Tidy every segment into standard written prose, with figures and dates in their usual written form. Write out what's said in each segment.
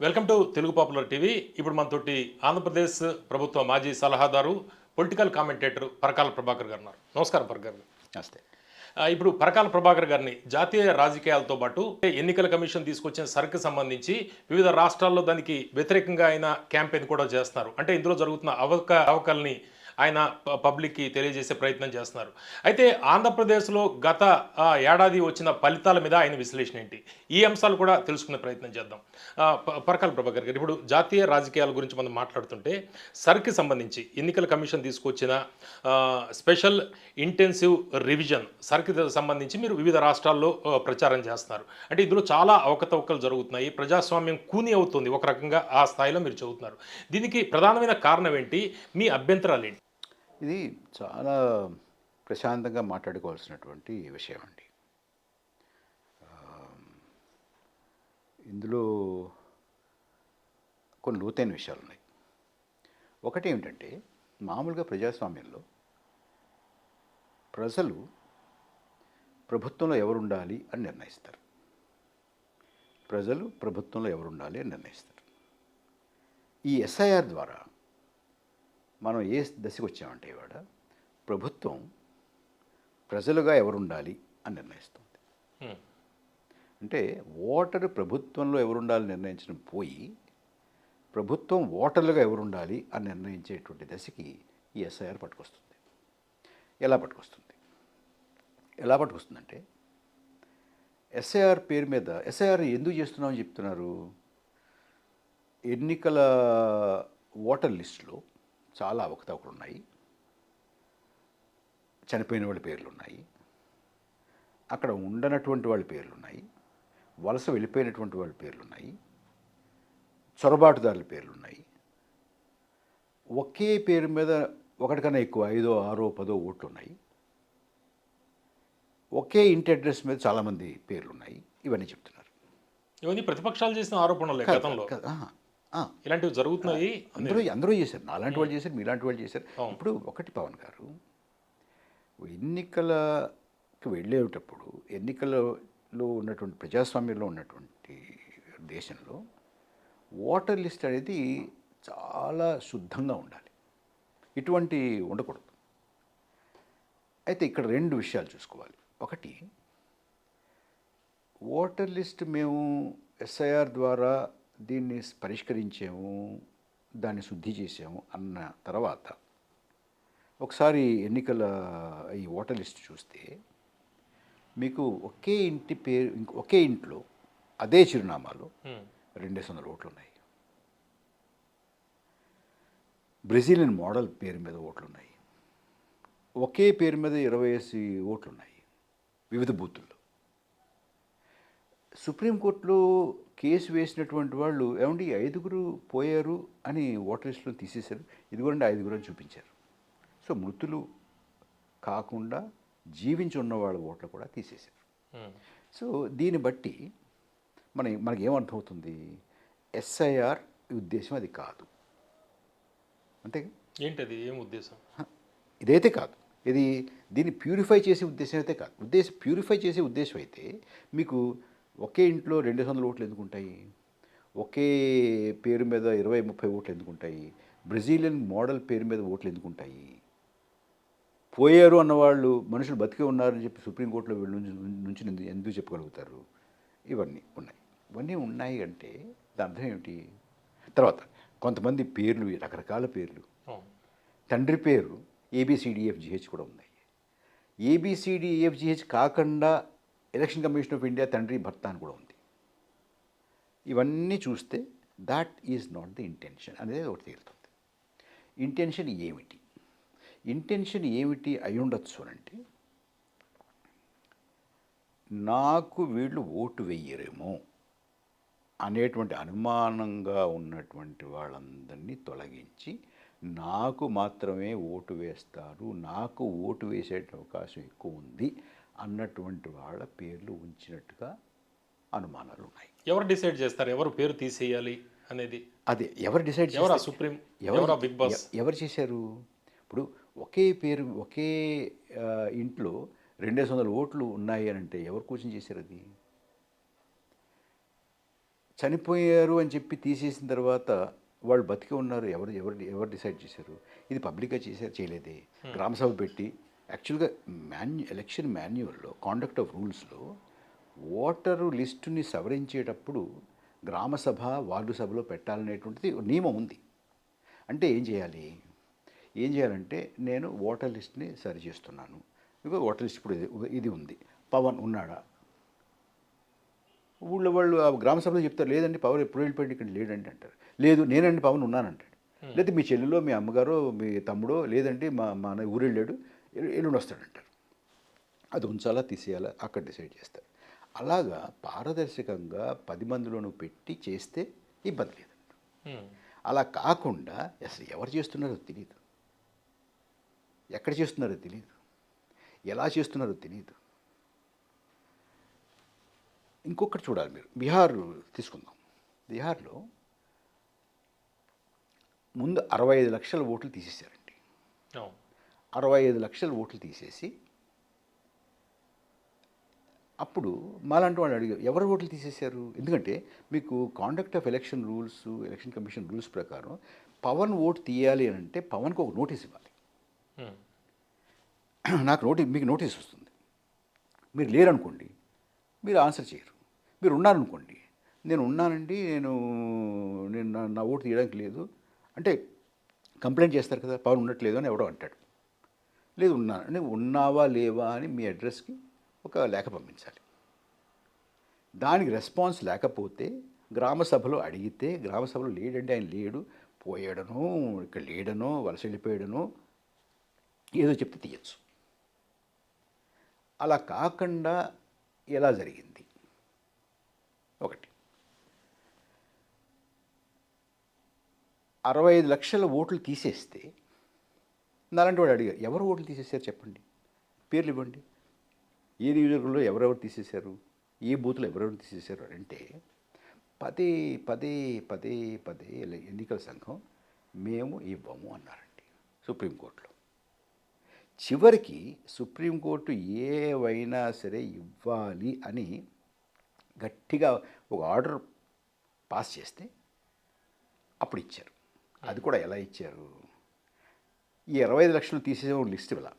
Welcome to Telugu popular TV. ఇప్పుడు మనతోటి ఆంధ్రప్రదేశ్ ప్రభుత్వ మాజీ సలహాదారు, పొలిటికల్ కామెంటేటర్ పరకాల ప్రభాకర్ గారు ఉన్నారు. నమస్కారం పరకార్ గారు. నమస్తే. ఇప్పుడు పరకాల ప్రభాకర్ గారిని జాతీయ రాజకీయాలతో పాటు ఎన్నికల కమిషన్ తీసుకొచ్చిన సరుకు సంబంధించి వివిధ రాష్ట్రాల్లో దానికి వ్యతిరేకంగా ఆయన క్యాంపెయిన్ కూడా చేస్తున్నారు. అంటే ఇందులో జరుగుతున్న అవకల్ని ఆయన పబ్లిక్కి తెలియజేసే ప్రయత్నం చేస్తున్నారు. అయితే ఆంధ్రప్రదేశ్లో గత ఏడాది వచ్చిన ఫలితాల మీద ఆయన విశ్లేషణ ఏంటి, ఈ అంశాలు కూడా తెలుసుకునే ప్రయత్నం చేద్దాం. పరకాల ప్రభాకర్ గారు, ఇప్పుడు జాతీయ రాజకీయాల గురించి మనం మాట్లాడుతుంటే సర్కి సంబంధించి ఎన్నికల కమిషన్ తీసుకొచ్చిన స్పెషల్ ఇంటెన్సివ్ రివిజన్ సర్కి సంబంధించి మీరు వివిధ రాష్ట్రాల్లో ప్రచారం చేస్తున్నారు. అంటే ఇందులో చాలా అవకతవకలు జరుగుతున్నాయి, ప్రజాస్వామ్యం కూని అవుతుంది ఒక రకంగా, ఆ స్థాయిలో మీరు చెబుతున్నారు. దీనికి ప్రధానమైన కారణం ఏంటి, మీ అభ్యంతరాలు ఏంటి? ఇది చాలా ప్రశాంతంగా మాట్లాడుకోవాల్సినటువంటి విషయం అండి. ఇందులో కొన్ని లోతైన విషయాలు ఉన్నాయి. ఒకటి ఏమిటంటే, మామూలుగా ప్రజాస్వామ్యంలో ప్రజలు ప్రభుత్వంలో ఎవరుండాలి అని నిర్ణయిస్తారు. ప్రజలు ప్రభుత్వంలో ఎవరుండాలి అని నిర్ణయిస్తారు. ఈ ఎస్ఐఆర్ ద్వారా మనం ఏ దశకు వచ్చామంటే, ఇవాళ ప్రభుత్వం ప్రజలుగా ఎవరుండాలి అని నిర్ణయిస్తుంది. అంటే ఓటరు ప్రభుత్వంలో ఎవరుండాలని నిర్ణయించడం పోయి, ప్రభుత్వం ఓటర్లుగా ఎవరుండాలి అని నిర్ణయించేటువంటి దశకి ఈ ఎస్ఐఆర్ పట్టుకొస్తుంది. ఎలా పట్టుకొస్తుందంటే, ఎస్ఐఆర్ పేరు మీద ఎస్ఐఆర్ ఎందుకు చేస్తున్నామని చెప్తున్నారు. ఎన్నికల ఓటర్ లిస్టులో చాలా అవకతవకలు ఉన్నాయి. చనిపోయిన వాళ్ళ పేర్లు ఉన్నాయి, అక్కడ ఉండనటువంటి వాళ్ళ పేర్లు ఉన్నాయి, వలస వెళ్ళిపోయినటువంటి వాళ్ళ పేర్లు ఉన్నాయి, చొరబాటుదారుల పేర్లు ఉన్నాయి. ఒకే పేరు మీద ఒకటి కన్నా ఎక్కువ 5, 6, 10 ఓట్లు ఉన్నాయి. ఒకే ఇంటి అడ్రస్ మీద చాలామంది పేర్లు ఉన్నాయి. ఇవన్నీ చెప్తున్నారు. ఇవన్నీ ప్రతిపక్షాలు చేసిన ఆరోపణలే గతంలో. ఇలాంటివి జరుగుతున్నాయి. అందరూ చేశారు. నాలాంటి వాళ్ళు చేశారు, మీలాంటి వాళ్ళు చేశారు. ఇప్పుడు ఒకటి, పవన్ గారు ఎన్నికలకి వెళ్ళేటప్పుడు, ఎన్నికలలో ఉన్నటువంటి ప్రజాస్వామ్యంలో ఉన్నటువంటి దేశంలో ఓటర్ లిస్ట్ అనేది చాలా శుద్ధంగా ఉండాలి. ఇటువంటి ఉండకూడదు. అయితే ఇక్కడ 2 విషయాలు చూసుకోవాలి. ఒకటి, ఓటర్ లిస్ట్ మేము ఎస్ఐఆర్ ద్వారా దీన్ని పరిష్కరించాము, దాన్ని శుద్ధి చేసాము అన్న తర్వాత ఒకసారి ఎన్నికల ఈ ఓటర్ లిస్ట్ చూస్తే, మీకు ఒకే ఇంటి పేరు, ఒకే ఇంట్లో అదే చిరునామాలో 200 ఓట్లు ఉన్నాయి. బ్రెజిలియన్ మోడల్ పేరు మీద ఓట్లు ఉన్నాయి. ఒకే పేరు మీద 20 ఓట్లు ఉన్నాయి వివిధ బూతుల్లో. సుప్రీంకోర్టులో కేసు వేసినటువంటి వాళ్ళు, ఏమంటే 5 పోయారు అని ఓటర్ లిస్టులో తీసేశారు, ఇదిగోండి 5 అని చూపించారు. సో మృతులు కాకుండా జీవించి ఉన్న వాళ్ళ ఓట్లు కూడా తీసేశారు. సో దీన్ని బట్టి మనకి ఏమర్థమవుతుంది, ఎస్ఐఆర్ ఉద్దేశం అది కాదు. అంతే ఏంటది, ఏం ఉద్దేశం? ఇదైతే కాదు. దీన్ని ప్యూరిఫై చేసే ఉద్దేశం అయితే కాదు. ప్యూరిఫై చేసే ఉద్దేశం అయితే, మీకు ఒకే ఇంట్లో 200 ఓట్లు ఎందుకుంటాయి, ఒకే పేరు మీద 20, 30 ఓట్లు ఎందుకుంటాయి, బ్రెజిలియన్ మోడల్ పేరు మీద ఓట్లు ఎందుకుంటాయి, పోయారు అన్నవాళ్ళు మనుషులు బతికే ఉన్నారని చెప్పి సుప్రీంకోర్టులో నుంచి ఎందుకు చెప్పగలుగుతారు. ఇవన్నీ ఉన్నాయి అంటే దాని అర్థం ఏమిటి. తర్వాత కొంతమంది పేర్లు, రకరకాల పేర్లు, తండ్రి పేరు ABCDEFGH కూడా ఉన్నాయి. ABCDEFGH కాకుండా ఎలక్షన్ కమిషన్ ఆఫ్ ఇండియా తండ్రి భర్త అని కూడా ఉంది. ఇవన్నీ చూస్తే that is not the intention అనేది ఒకటి తేలుతుంది. ఇంటెన్షన్ ఏమిటి అయి ఉండొచ్చు అంటే, నాకు వీళ్ళు ఓటు వెయ్యరేమో అనేటువంటి అనుమానంగా ఉన్నటువంటి వాళ్ళందరినీ తొలగించి, నాకు మాత్రమే ఓటు వేస్తారు, నాకు ఓటు వేసే అవకాశం ఎక్కువ ఉంది అన్నటువంటి వాళ్ళ పేర్లు ఉంచినట్టుగా అనుమానాలు ఉన్నాయి. ఎవరు డిసైడ్ చేస్తారు ఎవరు పేరు తీసేయాలి అనేది? అదే ఎవరు డిసైడ్ చేస్తారు? సుప్రీం, బిగ్ బాస్ ఎవరు చేశారు? ఇప్పుడు ఒకే పేరు, ఒకే ఇంట్లో 200 ఓట్లు ఉన్నాయి అని అంటే ఎవరు కూర్చొని చేశారు? అది చనిపోయారు అని చెప్పి తీసేసిన తర్వాత వాళ్ళు బతికి ఉన్నారు, ఎవరు డిసైడ్ చేశారు? ఇది పబ్లిక్గా చేశారు, చేయలేదే. గ్రామసభ పెట్టి యాక్చువల్గా ఎలక్షన్ మాన్యువల్లో కాండక్ట్ ఆఫ్ రూల్స్లో ఓటరు లిస్టుని సవరించేటప్పుడు గ్రామసభ వార్డు సభలో పెట్టాలనేటువంటిది నియమం ఉంది. అంటే ఏం చేయాలంటే నేను ఓటర్ లిస్ట్ని సరి చేస్తున్నాను, ఇక ఓటర్ లిస్ట్ ఇప్పుడు ఇది ఉంది, పవన్ ఉన్నాడా? ఊళ్ళో వాళ్ళు ఆ గ్రామ సభలో చెప్తారు, లేదండి పవన్ ఎప్పుడు వెళ్ళిపోయింది, ఇక్కడ లేడండి అంటారు. లేదు నేనండి పవన్ ఉన్నానంటాడు. లేదా మీ చెల్లెలో మీ అమ్మగారో మీ తమ్ముడో, లేదండి మా ఊరు వెళ్ళాడు, ఎల్లుండి వస్తాడంటారు. అది ఉంచాలా తీసేయాలా అక్కడ డిసైడ్ చేస్తారు. అలాగా పారదర్శకంగా 10 మందిలోనూ పెట్టి చేస్తే ఇబ్బంది లేదండి. అలా కాకుండా అసలు ఎవరు చేస్తున్నారో తెలియదు, ఎక్కడ చేస్తున్నారో తెలియదు, ఎలా చేస్తున్నారో తెలియదు. ఇంకొకటి చూడాలి మీరు, బీహార్ తీసుకుందాం. బీహార్లో ముందు 65 లక్షల ఓట్లు తీసేశారండి. 65 లక్షల ఓట్లు తీసేసి అప్పుడు మాలాంటి వాళ్ళు అడిగారు, ఎవరు ఓట్లు తీసేశారు? ఎందుకంటే మీకు conduct of election rules, election commission rules ప్రకారం పవన్ ఓటు తీయాలి అని అంటే పవన్కి ఒక నోటీస్ ఇవ్వాలి. మీకు నోటీస్ వస్తుంది. మీరు లేరనుకోండి, మీరు ఆన్సర్ చేయరు. మీరు ఉన్నారనుకోండి, నేను ఉన్నానండి, నేను నా ఓటు తీయడానికి లేదు అంటే కంప్లైంట్ చేస్తారు కదా, పవన్ ఉండట్లేదు అని ఎవడో అంటాడు. లేదు ఉన్నాను, ఉన్నావా లేవా అని మీ అడ్రస్కి ఒక లేఖ పంపించాలి. దానికి రెస్పాన్స్ లేకపోతే గ్రామ సభలో అడిగితే, గ్రామ సభలో లేడండి, ఆయన లేడు, పోయాడనో ఇక్కడ లేడనో వలస వెళ్ళిపోయాడనో ఏదో చెప్తే తీయచ్చు. అలా కాకుండా ఎలా జరిగింది? ఒకటి 65 లక్షల ఓట్లు తీసేస్తే నాలాంటి వాడు అడిగారు, ఎవరు ఓట్లు తీసేశారు చెప్పండి, పేర్లు ఇవ్వండి, ఏ నియోజకవర్గంలో ఎవరెవరు తీసేశారు, ఏ బూత్లో ఎవరెవరు తీసేశారు అంటే పదే పదే పదే పదే ఎన్నికల సంఘం మేము ఇవ్వము అన్నారండి సుప్రీంకోర్టులో. చివరికి సుప్రీంకోర్టు ఏవైనా సరే ఇవ్వాలి అని గట్టిగా ఒక ఆర్డర్ పాస్ చేస్తే అప్పుడు ఇచ్చారు. అది కూడా ఎలా ఇచ్చారు? ఈ 25 లక్షలు తీసే లిస్ట్ ఇవ్వాల,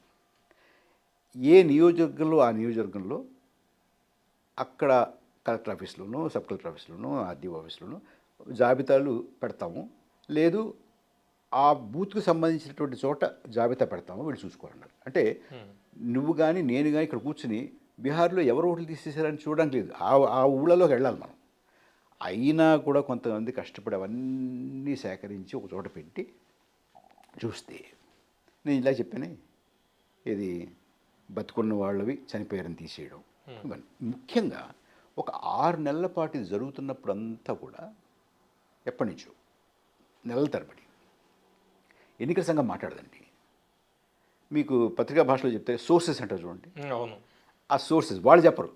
ఏ నియోజకవర్గంలో ఆ నియోజకవర్గంలో అక్కడ కలెక్టర్ ఆఫీస్లోనూ, సబ్ కలెక్టర్ ఆఫీస్లోనూ, ఆర్డీఓ ఆఫీస్లోనూ జాబితాలు పెడతాము, లేదు ఆ బూత్కు సంబంధించినటువంటి చోట జాబితా పెడతాము, వీళ్ళు చూసుకోవాలన్నారు. అంటే నువ్వు కానీ నేను కానీ ఇక్కడ కూర్చుని బీహార్లో ఎవరు ఓట్లు తీసేశారని చూడడానికి లేదు, ఆ ఊళ్ళలోకి వెళ్ళాలి మనం. అయినా కూడా కొంతమంది కష్టపడి అవన్నీ సేకరించి ఒక చోట పెట్టి చూస్తే నేను ఇలా చెప్పానే, ఇది బతుకున్న వాళ్ళవి చనిపోయారని తీసేయడం. ముఖ్యంగా ఒక 6 నెలల పాటు ఇది జరుగుతున్నప్పుడు అంతా కూడా ఎప్పటి నుంచో నెలల తరబడి ఎన్నికల సంఘం మాట్లాడదండి. మీకు పత్రికా భాషలో చెప్తే సోర్సెస్ అంటారు చూడండి, ఆ సోర్సెస్ వాళ్ళు చెప్పరు,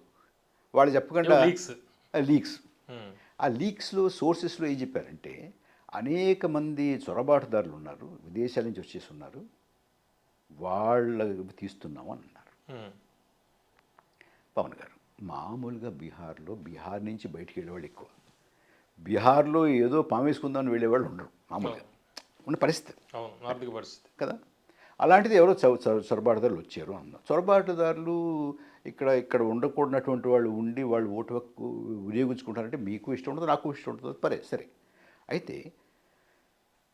వాళ్ళు చెప్పకుండా లీక్స్. ఆ లీక్స్లో సోర్సెస్లో ఏం చెప్పారంటే అనేక మంది చొరబాటుదారులు ఉన్నారు, విదేశాల నుంచి వచ్చేసి ఉన్నారు, వాళ్ళ తీస్తున్నాము అని అన్నారు. పవన్ గారు మామూలుగా బీహార్ నుంచి బయటికి వెళ్ళేవాళ్ళు ఎక్కువ, బీహార్లో ఏదో పామేసుకుందామని వెళ్ళేవాళ్ళు ఉండరు, మామూలుగా ఉన్న పరిస్థితి, ఆర్థిక పరిస్థితి కదా. అలాంటిది ఎవరో చొరబాటుదారులు వచ్చారు అన్నారు. చొరబాటుదారులు ఇక్కడ ఉండకూడనటువంటి వాళ్ళు ఉండి వాళ్ళు ఓటు హక్కు వినియోగించుకుంటారంటే మీకు ఇష్టం ఉంటుంది, నాకు ఇష్టం ఉంటుంది, సరే. అయితే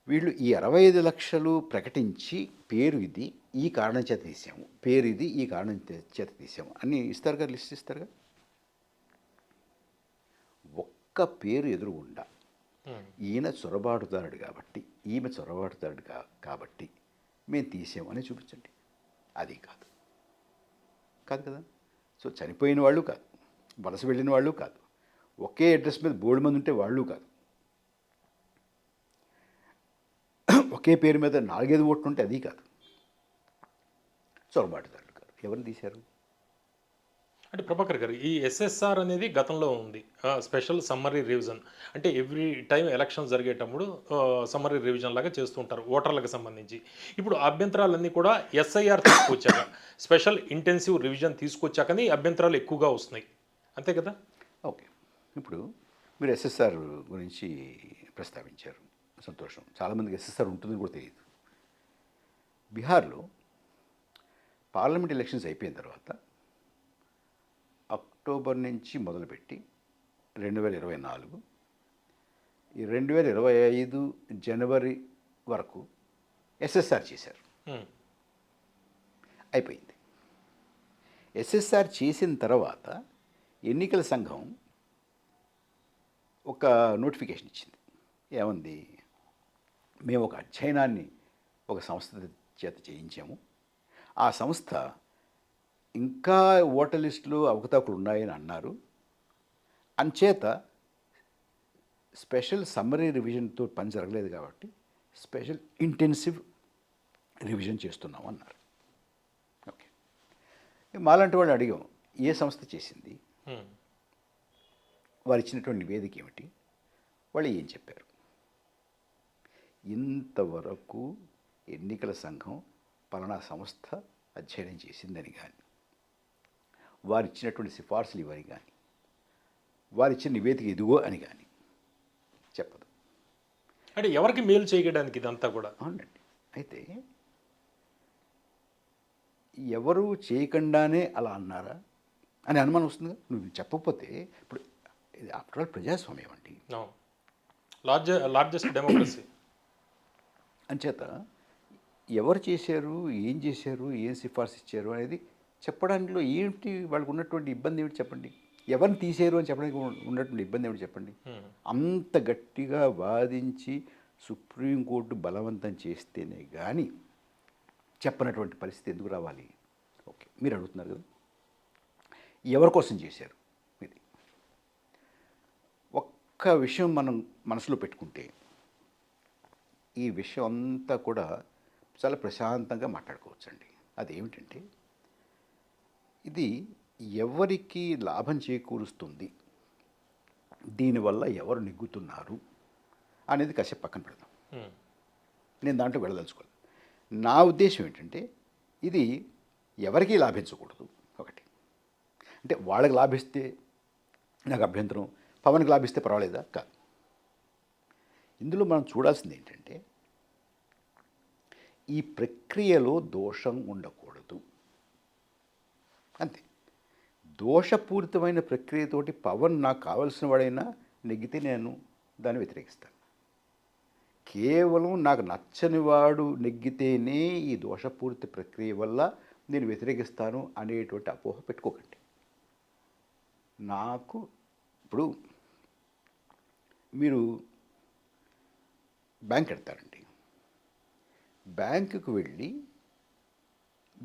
వీళ్ళు ఈ 65 లక్షలు ప్రకటించి పేరు ఇది ఈ కారణం చేత తీసాము, పేరు ఇది ఈ కారణం చేత తీసాము అని ఇస్తారుగా, లిస్ట్ ఇస్తారుగా. ఒక్క పేరు ఎదురుగుండా ఈయన చొరబాటుదారుడు కాబట్టి, ఈమె చొరబాటుదారుడు కాబట్టి మేము తీసామని చూపించండి. అది కాదు కదా. సో చనిపోయిన వాళ్ళు కాదు, వలస వెళ్ళిన వాళ్ళు కాదు, ఒకే అడ్రస్ మీద బోర్డు మంది ఉంటే వాళ్ళు కాదు, ఒకే పేరు మీద 4-5 ఓట్లు ఉంటే అది కాదు, చొరబాటుదారులు కాదు. ఎవరిని తీశారు అంటే ప్రభాకర్ గారు, ఈ ఎస్ఎస్ఆర్ అనేది గతంలో ఉంది, స్పెషల్ సమ్మరీ రివిజన్. అంటే ఎవ్రీ టైం ఎలక్షన్ జరిగేటప్పుడు సమ్మరీ రివిజన్ లాగా చేస్తూ ఉంటారు ఓటర్లకు సంబంధించి. ఇప్పుడు అభ్యంతరాలన్నీ కూడా ఎస్ఐఆర్ తీసుకొచ్చాక, స్పెషల్ ఇంటెన్సివ్ రివిజన్ తీసుకొచ్చాకని అభ్యంతరాలు ఎక్కువగా వస్తున్నాయి, అంతే కదా? ఓకే. ఇప్పుడు మీరు ఎస్ఎస్ఆర్ గురించి ప్రస్తావించారు, సంతోషం. చాలామందికి ఎస్ఎస్ఆర్ ఉంటుందని కూడా తెలియదు. బీహార్లో పార్లమెంట్ ఎలక్షన్స్ అయిపోయిన తర్వాత అక్టోబర్ నుంచి మొదలుపెట్టి 2024 ఈ 2025 జనవరి వరకు ఎస్ఎస్ఆర్ చేశారు. అయిపోయింది. ఎస్ఎస్ఆర్ చేసిన తర్వాత ఎన్నికల సంఘం ఒక నోటిఫికేషన్ ఇచ్చింది. ఏముంది? మేము ఒక అధ్యయనాన్ని ఒక సంస్థ చేత చేయించాము. ఆ సంస్థ ఇంకా ఓటర్ లిస్టులో అవకతవకలు ఉన్నాయని అన్నారు. అంచేత స్పెషల్ సమ్మరీ రివిజన్తో పని జరగలేదు కాబట్టి స్పెషల్ ఇంటెన్సివ్ రివిజన్ చేస్తున్నాం అన్నారు. ఓకే, మాలాంటి వాళ్ళు అడిగాం, ఏ సంస్థ చేసింది, వారు ఇచ్చినటువంటి నివేదిక ఏమిటి, వాళ్ళు ఏం చెప్పారు? ఇంతవరకు ఎన్నికల సంఘం పలానా సంస్థ అధ్యయనం చేసిందని కానీ, వారు ఇచ్చినటువంటి సిఫార్సులు ఇవని కానీ, వారు ఇచ్చిన నివేదిక ఇదిగో అని కానీ చెప్పదు. అంటే ఎవరికి మేలు చేయడానికి ఇదంతా కూడా? అవునండి. అయితే ఎవరు చేయకుండానే అలా అన్నారా అని అనుమానం వస్తుంది. నువ్వు చెప్పకపోతే ఇప్పుడు ఇది ఆఫ్టర్ ఆల్ ప్రజాస్వామ్యం అండి, లార్జెస్ట్ డెమోక్రసీ. అంచేత ఎవరు చేశారు, ఏం సిఫార్సు ఇచ్చారు అనేది చెప్పడంలో ఏంటి వాళ్ళకు ఉన్నటువంటి ఇబ్బంది ఏమిటి చెప్పండి? ఎవరిని తీసేరు అని చెప్పడానికి ఉన్నటువంటి ఇబ్బంది ఏమిటి చెప్పండి? అంత గట్టిగా వాదించి సుప్రీంకోర్టు బలవంతం చేస్తేనే కానీ చెప్పనటువంటి పరిస్థితి ఎందుకు రావాలి? ఓకే, మీరు అడుగుతున్నారు కదా, ఎవరి కోసం చేశారు ఇది? ఒక్క విషయం మనం మనసులో పెట్టుకుంటే ఈ విషయం అంతా కూడా చాలా ప్రశాంతంగా మాట్లాడుకోవచ్చండి. అదేమిటంటే, ఇది ఎవరికి లాభం చేకూరుస్తుంది, దీనివల్ల ఎవరు నెగ్గుతున్నారు అనేది కాసేపు పక్కన పెడదాం. నేను దాంట్లో వెళ్ళదలుచుకోవాలి. నా ఉద్దేశం ఏంటంటే, ఇది ఎవరికీ లాభించకూడదు. ఒకటి అంటే వాళ్ళకి లాభిస్తే నాకు అభ్యంతరం, పవన్కి లాభిస్తే పర్వాలేదా? కాదు. ఇందులో మనం చూడాల్సింది ఏంటంటే, ఈ ప్రక్రియలో దోషం ఉండకూడదు, అంతే. దోషపూరితమైన ప్రక్రియతోటి పవన్ నాకు కావలసిన వాడైనా నెగ్గితే నేను దాన్ని వ్యతిరేకిస్తాను. కేవలం నాకు నచ్చని వాడు నెగ్గితేనే ఈ దోషపూరిత ప్రక్రియ వల్ల నేను వ్యతిరేకిస్తాను అనేటువంటి అపోహ పెట్టుకోకండి. నాకు ఇప్పుడు మీరు బ్యాంక్ వెళ్తారండి, బ్యాంకుకు వెళ్ళి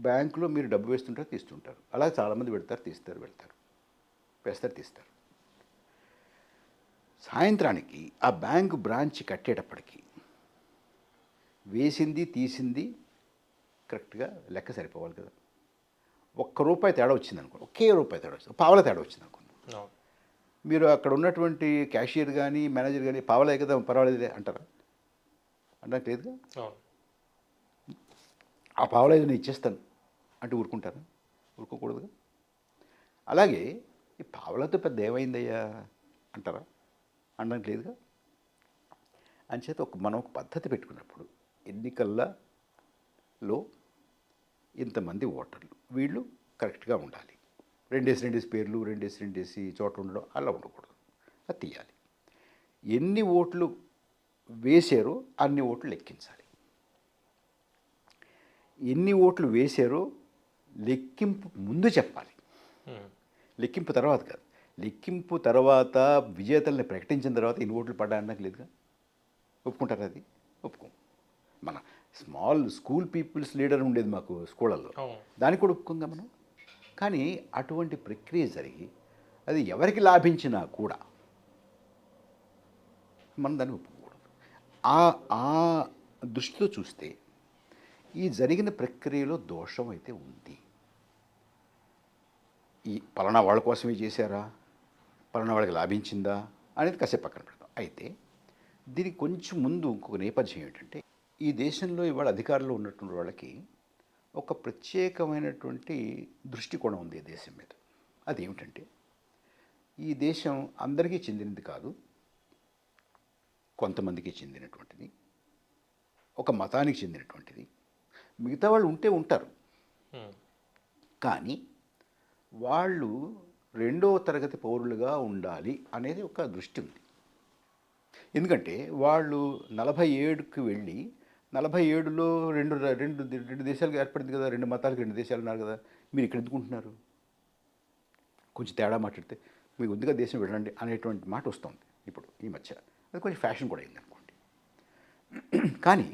బ్యాంకులో మీరు డబ్బు వేస్తుంటారు, తీస్తుంటారు. అలాగే చాలామంది పెడతారు, తీస్తారు, వెళ్తారు, వేస్తారు, తీస్తారు. సాయంత్రానికి ఆ బ్యాంకు బ్రాంచ్ కట్టేటప్పటికి వేసింది తీసింది కరెక్ట్గా లెక్క సరిపోవాలి కదా. ₹1 తేడా వచ్చింది అనుకోండి, ఒకే రూపాయి తేడా వచ్చింది, పావలా తేడా వచ్చింది అనుకోండి, మీరు అక్కడ ఉన్నటువంటి క్యాషియర్ కానీ మేనేజర్ కానీ పావలే కదా పర్వాలేదులే అంటారా? అనడానికి లేదుగా. ఆ పావలా నేను ఇచ్చేస్తాను అంటే ఊరుకుంటారా? ఊరుకోకూడదుగా. అలాగే ఈ పావలాతో పెద్ద ఏమైందయ్యా అంటారా? అనడానికి లేదుగా. అంచేత మనం ఒక పద్ధతి పెట్టుకున్నప్పుడు, ఎన్నికల్లో ఇంతమంది ఓటర్లు వీళ్ళు కరెక్ట్గా ఉండాలి, రెండేసి పేర్లు రెండేసి చోట్ల ఉండడం అలా ఉండకూడదు, అది తీయాలి. ఎన్ని ఓట్లు వేశారో అన్ని ఓట్లు లెక్కించాలి. ఎన్ని ఓట్లు వేశారో లెక్కింపు ముందు చెప్పాలి, లెక్కింపు తర్వాత కాదు. లెక్కింపు తర్వాత విజేతల్ని ప్రకటించిన తర్వాత ఇన్ని ఓట్లు పడ్డాయన్నది లేదుగా. ఒప్పుకుంటారు? అది ఒప్పుకోం. మన స్కూల్ పీపుల్స్ లీడర్ ఉండేది మాకు స్కూళ్ళల్లో, దానికి కూడా ఒప్పుకుందాం మనం. కానీ అటువంటి ప్రక్రియ జరిగి అది ఎవరికి లాభించినా కూడా మనం దాన్ని ఒప్పుకోకూడదు. ఆ దృష్టితో చూస్తే ఈ జరిగిన ప్రక్రియలో దోషం అయితే ఉంది. ఈ పలానా వాళ్ళ కోసమే చేశారా, పలానా వాళ్ళకి లాభించిందా అనేది కాసేపు పక్కన పెడతాం. అయితే దీనికి కొంచెం ముందు ఇంకొక నేపథ్యం ఏంటంటే, ఈ దేశంలో ఇవాళ అధికారంలో ఉన్నటువంటి వాళ్ళకి ఒక ప్రత్యేకమైనటువంటి దృష్టికోణం ఉంది ఈ దేశం మీద. అదేమిటంటే, ఈ దేశం అందరికీ చెందినది కాదు, కొంతమందికి చెందినటువంటిది, ఒక మతానికి చెందినటువంటిది. మిగతా వాళ్ళు ఉంటే ఉంటారు, కానీ వాళ్ళు రెండవ తరగతి పౌరులుగా ఉండాలి అనేది ఒక దృష్టి ఉంది. ఎందుకంటే వాళ్ళు 47కి వెళ్ళి 47లో రెండు రెండు రెండు దేశాలుగా ఏర్పడింది కదా, రెండు మతాలకు రెండు దేశాలు ఉన్నారు కదా, మీరు ఇక్కడ ఎందుకుంటున్నారు? కొంచెం తేడా మాట్లాడితే మీకు ఉందిగా దేశం వెళ్ళండి అనేటువంటి మాట వస్తుంది ఇప్పుడు ఈ మధ్య. అది కొంచెం ఫ్యాషన్ కూడా అయింది అనుకోండి. కానీ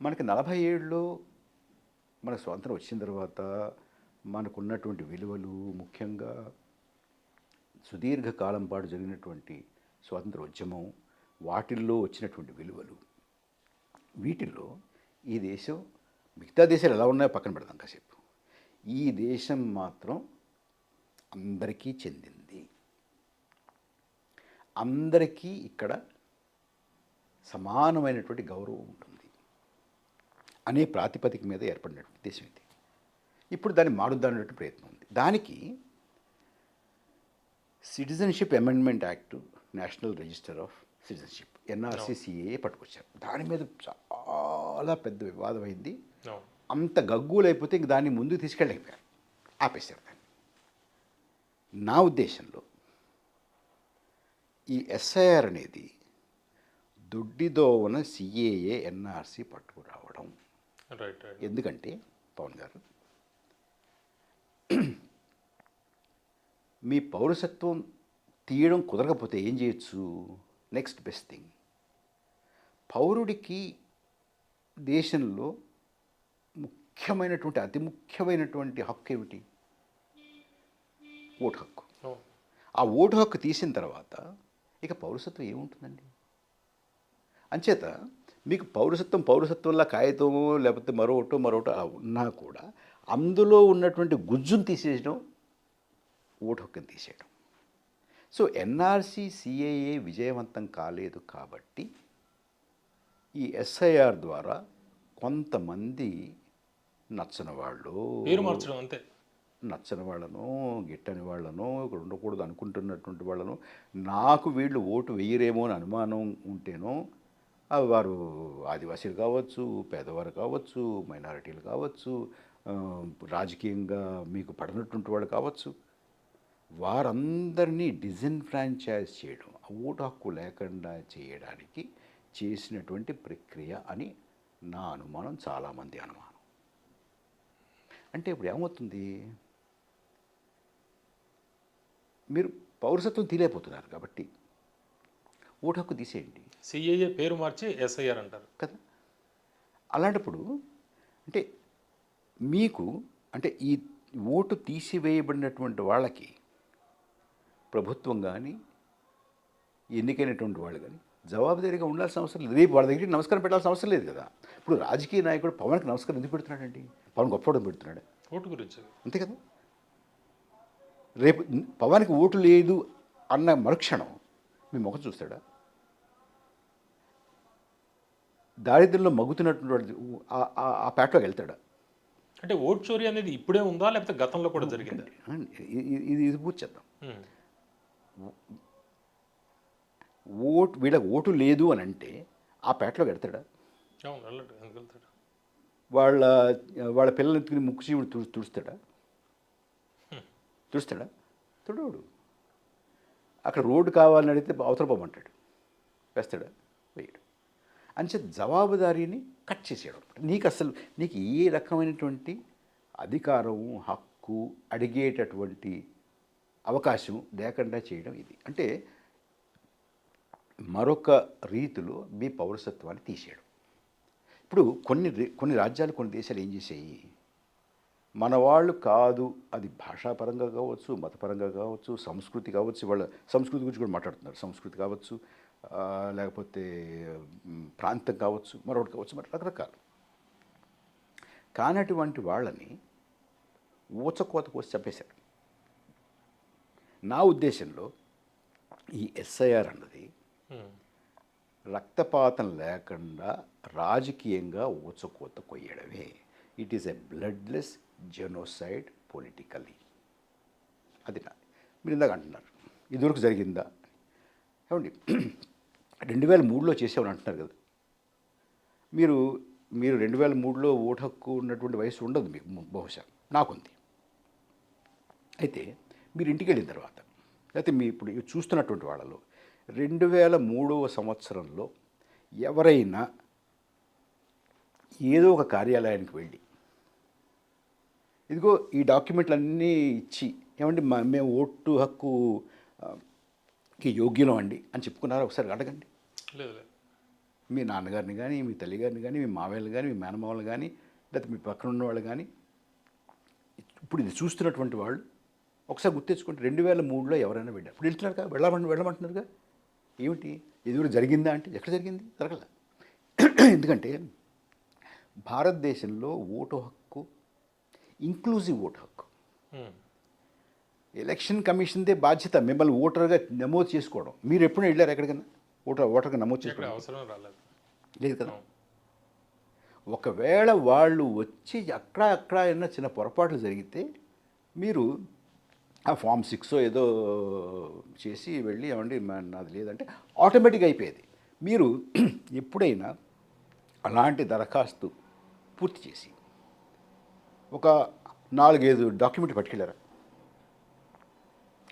మనకి 47లో మన స్వాతంత్రం వచ్చిన తర్వాత మనకున్నటువంటి విలువలు, ముఖ్యంగా సుదీర్ఘకాలం పాటు జరిగినటువంటి స్వాతంత్ర ఉద్యమం, వాటిల్లో వచ్చినటువంటి విలువలు, వీటిల్లో ఈ దేశం మిగతా దేశాలు ఎలా ఉన్నాయో పక్కన పెడదాం కాసేపు. ఈ దేశం మాత్రం అందరికీ చెందింది, అందరికీ ఇక్కడ సమానమైనటువంటి గౌరవం ఉంటుంది అనే ప్రాతిపదిక మీద ఏర్పడినటువంటి దేశం ఇది. ఇప్పుడు దాన్ని మారుద్దామనేటువంటి ప్రయత్నం ఉంది. దానికి citizenship amendment act, national register of citizenship, NRCCA పట్టుకొచ్చారు. దాని మీద చాలా పెద్ద వివాదం అయింది. అంత గగ్గులైపోతే ఇంక దాన్ని ముందుకు తీసుకెళ్ళలేకపోయారు, ఆపేశారు దాన్ని. నా ఉద్దేశంలో ఈ SIR అనేది దొడ్డిదోవన CAA NRC పట్టుకురావడం. ఎందుకంటే పవన్ గారు, మీ పౌరసత్వం తీయడం కుదరకపోతే ఏం చేయొచ్చు? నెక్స్ట్ బెస్ట్ థింగ్, పౌరుడికి దేశంలో ముఖ్యమైనటువంటి అతి ముఖ్యమైనటువంటి హక్కు ఏమిటి? ఓటు హక్కు. ఆ ఓటు హక్కు తీసిన తర్వాత ఇక పౌరసత్వం ఏముంటుందండి? అంచేత మీకు పౌరసత్వంలా కాగితమో లేకపోతే మరొకటో అలా ఉన్నా కూడా అందులో ఉన్నటువంటి గుజ్జును తీసేయడం, ఓటు హక్కుని తీసేయడం. సో NRCCAA విజయవంతం కాలేదు కాబట్టి ఈ SIR ద్వారా కొంతమంది నచ్చని వాళ్ళు, పేరు మార్చడం అంతే, నచ్చని వాళ్ళను, గిట్టని వాళ్ళను, ఇక్కడ ఉండకూడదు అనుకుంటున్నటువంటి వాళ్ళను, నాకు వీళ్ళు ఓటు వేయరేమో అని అనుమానం ఉంటేనో, వారు ఆదివాసీలు కావచ్చు, పేదవారు కావచ్చు, మైనారిటీలు కావచ్చు, రాజకీయంగా మీకు పడనటువంటి వాళ్ళు కావచ్చు, వారందరినీ డిజన్ఫ్రాంచైజ్ చేయడం, ఓటు హక్కు లేకుండా చేయడానికి చేసినటువంటి ప్రక్రియ అని నా అనుమానం, చాలామంది అనుమానం. అంటే ఇప్పుడు ఏమవుతుంది, మీరు పౌరసత్వం తీలేకపోతున్నారు కాబట్టి ఓటు హక్కు తీసేయండి. CAA పేరు మార్చి SIR అంటారు కదా. అలాంటప్పుడు అంటే మీకు అంటే ఈ ఓటు తీసివేయబడినటువంటి వాళ్ళకి ప్రభుత్వం కానీ ఎన్నికైనటువంటి వాళ్ళు కానీ జవాబుదారీగా ఉండాల్సిన అవసరం లేదు. రేపు వాళ్ళ దగ్గరికి నమస్కారం పెట్టాల్సిన అవసరం లేదు కదా. ఇప్పుడు రాజకీయ నాయకుడు పవన్కి నమస్కారం ఎందుకు పెడుతున్నాడండి? పవన్ గొప్పవడం పెడుతున్నాడు ఓటు గురించి, అంతే కదా. రేపు పవన్కి ఓటు లేదు అన్న మరుక్షణం మీ ముఖం చూస్తాడా? దారిద్ర్యంలో మగ్గుతున్నటువంటి ఆ పేటలోకి వెళ్తాడా? అంటే ఓటు చోరీ అనేది ఇప్పుడే ఉందా లేకపోతే గతంలో కూడా జరిగింది? ఇది పూర్తి చేద్దాం. వీళ్ళకి ఓటు లేదు అని అంటే ఆ పేటలోకి వెళ్తాడా? వాళ్ళ పిల్లలు ఎత్తుకుని ముక్కు చీవుడు తుడుస్తాడా? తుడవడు. అక్కడ రోడ్డు కావాలని అడిగితే అవతల పోమంటాడు, వేస్తాడా? వేయడు. అంచే జవాబుదారీని కట్ చేసేయడం. నీకు ఏ రకమైనటువంటి అధికారం, హక్కు, అడిగేటటువంటి అవకాశం లేకుండా చేయడం ఇది. అంటే మరొక రీతిలో మీ పౌరసత్వాన్ని తీసేయడం. ఇప్పుడు కొన్ని రాజ్యాలు, కొన్ని దేశాలు ఏం చేసాయి, మన వాళ్ళు కాదు, అది భాషాపరంగా కావచ్చు, మతపరంగా కావచ్చు, సంస్కృతి కావచ్చు, వాళ్ళ సంస్కృతి గురించి కూడా మాట్లాడుతున్నారు, సంస్కృతి కావచ్చు, లేకపోతే ప్రాంతం కావచ్చు, మరొకటి కావచ్చు, మరి రకరకాలు. కానటువంటి వాళ్ళని ఊచకోత కోసి చంపేశారు. నా ఉద్దేశంలో ఈ SIR అన్నది రక్తపాతం లేకుండా రాజకీయంగా ఊచకోత కొయ్యడమే. It is a bloodless genocide politically. అది మీరు ఇందాక అంటున్నారు ఇదివరకు జరిగిందా? ఏమండి 2003లో చేసామని అంటున్నారు కదా. మీరు మీరు 2003లో ఓటు హక్కు ఉన్నటువంటి వయసు ఉండదు మీకు బహుశా, నాకుంది. అయితే మీరు ఇంటికి వెళ్ళిన తర్వాత, లేకపోతే మీ ఇప్పుడు చూస్తున్నటువంటి వాళ్ళలో 2003వ సంవత్సరంలో ఎవరైనా ఏదో ఒక కార్యాలయానికి వెళ్ళి ఇదిగో ఈ డాక్యుమెంట్లన్నీ ఇచ్చి ఏమండి మేము ఓటు హక్కుకి యోగ్యులం అండి అని చెప్పుకున్నారా? ఒకసారి అడగండి. లేదు లేదు. మీ నాన్నగారిని కానీ, మీ తల్లిగారిని కానీ, మీ మావయ్యలు కానీ, మీ మేనమామలు కానీ, లేకపోతే మీ పక్కన ఉన్న వాళ్ళు కానీ, ఇప్పుడు ఇది చూస్తున్నటువంటి వాళ్ళు ఒకసారి గుర్తించుకుంటే 2003లో ఎవరైనా వెళ్ళారు. ఇప్పుడు వెళ్తున్నారు కదా, వెళ్ళమంటున్నారుగా. ఏమిటి ఇది జరిగిందా అంటే ఎక్కడ జరిగింది? జరగల. ఎందుకంటే భారతదేశంలో ఓటు హక్కు ఇంక్లూజివ్ ఓటు హక్కు. ఎలక్షన్ కమిషన్దే బాధ్యత మిమ్మల్ని ఓటర్గా నమోదు చేసుకోవడం. మీరు ఎప్పుడైనా వెళ్ళారు ఎక్కడికైనా ఓటర్గా నమోదు చేసుకోవడం? అవసరం రాలేదు. లేదు కదా. ఒకవేళ వాళ్ళు వచ్చి అక్కడ ఏమైనా చిన్న పొరపాట్లు జరిగితే మీరు ఆ ఫామ్ 6 ఏదో చేసి వెళ్ళి ఏమండి నాది లేదంటే ఆటోమేటిక్గా అయిపోయేది. మీరు ఎప్పుడైనా అలాంటి దరఖాస్తు పూర్తి చేసి ఒక 4-5 డాక్యుమెంట్ పట్టుకెళ్ళారా?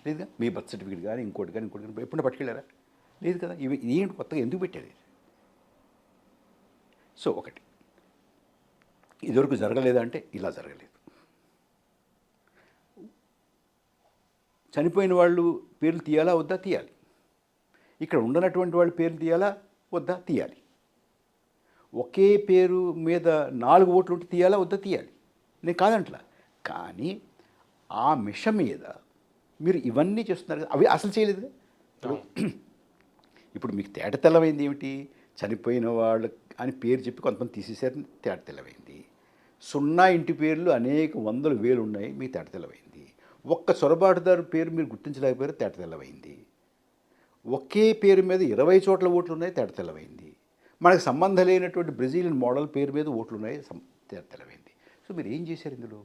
లేదుగా. మీ బర్త్ సర్టిఫికేట్ కానీ ఇంకోటి కానీ ఎప్పుడైనా పట్టుకెళ్ళారా? లేదు కదా. ఇవి ఏంటి కొత్తగా ఎందుకు పెట్టేది? సో ఒకటి ఇదివరకు జరగలేదా అంటే ఇలా జరగలేదు. చనిపోయిన వాళ్ళు పేర్లు తీయాలా వద్దా? తీయాలి. ఇక్కడ ఉండనటువంటి వాళ్ళ పేర్లు తీయాలా వద్దా? తీయాలి. ఒకే పేరు మీద 4 ఓట్లు ఉంటే తీయాలా వద్దా? తీయాలి. నేను కాదంట్లా. కానీ ఆ మిష మీద మీరు ఇవన్నీ చేస్తున్నారు కదా, అవి అసలు చేయలేదు. ఇప్పుడు మీకు తేట తెల్లమైంది ఏమిటి? చనిపోయిన వాళ్ళు అని పేరు చెప్పి కొంతమంది తీసేసారు, తేట తెల్లమైంది. 0 ఇంటి పేర్లు అనేక వందల వేలు ఉన్నాయి, మీకు తేట తెల్లమైంది. ఒక్క చొరబాటుదారు పేరు మీరు గుర్తించలేకపోయారు, తేట తెల్లమైంది. ఒకే పేరు మీద 20 చోట్ల ఓట్లు ఉన్నాయి, తేట తెల్లమైంది. మనకు సంబంధం లేనటువంటి బ్రెజిలియన్ మోడల్ పేరు మీద ఓట్లు ఉన్నాయి, తేట తెల్లమైంది. సో మీరు ఏం చేశారు ఇందులో?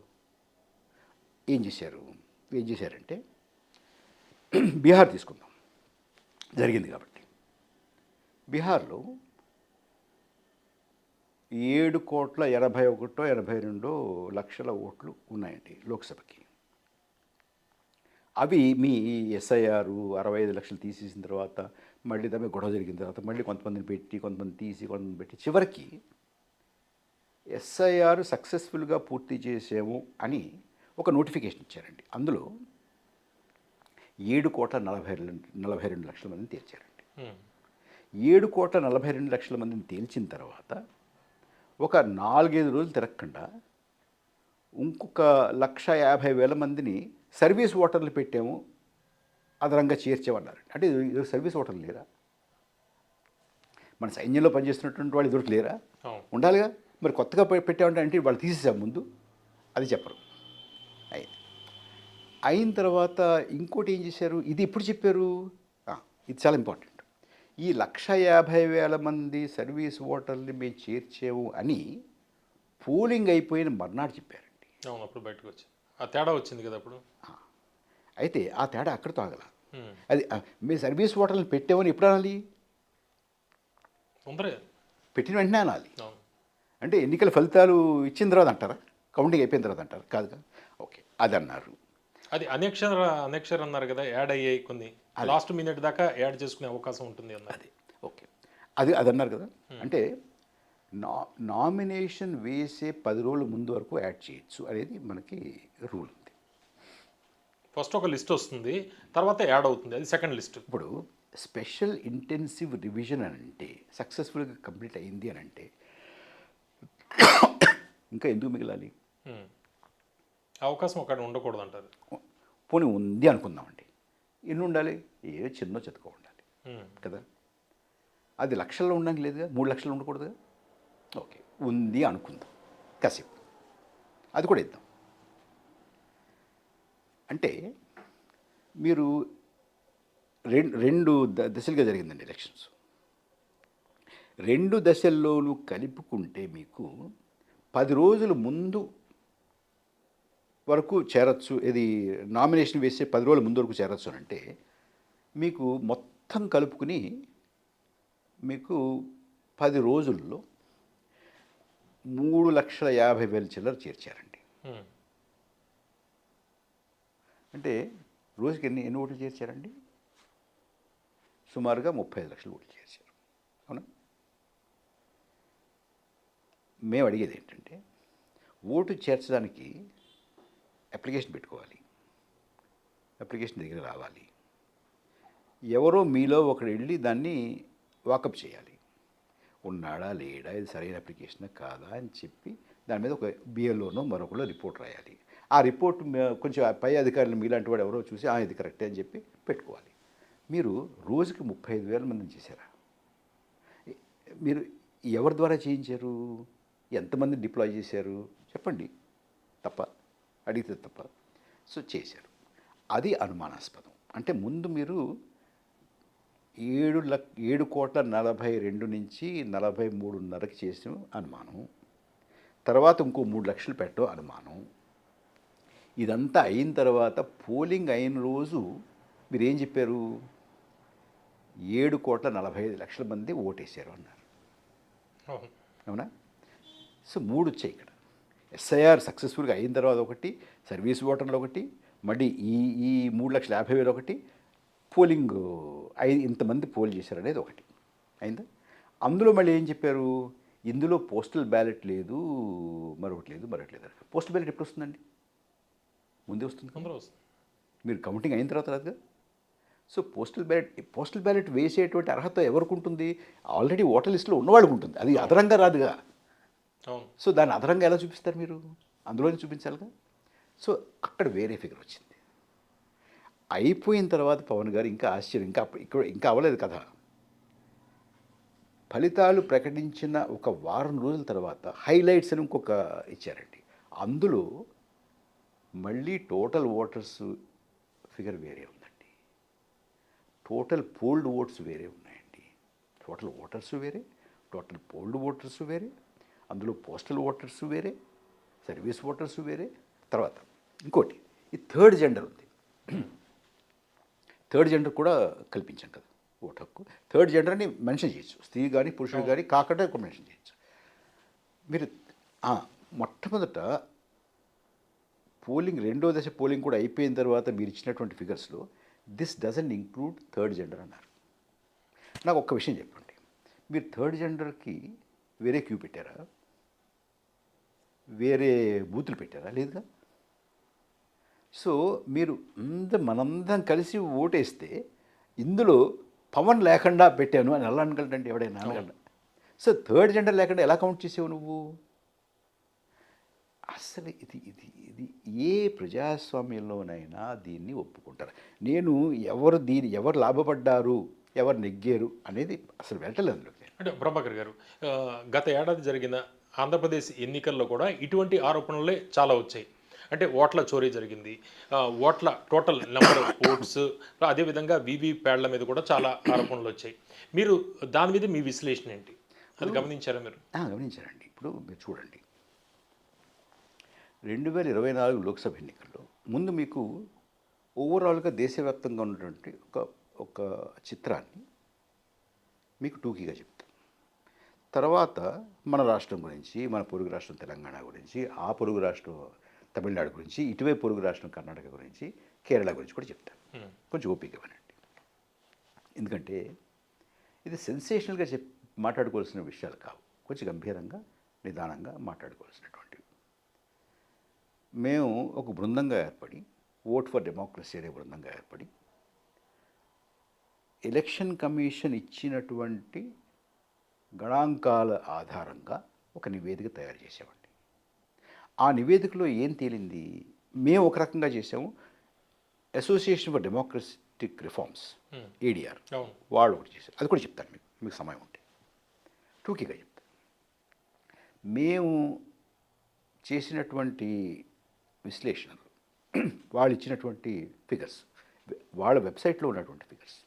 ఏం చేశారంటే బీహార్ తీసుకుందాం, జరిగింది కాబట్టి. బీహార్లో 7,81,82,00,000 ఓట్లు ఉన్నాయండి లోక్సభకి. అవి మీ ఎస్ఐఆర్ 65 లక్షలు తీసేసిన తర్వాత మళ్ళీ దాని గొడవ జరిగిన తర్వాత మళ్ళీ కొంతమందిని పెట్టి కొంతమంది తీసి కొంతమంది పెట్టి చివరికి ఎస్ఐఆర్ సక్సెస్ఫుల్గా పూర్తి చేసాము అని ఒక నోటిఫికేషన్ ఇచ్చారండి. అందులో 7,42,00,000 మందిని తేల్చారండి. 7,42,00,000 మందిని తేల్చిన తర్వాత ఒక 4-5 రోజులు తిరగకుండా ఇంకొక 1,50,000 మందిని సర్వీస్ ఓటర్లు పెట్టాము, అదనంగా చేర్చామన్నారు. అంటే ఇది సర్వీస్ ఓటర్లు లేరా? మన సైన్యంలో పనిచేస్తున్నటువంటి వాళ్ళు ఇదివరకు లేరా? ఉండాలిగా. మరి కొత్తగా పెట్టామంటే అంటే వాళ్ళు తీసేసాం ముందు, అది చెప్పరు. అయిన తర్వాత ఇంకోటి ఏం చేశారు, ఇది ఎప్పుడు చెప్పారు? ఇది చాలా ఇంపార్టెంట్. ఈ 1,50,000 మంది సర్వీస్ ఓటర్ని మేము చేర్చాము అని పోలింగ్ అయిపోయిన మర్నాడు చెప్పారండి. అవును, అప్పుడు బయటకు వచ్చింది ఆ తేడా వచ్చింది కదా అప్పుడు. అయితే ఆ తేడా అక్కడితో ఆగల. అది మేము సర్వీస్ ఓటర్లను పెట్టామని ఎప్పుడు అనాలి? పెట్టిన వెంటనే అనాలి. అంటే ఎన్నికల ఫలితాలు ఇచ్చిన తర్వాత అంటారా? కౌంటింగ్ అయిపోయిన తర్వాత అంటారు? కాదుగా. ఓకే, అది అన్నారు. అది అనక్షర అన్నారు కదా, యాడ్ అయ్యాయి కొన్ని, లాస్ట్ మినిట్ దాకా యాడ్ చేసుకునే అవకాశం ఉంటుంది అన్నారు. అది ఓకే, అది అన్నారు కదా. అంటే నామినేషన్ వేసే 10 రోజుల ముందు వరకు యాడ్ చేయొచ్చు అనేది మనకి రూల్ ఉంది. ఫస్ట్ ఒక లిస్ట్ వస్తుంది, తర్వాత యాడ్ అవుతుంది, అది సెకండ్ లిస్ట్. ఇప్పుడు స్పెషల్ ఇంటెన్సివ్ రివిజన్ అని అంటే సక్సెస్ఫుల్గా కంప్లీట్ అయింది అని అంటే ఇంకా ఎందుకు మిగలాలి? అవకాశం ఒకటి ఉండకూడదు అంటారు. పోనీ ఉంది అనుకుందామండి, ఎన్ని ఉండాలి? చిన్న చెతుకో ఉండాలి కదా. అది లక్షల్లో ఉండడానికి లేదుగా, 3 లక్షలు ఉండకూడదుగా. ఓకే, ఉంది అనుకుందాం కాసేపు, అది కూడా ఇద్దాం. అంటే మీరు రెండు దశలుగా జరిగిందండి ఎలక్షన్స్. 2 దశల్లోనూ కలుపుకుంటే మీకు 10 రోజుల ముందు వరకు చేరచ్చు. ఇది నామినేషన్ వేసే 10 రోజుల ముందు వరకు చేరచ్చు అంటే మీకు మొత్తం కలుపుకుని మీకు 10 రోజుల్లో 3,50,000 చిల్లర చేర్చారండి. ఉమ్. అంటే రోజుకి ఎన్ని ఓట్లు చేర్చారండి? సుమారుగా 35 లక్షల ఓట్లు చేర్చారు. అవునా? మేము అడిగేది ఏంటంటే, ఓటు చేర్చడానికి అప్లికేషన్ పెట్టుకోవాలి, అప్లికేషన్ దగ్గర రావాలి, ఎవరో మీలో ఒకడు వెళ్ళి దాన్ని వాకప్ చేయాలి. ఉన్నాడా లేడా, ఇది సరైన అప్లికేషన్ కాదా అని చెప్పి దాని మీద ఒక బిఎల్ఓనో మరొకలో రిపోర్ట్ రాయాలి. ఆ రిపోర్ట్ కొంచెం పై అధికారులు మీలాంటి వాడు ఎవరో చూసి ఇది కరెక్టే అని చెప్పి పెట్టుకోవాలి. మీరు రోజుకి 35,000 మందిని చేశారా? మీరు ఎవరి ద్వారా చేయించారు? ఎంతమంది డిప్లాయ్ చేశారు? చెప్పండి. తప్ప, అడిగితే తప్ప. సో చేశారు. అది అనుమానాస్పదం. అంటే ముందు మీరు 7,42 నుంచి 43.5కి చేసిన అనుమానం, తర్వాత ఇంకో 3 లక్షలు పెట్టడం అనుమానం. ఇదంతా అయిన తర్వాత పోలింగ్ అయిన రోజు మీరు ఏం చెప్పారు? 7,45,00,000 మంది ఓటేశారు అన్నారు. అవును. అవునా? సో 3 వచ్చాయి ఇక్కడ. ఎస్ఐఆర్ సక్సెస్ఫుల్గా అయిన తర్వాత ఒకటి, సర్వీస్ ఓటర్లు ఒకటి, మళ్ళీ ఈ 3,50,000 ఒకటి, పోలింగ్ ఇంతమంది పోల్ చేశారు అనేది ఒకటి అయిందా? అందులో మళ్ళీ ఏం చెప్పారు? ఇందులో పోస్టల్ బ్యాలెట్ లేదు, మరొకటి లేదు. పోస్టల్ బ్యాలెట్ ఎప్పుడు వస్తుందండి? ముందే వస్తుంది. అందరూ వస్తుంది. మీరు కౌంటింగ్ అయిన తర్వాత రాదుగా. సో పోస్టల్ బ్యాలెట్ వేసేటువంటి అర్హత ఎవరికి ఉంటుంది? ఆల్రెడీ ఓటర్ లిస్టులో ఉన్నవాళ్ళకి ఉంటుంది. అది అదనంగా రాదుగా. అవును. సో దాన్ని అదనంగా ఎలా చూపిస్తారు మీరు? అందులోనే చూపించాలిగా. సో అక్కడ వేరే ఫిగర్ వచ్చింది. అయిపోయిన తర్వాత పవన్ గారు ఇంకా ఆశ్చర్యం, ఇంకా అవ్వలేదు కథ. ఫలితాలు ప్రకటించిన ఒక వారం రోజుల తర్వాత హైలైట్స్ అని ఇంకొక ఇచ్చారండి. అందులో మళ్ళీ టోటల్ ఓటర్స్ ఫిగర్ వేరే ఉందండి, టోటల్ పోల్డ్ ఓట్స్ వేరే ఉన్నాయండి. టోటల్ ఓటర్స్ వేరే, టోటల్ పోల్డ్ ఓటర్స్ వేరే, అందులో పోస్టల్ ఓటర్స్ వేరే, సర్వీస్ ఓటర్స్ వేరే. తర్వాత ఇంకోటి, ఈ థర్డ్ జెండర్ ఉంది. థర్డ్ జెండర్ కూడా కల్పించాం కదా ఓటు హక్కు. థర్డ్ జెండర్ని మెన్షన్ చేయొచ్చు, స్త్రీ కానీ పురుషుడు కానీ కాకుండా కూడా మెన్షన్ చేయొచ్చు. మీరు మొట్టమొదట పోలింగ్, రెండో దశ పోలింగ్ కూడా అయిపోయిన తర్వాత మీరు ఇచ్చినటువంటి ఫిగర్స్లో this doesn't include third gender అన్నారు. నాకు ఒక్క విషయం చెప్పండి, మీరు థర్డ్ జెండర్కి వేరే క్యూ పెట్టారా? వేరే బూతులు పెట్టారా? లేదుగా. సో మీరు మనందరం కలిసి ఓటేస్తే ఇందులో పవన్ లేకుండా పెట్టాను అని ఎలా అనగలటండి ఎవడైనా? అనగలట. సో థర్డ్ జెండర్ లేకుండా ఎలా కౌంట్ చేసావు నువ్వు? అసలు ఇది ఏ ప్రజాస్వామ్యంలోనైనా దీన్ని ఒప్పుకుంటారు. నేను ఎవరు లాభపడ్డారు, ఎవరు నెగ్గారు అనేది అసలు వెళ్ళలేదు అందులోకి. అంటే ప్రభాకర్ గారు, గత ఏడాది జరిగిన ఆంధ్రప్రదేశ్ ఎన్నికల్లో కూడా ఇటువంటి ఆరోపణలే చాలా వచ్చాయి. అంటే ఓట్ల చోరీ జరిగింది, ఓట్ల టోటల్ నెంబర్ ఆఫ్ ఓట్స్, అదేవిధంగా వీవీప్యాడ్ల మీద కూడా చాలా ఆరోపణలు వచ్చాయి. మీరు దాని మీద మీ విశ్లేషణ ఏంటి? అది గమనించారా మీరు? గమనించారండి. ఇప్పుడు మీరు చూడండి, 2024 లోక్సభ ఎన్నికల్లో ముందు మీకు ఓవరాల్గా దేశవ్యాప్తంగా ఉన్నటువంటి ఒక చిత్రాన్ని మీకు టూకీగా చెప్తాను. తర్వాత మన రాష్ట్రం గురించి, మన పొరుగు రాష్ట్రం తెలంగాణ గురించి, ఆ పొరుగు రాష్ట్రం తమిళనాడు గురించి, ఇటువైపు పొరుగు రాష్ట్రం కర్ణాటక గురించి, కేరళ గురించి కూడా చెప్తాను. కొంచెం ఓపిక ఇవ్వనండి, ఎందుకంటే ఇది సెన్సేషనల్గా మాట్లాడుకోవాల్సిన విషయాలు కావు. కొంచెం గంభీరంగా, నిదానంగా మాట్లాడుకోవాల్సినటువంటివి. మేము ఒక బృందంగా ఏర్పడి, ఓట్ ఫర్ డెమోక్రసీ అనే బృందంగా ఏర్పడి, ఎలక్షన్ కమిషన్ ఇచ్చినటువంటి గణాంకాల ఆధారంగా ఒక నివేదిక తయారు చేసామండి. ఆ నివేదికలో ఏం తేలింది? మేము ఒక రకంగా చేసాము, association for democratic reforms ADR వాళ్ళు ఒకటి చేశారు. అది కూడా చెప్తాను మీకు సమయం ఉంటే, టూకీగా చెప్తాను. మేము చేసినటువంటి విశ్లేషణలు, వాళ్ళు ఇచ్చినటువంటి ఫిగర్స్, వాళ్ళ వెబ్సైట్లో ఉన్నటువంటి ఫిగర్స్,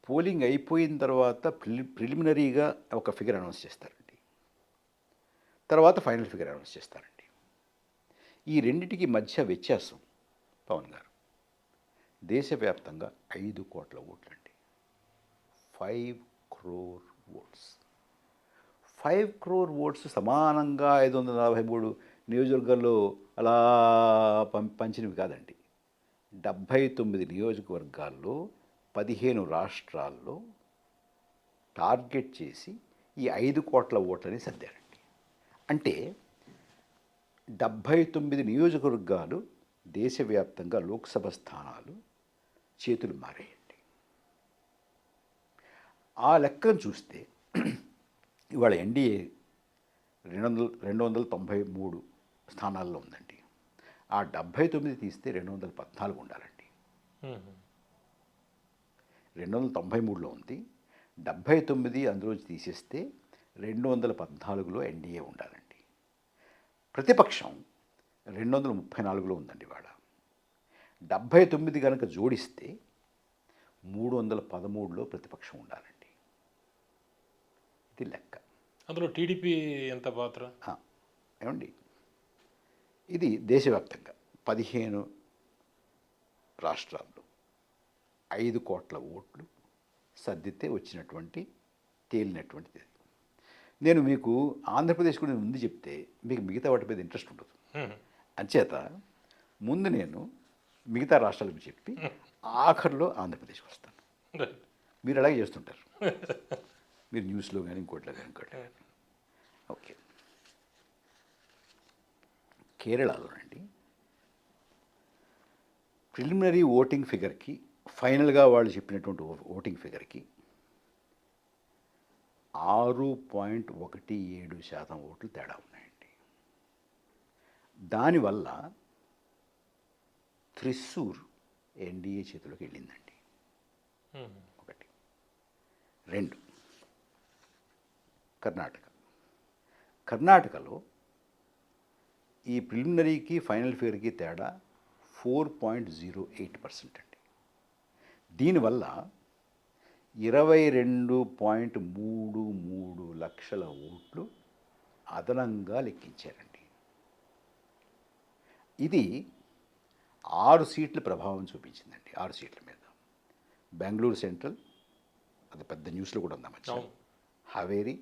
పోలింగ్ అయిపోయిన తర్వాత ప్రిలిమినరీగా ఒక ఫిగర్ అనౌన్స్ చేస్తారండి, తర్వాత ఫైనల్ ఫిగర్ అనౌన్స్ చేస్తారండి. ఈ రెండిటికి మధ్య వ్యత్యాసం పవన్ గారు దేశవ్యాప్తంగా 5 కోట్ల ఓట్లండి. 5 crore ఓట్స్. 5 crore ఓట్స్ సమానంగా 543 నియోజకవర్గాల్లో అలా పంచినవి కాదండి. 79 నియోజకవర్గాల్లో 15 రాష్ట్రాల్లో టార్గెట్ చేసి ఈ 5 కోట్ల ఓట్లని సర్దారండి. అంటే 79 నియోజకవర్గాలు దేశవ్యాప్తంగా లోక్సభ స్థానాలు చేతులు మారాయండి. ఆ లెక్కను చూస్తే ఇవాళ ఎన్డీఏ 293 స్థానాల్లో ఉందండి. ఆ 79 తీస్తే 214 ఉండాలండి. 293లో ఉంది. 79 అందులోంచి తీసేస్తే 214లో ఎన్డీఏ ఉండాలండి. ప్రతిపక్షం 234లో ఉందండి ఇవాళ. 79 కనుక జోడిస్తే 313లో ప్రతిపక్షం ఉండాలండి. ఇది లెక్క. అందులో టీడీపీ ఎంత పాత్ర? ఏమండి, ఇది దేశవ్యాప్తంగా 15 రాష్ట్రాల్లో 5 కోట్ల ఓట్లు సర్దితే వచ్చినటువంటి తేలినటువంటిది. నేను మీకు ఆంధ్రప్రదేశ్ గురించి ముందు చెప్తే మీకు మిగతా వాటి మీద ఇంట్రెస్ట్ ఉండదు. అంచేత ముందు నేను మిగతా రాష్ట్రాలకు చెప్పి ఆఖరిలో ఆంధ్రప్రదేశ్కి వస్తాను. మీరు అలాగే చేస్తుంటారు. మీరు న్యూస్లో కానీ ఇంకోట్లో కానీ. ఓకే, కేరళలోనండి ప్రిలిమినరీ ఓటింగ్ ఫిగర్కి ఫైనల్గా వాళ్ళు చెప్పినటువంటి ఓటింగ్ ఫిగర్కి 6.17% ఓట్లు తేడా ఉన్నాయండి. దానివల్ల త్రిశూర్ ఎన్డీఏ చేతిలోకి వెళ్ళిందండి. ఒకటి. 2, కర్ణాటకలో ఈ ప్రిలిమినరీకి ఫైనల్ ఫిగర్కి తేడా 4.08% అండి. దీనివల్ల 22.33 లక్షల ఓట్లు అదనంగా లెక్కించారండి. ఇది 6 సీట్ల ప్రభావం చూపించిందండి. 6 సీట్ల మీద బెంగళూరు సెంట్రల్, అది పెద్ద న్యూస్లో కూడా ఉందా మధ్య, హవేరి,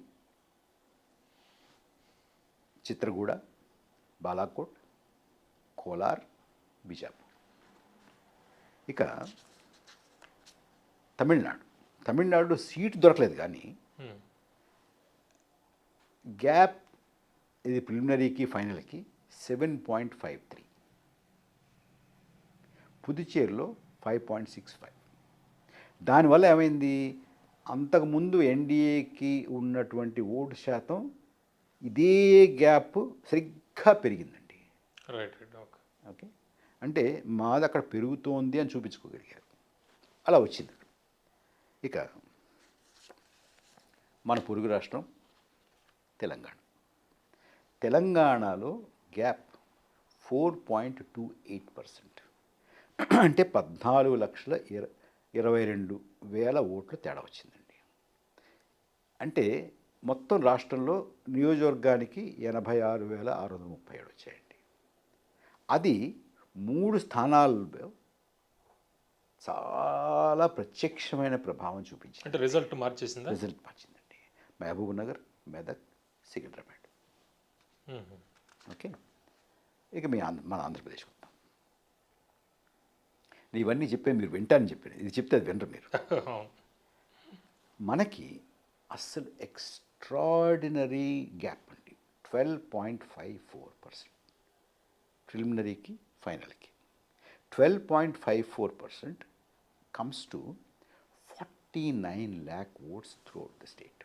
చిత్రగూడ, బాలాకోట్, కోలార్, బిజాపూర్. ఇక తమిళనాడులో సీటు దొరకలేదు కానీ గ్యాప్ ఇది ప్రిలిమినరీకి ఫైనల్కి 7.53. పుదుచ్చేరిలో 5.65. దానివల్ల ఏమైంది, అంతకుముందు ఎన్డీఏకి ఉన్నటువంటి ఓటు శాతం ఇదే గ్యాప్ సరిగ్గా పెరిగిందండి. ఓకే, అంటే మాది అక్కడ పెరుగుతోంది అని చూపించుకోగలిగారు. అలా వచ్చింది. ఇక మన పొరుగు రాష్ట్రం తెలంగాణలో గ్యాప్ 4.28%. అంటే 14,22,000 ఓట్లు తేడా వచ్చిందండి. అంటే మొత్తం రాష్ట్రంలో నియోజకవర్గానికి 86,637 వచ్చాయండి. అది 3 స్థానాల్లో చాలా ప్రత్యక్షమైన ప్రభావం చూపించింది. అంటే రిజల్ట్ మార్చిందండి. మహబూబ్ నగర్, మెదక్, సికింద్రాబాద్. ఓకే, ఇక మన ఆంధ్రప్రదేశ్ వద్దాం. ఇవన్నీ చెప్పే మీరు వింటారని చెప్పాను. ఇది చెప్తే అది వినరు మీరు. మనకి అస్సలు ఎక్స్ట్రాడినరీ గ్యాప్ అండి. 12.54% ప్రిలిమినరీకి ఫైనల్కి. 12.54% comes to 49 lakh votes throughout the state.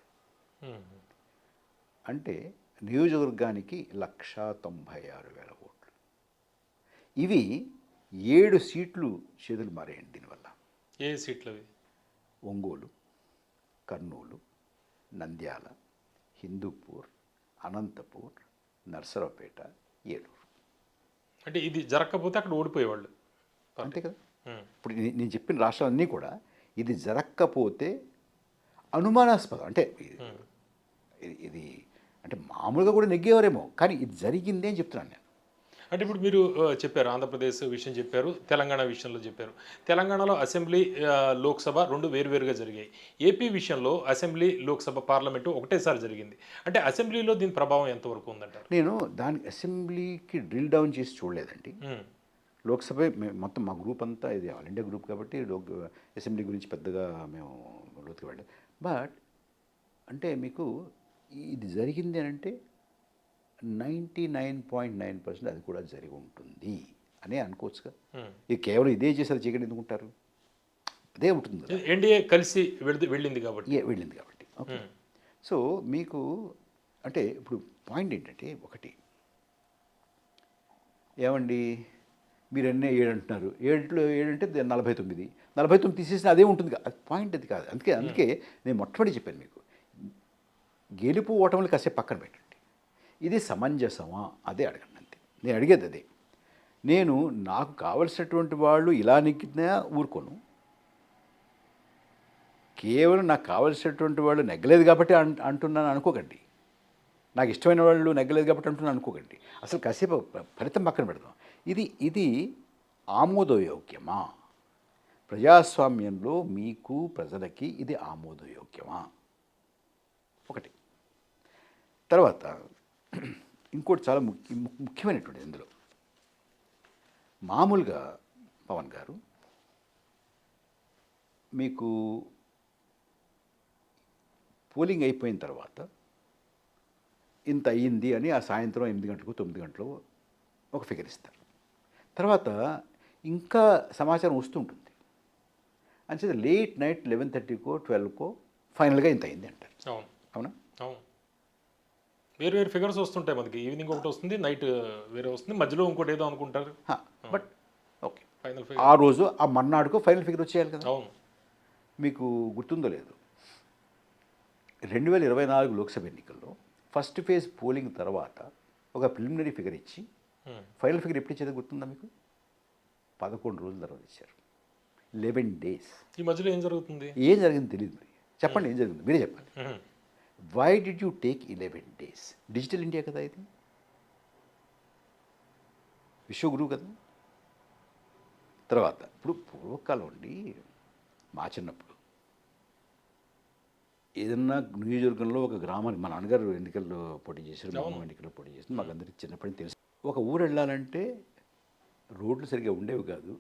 అంటే నియోజకవర్గానికి 1,96,000 ఓట్లు. ఇవి 7 సీట్లు చేతులు మారాయండి దీనివల్ల. ఏ సీట్లు అవి? ఒంగోలు, కర్నూలు, నంద్యాల, హిందూపూర్, అనంతపూర్, నర్సరావుపేట, ఏలూరు. అంటే ఇది జరగకపోతే అక్కడ ఓడిపోయేవాళ్ళు అంతే కదా. ఇప్పుడు నేను చెప్పిన రాష్ట్రాలన్నీ కూడా ఇది జరగకపోతే అనుమానాస్పదం. అంటే ఇది అంటే మామూలుగా కూడా నెగ్గేవారేమో, కానీ ఇది జరిగింది అని చెప్తున్నాను నేను. అంటే ఇప్పుడు మీరు చెప్పారు ఆంధ్రప్రదేశ్ విషయం చెప్పారు, తెలంగాణ విషయంలో చెప్పారు. తెలంగాణలో అసెంబ్లీ, లోక్సభ 2 వేరువేరుగా జరిగాయి. ఏపీ విషయంలో అసెంబ్లీ, లోక్సభ, పార్లమెంటు ఒకటేసారి జరిగింది. అంటే అసెంబ్లీలో దీని ప్రభావం ఎంతవరకు ఉందంటారు? నేను దాని అసెంబ్లీకి డ్రిల్ డౌన్ చేసి చూడలేదండి. హ్మ్. లోక్సభ మొత్తం మా గ్రూప్ అంతా ఇది ఆల్ ఇండియా గ్రూప్ కాబట్టి అసెంబ్లీ గురించి పెద్దగా మేము లోతుకు వెళ్ళలేదు. బట్ అంటే మీకు ఇది జరిగింది అని అంటే 99.9% అది కూడా జరిగి ఉంటుంది అని అనుకోవచ్చుగా. హ్మ్. ఇది కేవలం ఇదే చేసారు చీకటి ఎందుకుంటారు, అదే ఉంటుంది కదా. ఎన్డీఏ కలిసి వెళ్ళింది కాబట్టి. వెళ్ళింది కాబట్టి ఓకే. హ్మ్. సో మీకు అంటే ఇప్పుడు పాయింట్ ఏంటంటే ఒకటి, ఏమండి మీరు అన్నీ 7 అంటున్నారు, 7లో 7 అంటే 49 తీసేసిన అదే ఉంటుంది కదా. అది పాయింట్ అది కాదు. అందుకే నేను మొట్టమొదటి చెప్పాను మీకు, గెలుపు ఓటములు కాసేపు పక్కన పెట్టండి, ఇది సమంజసమా అదే అడగండి అంతే. నేను అడిగేది అదే. నేను నాకు కావలసినటువంటి వాళ్ళు ఇలా నెగ్గినా ఊరుకోను, కేవలం నాకు కావలసినటువంటి వాళ్ళు నెగ్గలేదు కాబట్టి అంటున్నాను అనుకోకండి, నాకు ఇష్టమైన వాళ్ళు నెగ్గలేదు కాబట్టి అంటున్నాను అనుకోకండి. అసలు కాసేపు ఫలితం పక్కన పెడదాం. ఇది ఆమోదయోగ్యమా? ప్రజాస్వామ్యంలో మీకు ప్రజలకి ఇది ఆమోదయోగ్యమా? ఒకటి. తర్వాత ఇంకోటి చాలా ముఖ్యమైనటువంటిది ఇందులో, మామూలుగా పవన్ గారు మీకు పోలింగ్ అయిపోయిన తర్వాత ఇంత అయ్యింది అని ఆ సాయంత్రం 8 గంటలకు 9 గంటలకు ఒక ఫిగర్ ఇస్తారు. తర్వాత ఇంకా సమాచారం వస్తుంటుంది. అంచేత లేట్ నైట్ 11:30కో 12కో ఫైనల్గా ఇంత అయింది అంటారు. అవును, అవునా? అవును. వేరు వేరు ఫిగర్స్ వస్తుంటాయి మనకి. ఈవినింగ్ ఒకటి వస్తుంది, నైట్ వేరే వస్తుంది, మధ్యలో ఇంకోటి ఏదో అనుకుంటారు. బట్ ఓకే, ఫైనల్ ఆ ఫిగర్. రోజు ఆ మర్నాడుకో ఫైనల్ ఫిగర్ వచ్చేయాలి కదా. అవును. మీకు గుర్తుందో లేదు, 2024 లోక్సభ ఎన్నికల్లో ఫస్ట్ ఫేజ్ పోలింగ్ తర్వాత ఒక ప్రిలిమినరీ ఫిగర్ ఇచ్చి ఫైనల్ ఫిగర్ ఎప్పుడు ఇచ్చేది గుర్తుందా మీకు? 11 రోజుల తర్వాత ఇచ్చారు. 11 days. ఈ మధ్యలో ఏం జరుగుతుంది? ఏం జరిగింది తెలియదు. మరి చెప్పండి, ఏం జరిగింది మీరే చెప్పండి. Why did you take 11 days? Digital India కదా ఇది, విశ్వగురువు కదా. తర్వాత ఇప్పుడు పూర్వకాలం అండి, మా చిన్నప్పుడు ఏదన్నా నియోజకవర్గంలో ఒక గ్రామానికి, మా నాన్నగారు ఎన్నికల్లో పోటీ చేశారు, మా అమ్మ ఎన్నికల్లో పోటీ చేశారు, మాకు అందరికీ చిన్నప్పటి నుంచి తెలుసు. ఒక ఊరు వెళ్ళాలంటే రోడ్లు సరిగ్గా ఉండేవి కాదు.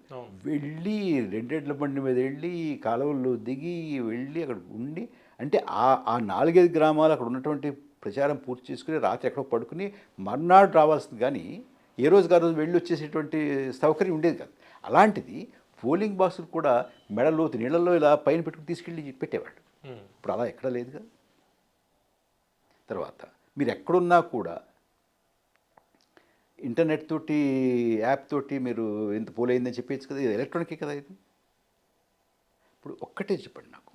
వెళ్ళి 2 ఎడ్ల బండి మీద వెళ్ళి కాలువల్లో దిగి వెళ్ళి అక్కడ ఉండి, అంటే ఆ 4-5 గ్రామాలు అక్కడ ఉన్నటువంటి ప్రచారం పూర్తి చేసుకుని రాత్రి ఎక్కడో పడుకుని మర్నాడు రావాల్సింది, కానీ ఏ రోజుకి ఆ రోజు వెళ్ళి వచ్చేసేటువంటి సౌకర్యం ఉండేది కాదు. అలాంటిది పోలింగ్ బాక్సులు కూడా మెడలోతు నీళ్ళల్లో ఇలా పైన పెట్టుకుని తీసుకెళ్ళి పెట్టేవాళ్ళు. ఇప్పుడు అలా ఎక్కడా లేదు కదా. తర్వాత మీరు ఎక్కడున్నా కూడా ఇంటర్నెట్ తోటి, యాప్ తోటి మీరు ఎంత పోలైందని చెప్పేచ్చు కదా, ఇది ఎలక్ట్రానికే కదా ఇది. ఇప్పుడు ఒక్కటే చెప్పండి నాకు,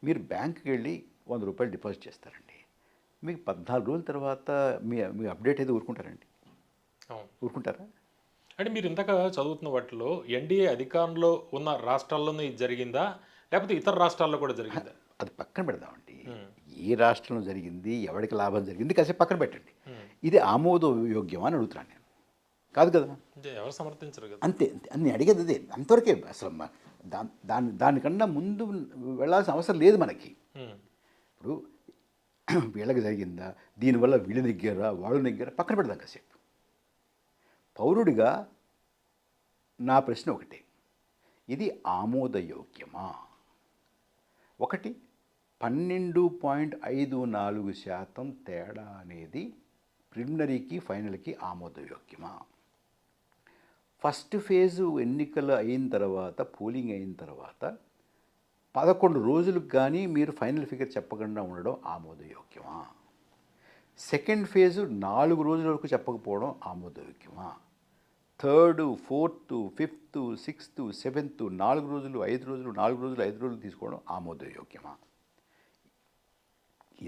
మీరు బ్యాంకుకి వెళ్ళి 100 రూపాయలు డిపాజిట్ చేస్తారండి, మీకు 14 రోజుల తర్వాత మీ అప్డేట్ అయితే ఊరుకుంటారండి? ఊరుకుంటారా? అంటే మీరు ఇంతగా చదువుతున్న వాటిలో ఎన్డీఏ అధికారంలో ఉన్న రాష్ట్రాల్లోనే ఇది జరిగిందా, లేకపోతే ఇతర రాష్ట్రాల్లో కూడా జరిగిందా? అది పక్కన పెడదామండి. ఏ రాష్ట్రంలో జరిగింది, ఎవరికి లాభం జరిగింది కాసేపు పక్కన పెట్టండి. ఇది ఆమోదయోగ్యమా అని అడుగుతున్నాను నేను, కాదు కదా. ఎవరు సమర్థించరు కదా. అంతే అంతే అన్ని అడిగేది అదే, అంతవరకే. అసలు దానికన్నా ముందు వెళ్ళాల్సిన అవసరం లేదు మనకి. ఇప్పుడు వీళ్ళకి జరిగిందా, దీనివల్ల వీళ్ళు నెగ్గారా వాళ్ళు నెగ్గారా పక్కన పెడదాం కాసేపు. పౌరుడిగా నా ప్రశ్న ఒకటే, ఇది ఆమోదయోగ్యమా? ఒకటి, 12.54% తేడా అనేది ప్రిలిమినరీకి ఫైనల్కి ఆమోదయోగ్యమా? ఫస్ట్ ఫేజు ఎన్నికలు అయిన తర్వాత, పోలింగ్ అయిన తర్వాత 11 రోజులకు కానీ మీరు ఫైనల్ ఫిగర్ చెప్పకుండా ఉండడం ఆమోదయోగ్యమా? సెకండ్ ఫేజు 4 రోజుల వరకు చెప్పకపోవడం ఆమోదయోగ్యమా? Third, fourth, fifth, sixth, seventh 4 రోజులు 5 రోజులు 4 రోజులు 5 రోజులు తీసుకోవడం ఆమోదయోగ్యమా?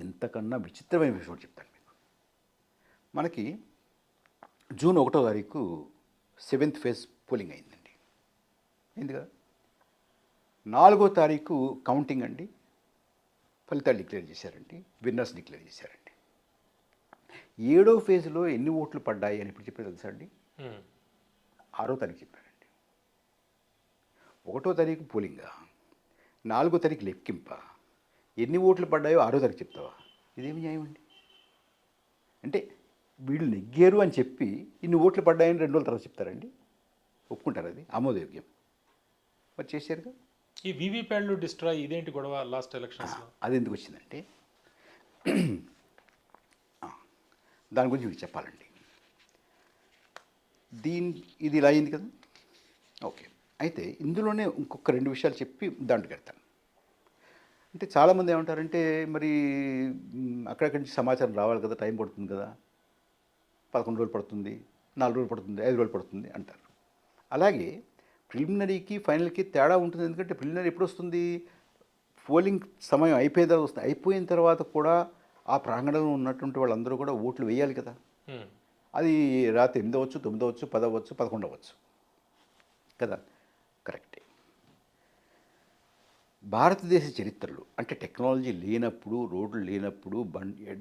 ఎంతకన్నా విచిత్రమైన విషయం చెప్తాను మీకు. మనకి జూన్ 1వ తారీఖు 7th ఫేజ్ పోలింగ్ అయిందండి, అయింది కదా. 4వ తారీఖు కౌంటింగ్ అండి, ఫలితాలు డిక్లేర్ చేశారండి, విన్నర్స్ డిక్లేర్ చేశారండి. 7వ ఫేజ్లో ఎన్ని ఓట్లు పడ్డాయి అని ఇప్పుడు చెప్పేది తెలుసా అండి? ఉమ్. 6వ తారీఖు చెప్పారండి. 1వ తారీఖు పోలింగా, 4వ తారీఖు లెక్కింప, ఎన్ని ఓట్లు పడ్డాయో 6వ తారీఖు చెప్తావా? ఇదేమి న్యాయం అండి? అంటే వీళ్ళు నెగ్గారు అని చెప్పి ఇన్ని ఓట్లు పడ్డాయని 2 రోజుల తర్వాత చెప్తారండి? ఒప్పుకుంటారు? అది ఆమోదయోగ్యం? మరి చేశారుగా. ఈ వీవీప్యాడ్లు డిస్ట్రాయ్ ఇదేంటి గొడవ లాస్ట్ ఎలక్షన్స్లో? అది ఎందుకు వచ్చిందంటే దాని గురించి మీకు చెప్పాలండి. ఇది ఇలా అయింది కదా, ఓకే. అయితే ఇందులోనే ఇంకొక 2 విషయాలు చెప్పి దాంట్లోకి వెళ్తాను. అంటే చాలామంది ఏమంటారంటే మరి అక్కడక్కడి నుంచి సమాచారం రావాలి కదా, టైం పడుతుంది కదా, 11 రోజులు పడుతుంది, 4 రోజులు పడుతుంది, 5 రోజులు పడుతుంది అంటారు. అలాగే ప్రిలిమినరీకి ఫైనల్కి తేడా ఉంటుంది. ఎందుకంటే ప్రిలిమినరీ ఎప్పుడు వస్తుంది? పోలింగ్ సమయం అయిపోయిన తర్వాత వస్తుంది. అయిపోయిన తర్వాత కూడా ఆ ప్రాంగణంలో ఉన్నటువంటి వాళ్ళందరూ కూడా ఓట్లు వేయాలి కదా. అది రాత్రి 8 అవ్వచ్చు, 9 అవ్వచ్చు, 10 అవ్వచ్చు, 11 అవ్వచ్చు కదా. కరెక్టే. భారతదేశ చరిత్రలో అంటే టెక్నాలజీ లేనప్పుడు, రోడ్లు లేనప్పుడు,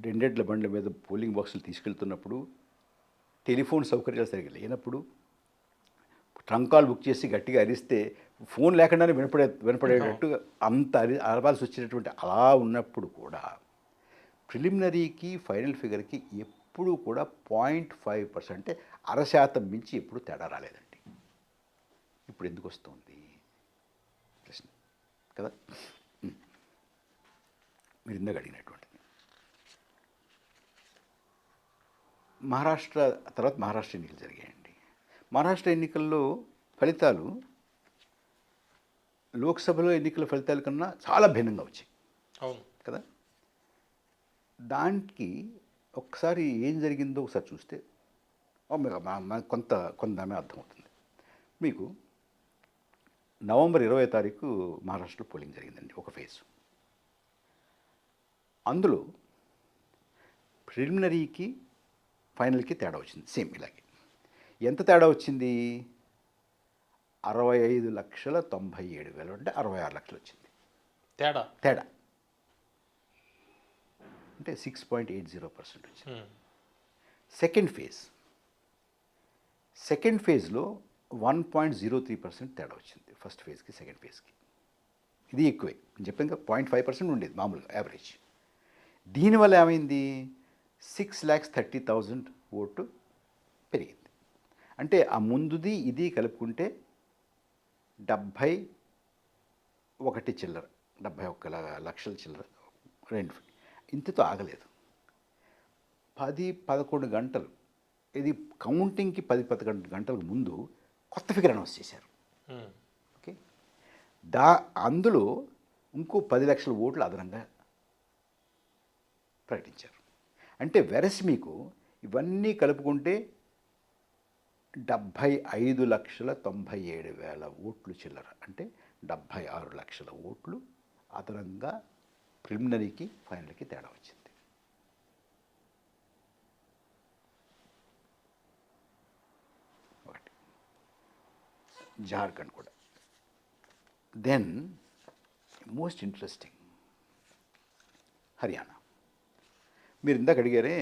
రెండెడ్ల బండ్ల మీద పోలింగ్ బాక్సులు తీసుకెళ్తున్నప్పుడు, టెలిఫోన్ సౌకర్యాలు సరిగ్గా లేనప్పుడు, ట్రంక్ కాల్ బుక్ చేసి గట్టిగా అరిస్తే ఫోన్ లేకుండానే వినపడేటట్టు అంత అరవాల్సి వచ్చినటువంటి అలా ఉన్నప్పుడు కూడా ప్రిలిమినరీకి ఫైనల్ ఫిగర్కి ఎప్పుడూ కూడా 0.5% అంటే 0.5% మించి ఎప్పుడు తేడా రాలేదండి. ఇప్పుడు ఎందుకు వస్తుంది ప్రశ్న కదా. మీరు ఇందాక అడిగినటువంటిది. మహారాష్ట్ర తర్వాత మహారాష్ట్ర ఎన్నికలు జరిగాయండి. మహారాష్ట్ర ఎన్నికల్లో ఫలితాలు లోక్సభలో ఎన్నికల ఫలితాల కన్నా చాలా భిన్నంగా వచ్చాయి. అవును కదా. దానికి ఒకసారి ఏం జరిగిందో ఒకసారి చూస్తే కొంత దామే అర్థమవుతుంది మీకు. నవంబర్ 20వ తారీఖు మహారాష్ట్రలో పోలింగ్ జరిగిందండి, ఒక ఫేజ్. అందులో ప్రిలిమినరీకి ఫైనల్కి తేడా వచ్చింది సేమ్ ఇలాగే. ఎంత తేడా వచ్చింది? 65,97,000 అంటే 66 లక్షలు వచ్చింది తేడా. తేడా అంటే 6.80% వచ్చింది. సెకండ్ ఫేజ్లో 1.03% తేడా వచ్చింది ఫస్ట్ ఫేజ్కి సెకండ్ ఫేజ్కి. ఇది ఎక్కువే నేను చెప్పాను కదా, 0.5% ఉండేది మామూలుగా యావరేజ్. దీనివల్ల ఏమైంది? 6,30,000 ఓటు పెరిగింది. అంటే ఆ ముందుది ఇది కలుపుకుంటే 71 చిల్లర, 71 లక్షల చిల్లర రెండు. ఇంతతో ఆగలేదు. 10-11 గంటలు, ఇది కౌంటింగ్కి 10-11 గంటలకు ముందు కొత్త ఫిగర్ అనౌన్స్ చేశారు. ఓకే. అందులో ఇంకో 10 లక్షల ఓట్లు అదనంగా ప్రకటించారు. అంటే వెరస్ మీకు ఇవన్నీ కలుపుకుంటే 75,97,000 ఓట్లు చిల్లర, అంటే 76 లక్షల ఓట్లు అదనంగా ప్రిలిమినరీకి ఫైనల్కి తేడా వచ్చింది. ఒకటి. జార్ఖండ్ కూడా. Then most interesting Haryana. మీరు ఇందాక అడిగారే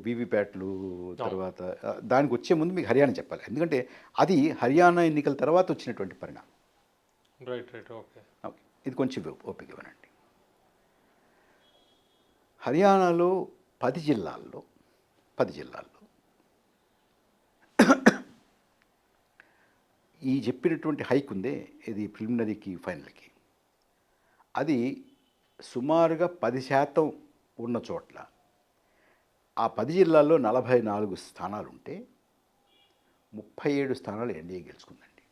వీవీప్యాట్లు తర్వాత, దానికి వచ్చే ముందు మీకు హర్యానా చెప్పాలి. ఎందుకంటే అది హర్యానా ఎన్నికల తర్వాత వచ్చినటువంటి పరిణామం. రైట్ రైట్ ఓకే ఓకే, ఇది కొంచెం ఓపిక ఇవ్వనండి. హర్యానాలో 10 జిల్లాల్లో ఈ చెప్పినటువంటి హైక్ ఉందే, ఇది ప్రిలిమినరీకి ఫైనల్కి, అది సుమారుగా 10% ఉన్న చోట్ల ఆ 10 జిల్లాల్లో 44 స్థానాలుంటే 37 స్థానాలు ఎన్డీఏ గెలుచుకుందండి.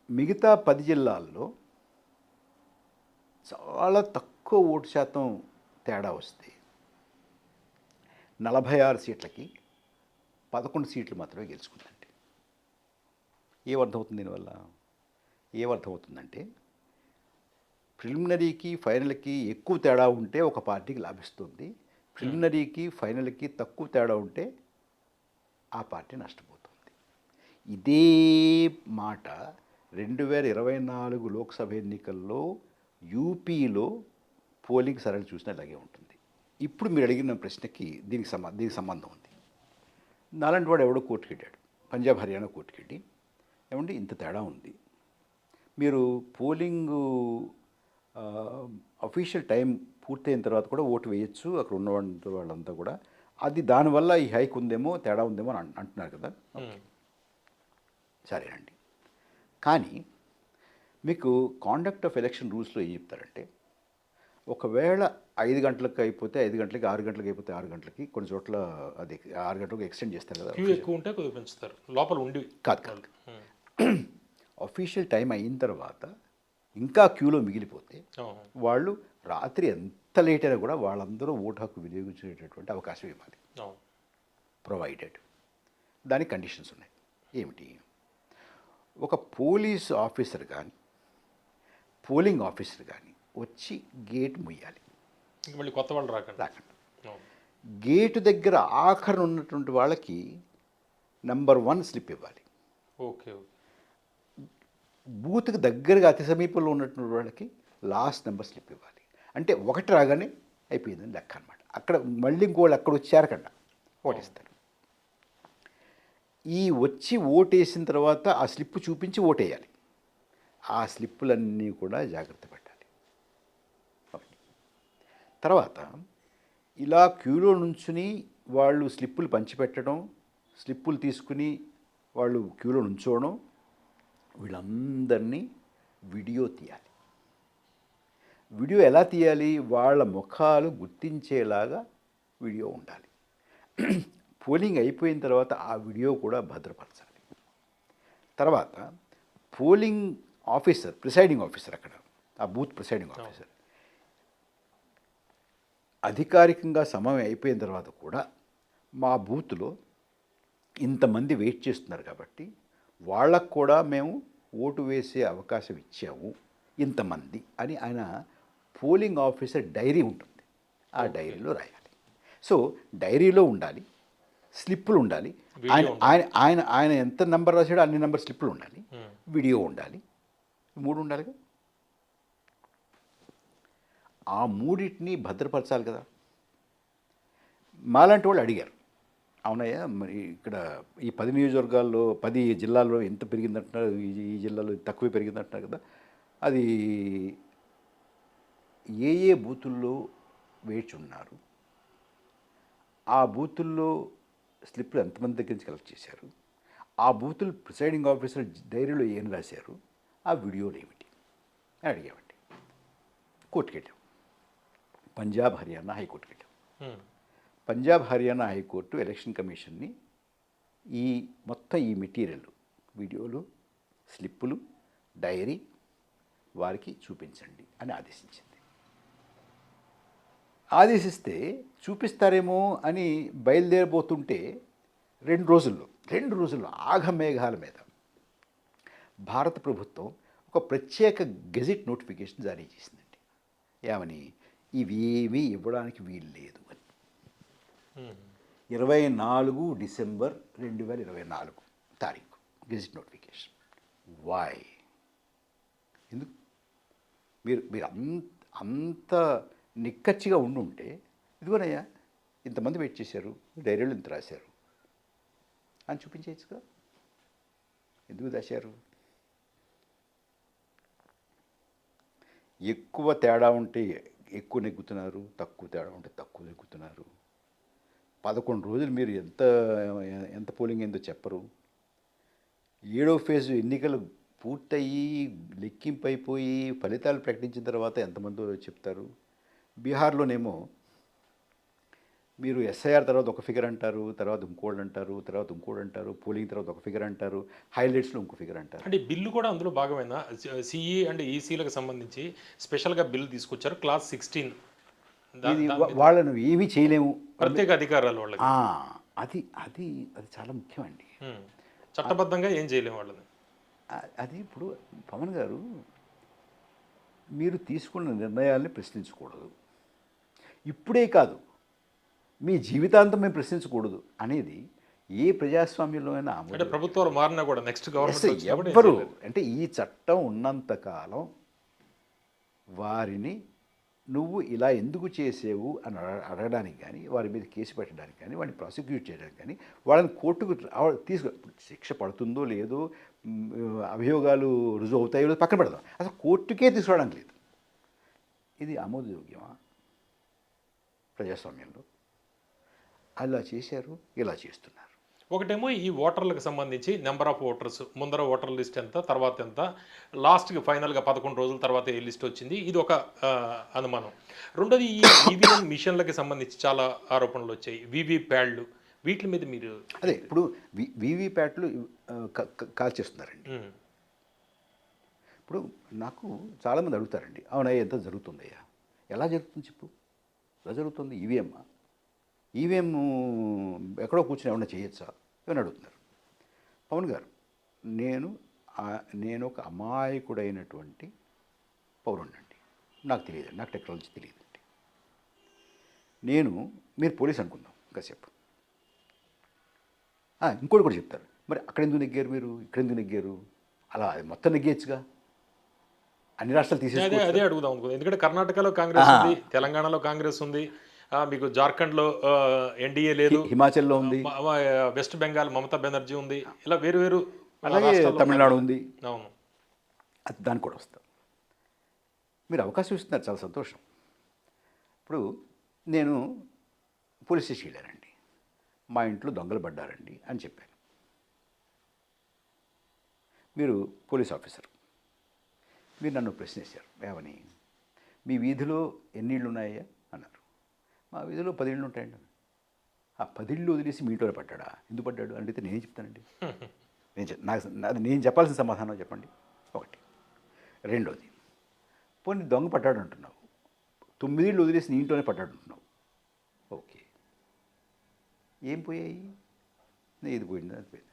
మిగతా 10 జిల్లాల్లో చాలా తక్కువ ఓటు శాతం తేడా వస్తే 46 సీట్లకి 11 సీట్లు మాత్రమే గెలుచుకుందండి. ఏమర్థమవుతుంది దీనివల్ల? ఏమర్థమవుతుందంటే ప్రిలిమినరీకి ఫైనల్కి ఎక్కువ తేడా ఉంటే ఒక పార్టీకి లాభిస్తుంది, ప్రిలిమినరీకి ఫైనల్కి తక్కువ తేడా ఉంటే ఆ పార్టీ నష్టపోతుంది. ఇదే మాట 2024 లోక్సభ ఎన్నికల్లో యూపీలో పోలింగ్ సరళి చూసినా ఇలాగే ఉంటుంది. ఇప్పుడు మీరు అడిగిన ప్రశ్నకి దీనికి సంబంధం ఉంది. నాలాంటి వాడు ఎవడో కోర్టుకి వెళ్ళాడు, పంజాబ్ హర్యానా కోర్టుకి వెళ్ళి, ఏమండి ఇంత తేడా ఉంది, మీరు పోలింగు అఫీషియల్ టైం పూర్తయిన తర్వాత కూడా ఓటు వేయచ్చు అక్కడ ఉన్న వాళ్ళంతా కూడా, అది దానివల్ల ఈ హైక్ ఉందేమో తేడా ఉందేమో అని అంటున్నారు కదా. సరేనండి, కానీ మీకు కాండక్ట్ ఆఫ్ ఎలక్షన్ రూల్స్లో ఏం చెప్తారంటే, ఒకవేళ 5 గంటలకు అయిపోతే 5 గంటలకి, 6 గంటలకు అయిపోతే 6 గంటలకి, కొన్ని చోట్ల అది 6 గంటలకు ఎక్స్టెండ్ చేస్తారు కదా. క్యూ ఎక్కువ ఉంటే కొద్దిగా పెంచుతారు లోపల ఉండి. కాదు అఫీషియల్ టైం అయిన తర్వాత ఇంకా క్యూలో మిగిలిపోతే వాళ్ళు రాత్రి ఎంత లేట్ అయినా కూడా వాళ్ళందరూ ఓటు హక్కు వినియోగించేటటువంటి అవకాశం ఇవ్వాలి, ప్రొవైడెడ్. దానికి కండిషన్స్ ఉన్నాయి. ఏమిటి? ఒక పోలీస్ ఆఫీసర్ కానీ పోలింగ్ ఆఫీసర్ కానీ వచ్చి గేట్ ముయ్యాలి, మళ్ళీ కొత్త వాళ్ళు రాకండి. గేటు దగ్గర ఆఖరణ ఉన్నటువంటి వాళ్ళకి నంబర్ 1 స్లిప్ ఇవ్వాలి. ఓకే. బూత్కి దగ్గరగా అతి సమీపంలో ఉన్నటువంటి వాళ్ళకి లాస్ట్ నెంబర్ స్లిప్ ఇవ్వాలి. అంటే 1 రాగానే అయిపోయిందని లెక్క అనమాట. అక్కడ మళ్ళీ ఇంకోళ్ళు అక్కడ వచ్చారకండా ఓటేస్తారు. ఈ వచ్చి ఓటేసిన తర్వాత ఆ స్లిప్ చూపించి ఓటేయాలి. ఆ స్లిప్పులన్నీ కూడా జాగ్రత్త పెట్టాలి. తర్వాత ఇలా క్యూలో నుంచుని వాళ్ళు స్లిప్పులు పంచిపెట్టడం, స్లిప్పులు తీసుకుని వాళ్ళు క్యూలో నుంచోవడం, వీళ్ళందరినీ వీడియో తీయాలి. వీడియో ఎలా తీయాలి? వాళ్ళ ముఖాలు గుర్తించేలాగా వీడియో ఉండాలి. పోలింగ్ అయిపోయిన తర్వాత ఆ వీడియో కూడా భద్రపరచాలి. తర్వాత పోలింగ్ ఆఫీసర్, ప్రిసైడింగ్ ఆఫీసర్, అక్కడ ఆ బూత్ ప్రిసైడింగ్ ఆఫీసర్ అధికారికంగా సమయం అయిపోయిన తర్వాత కూడా మా బూత్లో ఇంతమంది వెయిట్ చేస్తున్నారు కాబట్టి వాళ్ళకు కూడా మేము ఓటు వేసే అవకాశం ఇచ్చాము ఇంతమంది అని ఆయన పోలింగ్ ఆఫీసర్ డైరీ ఉంటుంది, ఆ డైరీలో రాయాలి. సో డైరీలో ఉండాలి, స్లిప్పులు ఉండాలి. ఆయన ఆయన ఆయన ఎంత నెంబర్ రాశాడో అన్ని నెంబర్ స్లిప్పులు ఉండాలి, వీడియో ఉండాలి. 3 ఉండాలిగా. ఆ మూడింటిని భద్రపరచాలి కదా. మాలాంటి వాళ్ళు అడిగారు, అవునయ్యా మరి ఇక్కడ ఈ 10 నియోజకవర్గాల్లో 10 జిల్లాల్లో ఎంత పెరిగిందంటున్నారు, ఈ జిల్లాలో తక్కువే పెరిగిందంటున్నారు కదా, అది ఏ బూతుల్లో వేచి ఉన్నారు, ఆ బూతుల్లో స్లిప్లు ఎంతమంది దగ్గర నుంచి కలెక్ట్ చేశారు, ఆ బూతులు ప్రిసైడింగ్ ఆఫీసర్ డైరీలో ఏం రాశారు, ఆ వీడియోలు ఏమిటి అని అడిగామండి. కోర్టుకి వెళ్ళాం, పంజాబ్ హర్యానా హైకోర్టుకి వెళ్ళాం. పంజాబ్ హర్యానా హైకోర్టు ఎలక్షన్ కమిషన్ని మొత్తం ఈ మెటీరియల్, వీడియోలు, స్లిప్పులు, డైరీ వారికి చూపించండి అని ఆదేశించింది. ఆదేశిస్తే చూపిస్తారేమో అని బయలుదేరబోతుంటే 2 రోజుల్లో ఆఘమేఘాల మీద భారత ప్రభుత్వం ఒక ప్రత్యేక గెజిట్ నోటిఫికేషన్ జారీ చేసిందండి. ఏమని? ఇవేమీ ఇవ్వడానికి వీలు లేదు అని. 24 డిసెంబర్ 2024 తారీఖు గెజిట్ నోటిఫికేషన్. వై? ఎందుకు? మీరు అంత నిక్కచ్చిగా ఉండుంటే ఇదిగోనయ్యా ఇంతమంది వెయిట్ చేశారు, డైరీలు ఇంత రాశారు అని చూపించేయచ్చుగా. ఎందుకు రాశారు? ఎక్కువ తేడా ఉంటే ఎక్కువ నెగ్గుతున్నారు, తక్కువ తేడా ఉంటే తక్కువ నెగ్గుతున్నారు. 11 రోజులు మీరు ఎంత పోలింగ్ అయిందో చెప్పరు. 7వ ఫేజ్ ఎన్నికలు పూర్తయి లెక్కింపు అయిపోయి ఫలితాలు ప్రకటించిన తర్వాత ఎంతమందో చెప్తారు. బీహార్లోనేమో మీరు ఎస్ఐఆర్ తర్వాత ఒక ఫిగర్ అంటారు, తర్వాత ఇంకోటి అంటారు, పోలింగ్ తర్వాత ఒక ఫిగర్ అంటారు, హైలైట్స్లో ఇంకో ఫిగర్ అంటారు. అంటే బిల్లు కూడా అందులో భాగమైన సిఈ అండ్ ఈసీలకు సంబంధించి స్పెషల్గా బిల్లు తీసుకొచ్చారు, క్లాస్ 16. ఇది వాళ్ళను ఏమీ చేయలేము, ప్రత్యేక అధికారాలు వాళ్ళకి. అది అది అది చాలా ముఖ్యమండి. చట్టబద్ధంగా ఏం చేయలేము వాళ్ళని. అది ఇప్పుడు పవన్ గారు, మీరు తీసుకున్న నిర్ణయాల్ని ప్రశ్నించకూడదు, ఇప్పుడే కాదు మీ జీవితాంతం మేము ప్రశ్నించకూడదు అనేది ఏ ప్రజాస్వామ్యంలో అయినా. అంటే ప్రభుత్వాలు మారినా కూడా నెక్స్ట్ గవర్నమెంట్ ఎవ్వరు, అంటే ఈ చట్టం ఉన్నంతకాలం వారిని నువ్వు ఇలా ఎందుకు చేసేవు అని అడగడానికి కానీ వారి మీద కేసు పెట్టడానికి కానీ వాడిని ప్రాసిక్యూట్ చేయడానికి కానీ వాళ్ళని కోర్టుకు శిక్ష పడుతుందో లేదో అభియోగాలు రుజువు అవుతాయో లేదో పక్కన పెడదాం, అసలు కోర్టుకే తీసుకురావడానికి లేదు. ఇది ఆమోదయోగ్యమా ప్రజాస్వామ్యంలో? అలా చేశారు, ఇలా చేస్తున్నారు. ఒకటేమో ఈ ఓటర్లకు సంబంధించి నెంబర్ ఆఫ్ ఓటర్స్, ముందర ఓటర్ లిస్ట్ ఎంత, తర్వాత ఎంత, లాస్ట్కి ఫైనల్గా 11 రోజుల తర్వాత ఏ లిస్ట్ వచ్చింది, ఇది ఒక అనుమానం. రెండోది ఈ ఈవీఎం మిషన్లకి సంబంధించి చాలా ఆరోపణలు వచ్చాయి, వీవీప్యాడ్లు, వీటి మీద మీరు అదే ఇప్పుడు వీవీప్యాట్లు కాల్ చేస్తున్నారండి. ఇప్పుడు నాకు చాలామంది అడుగుతారండి, అవునయ్యా ఎంత జరుగుతుందయ్యా, ఎలా జరుగుతుంది చెప్పు, ఎలా జరుగుతుంది? ఈవీఎం ఎక్కడో కూర్చొని ఏమన్నా చేయొచ్చా అని అడుగుతున్నారు. పవన్ గారు, నేను ఒక అమాయకుడైనటువంటి పౌరుణ్ణండి, నాకు తెలియదు, నాకు టెక్నాలజీ తెలియదండి. మీరు పోలీస్ అనుకుందాం కాసేపు, ఇంకోటి కూడా చెప్తారు, మరి అక్కడ ఎందుకు నెగ్గారు, మీరు ఇక్కడ ఎందుకు నెగ్గారు, అలా మొత్తం నెగ్గేయచ్చుగా, అన్ని రాష్ట్రాలు తీసేసి. అదే అడుగుదాం అనుకుంది, ఎందుకంటే కర్ణాటకలో కాంగ్రెస్ ఉంది, తెలంగాణలో కాంగ్రెస్ ఉంది, మీకు జార్ఖండ్లో ఎన్డీఏ లేదు, హిమాచల్లో ఉంది, వెస్ట్ బెంగాల్ మమతా బెనర్జీ ఉంది, ఇలా వేరు అలాగే తమిళనాడు ఉంది. అవును, అది దానికి కూడా వస్తాం. మీరు అవకాశం ఇస్తున్నారు, చాలా సంతోషం. ఇప్పుడు నేను పోలీస్ స్టేషన్కి వెళ్ళానండి, మా ఇంట్లో దొంగలు పడ్డారండి అని చెప్పాను. మీరు పోలీస్ ఆఫీసర్, మీరు నన్ను ప్రశ్నించారు, ఏమని, మీ వీధిలో ఎన్ని ఇళ్ళు ఉన్నాయా అన్నారు. మా వీధిలో 10 ఇళ్ళు ఉంటాయండి. ఆ 10 ఇళ్ళు వదిలేసి మీ ఇంట్లోనే పడ్డాడా, ఎందుకు పడ్డాడు అంటే నేనేం చెప్తానండి? నేను చెప్పాల్సిన సమాధానం చెప్పండి. ఒకటి. రెండోది, పోనీ దొంగ పడ్డాడు అంటున్నావు, 9 ఇళ్ళు వదిలేసి నీ ఇంట్లోనే పడ్డాడు అంటున్నావు, ఓకే, ఏం పోయాయి? ఇది పోయింది, అది పోయింది,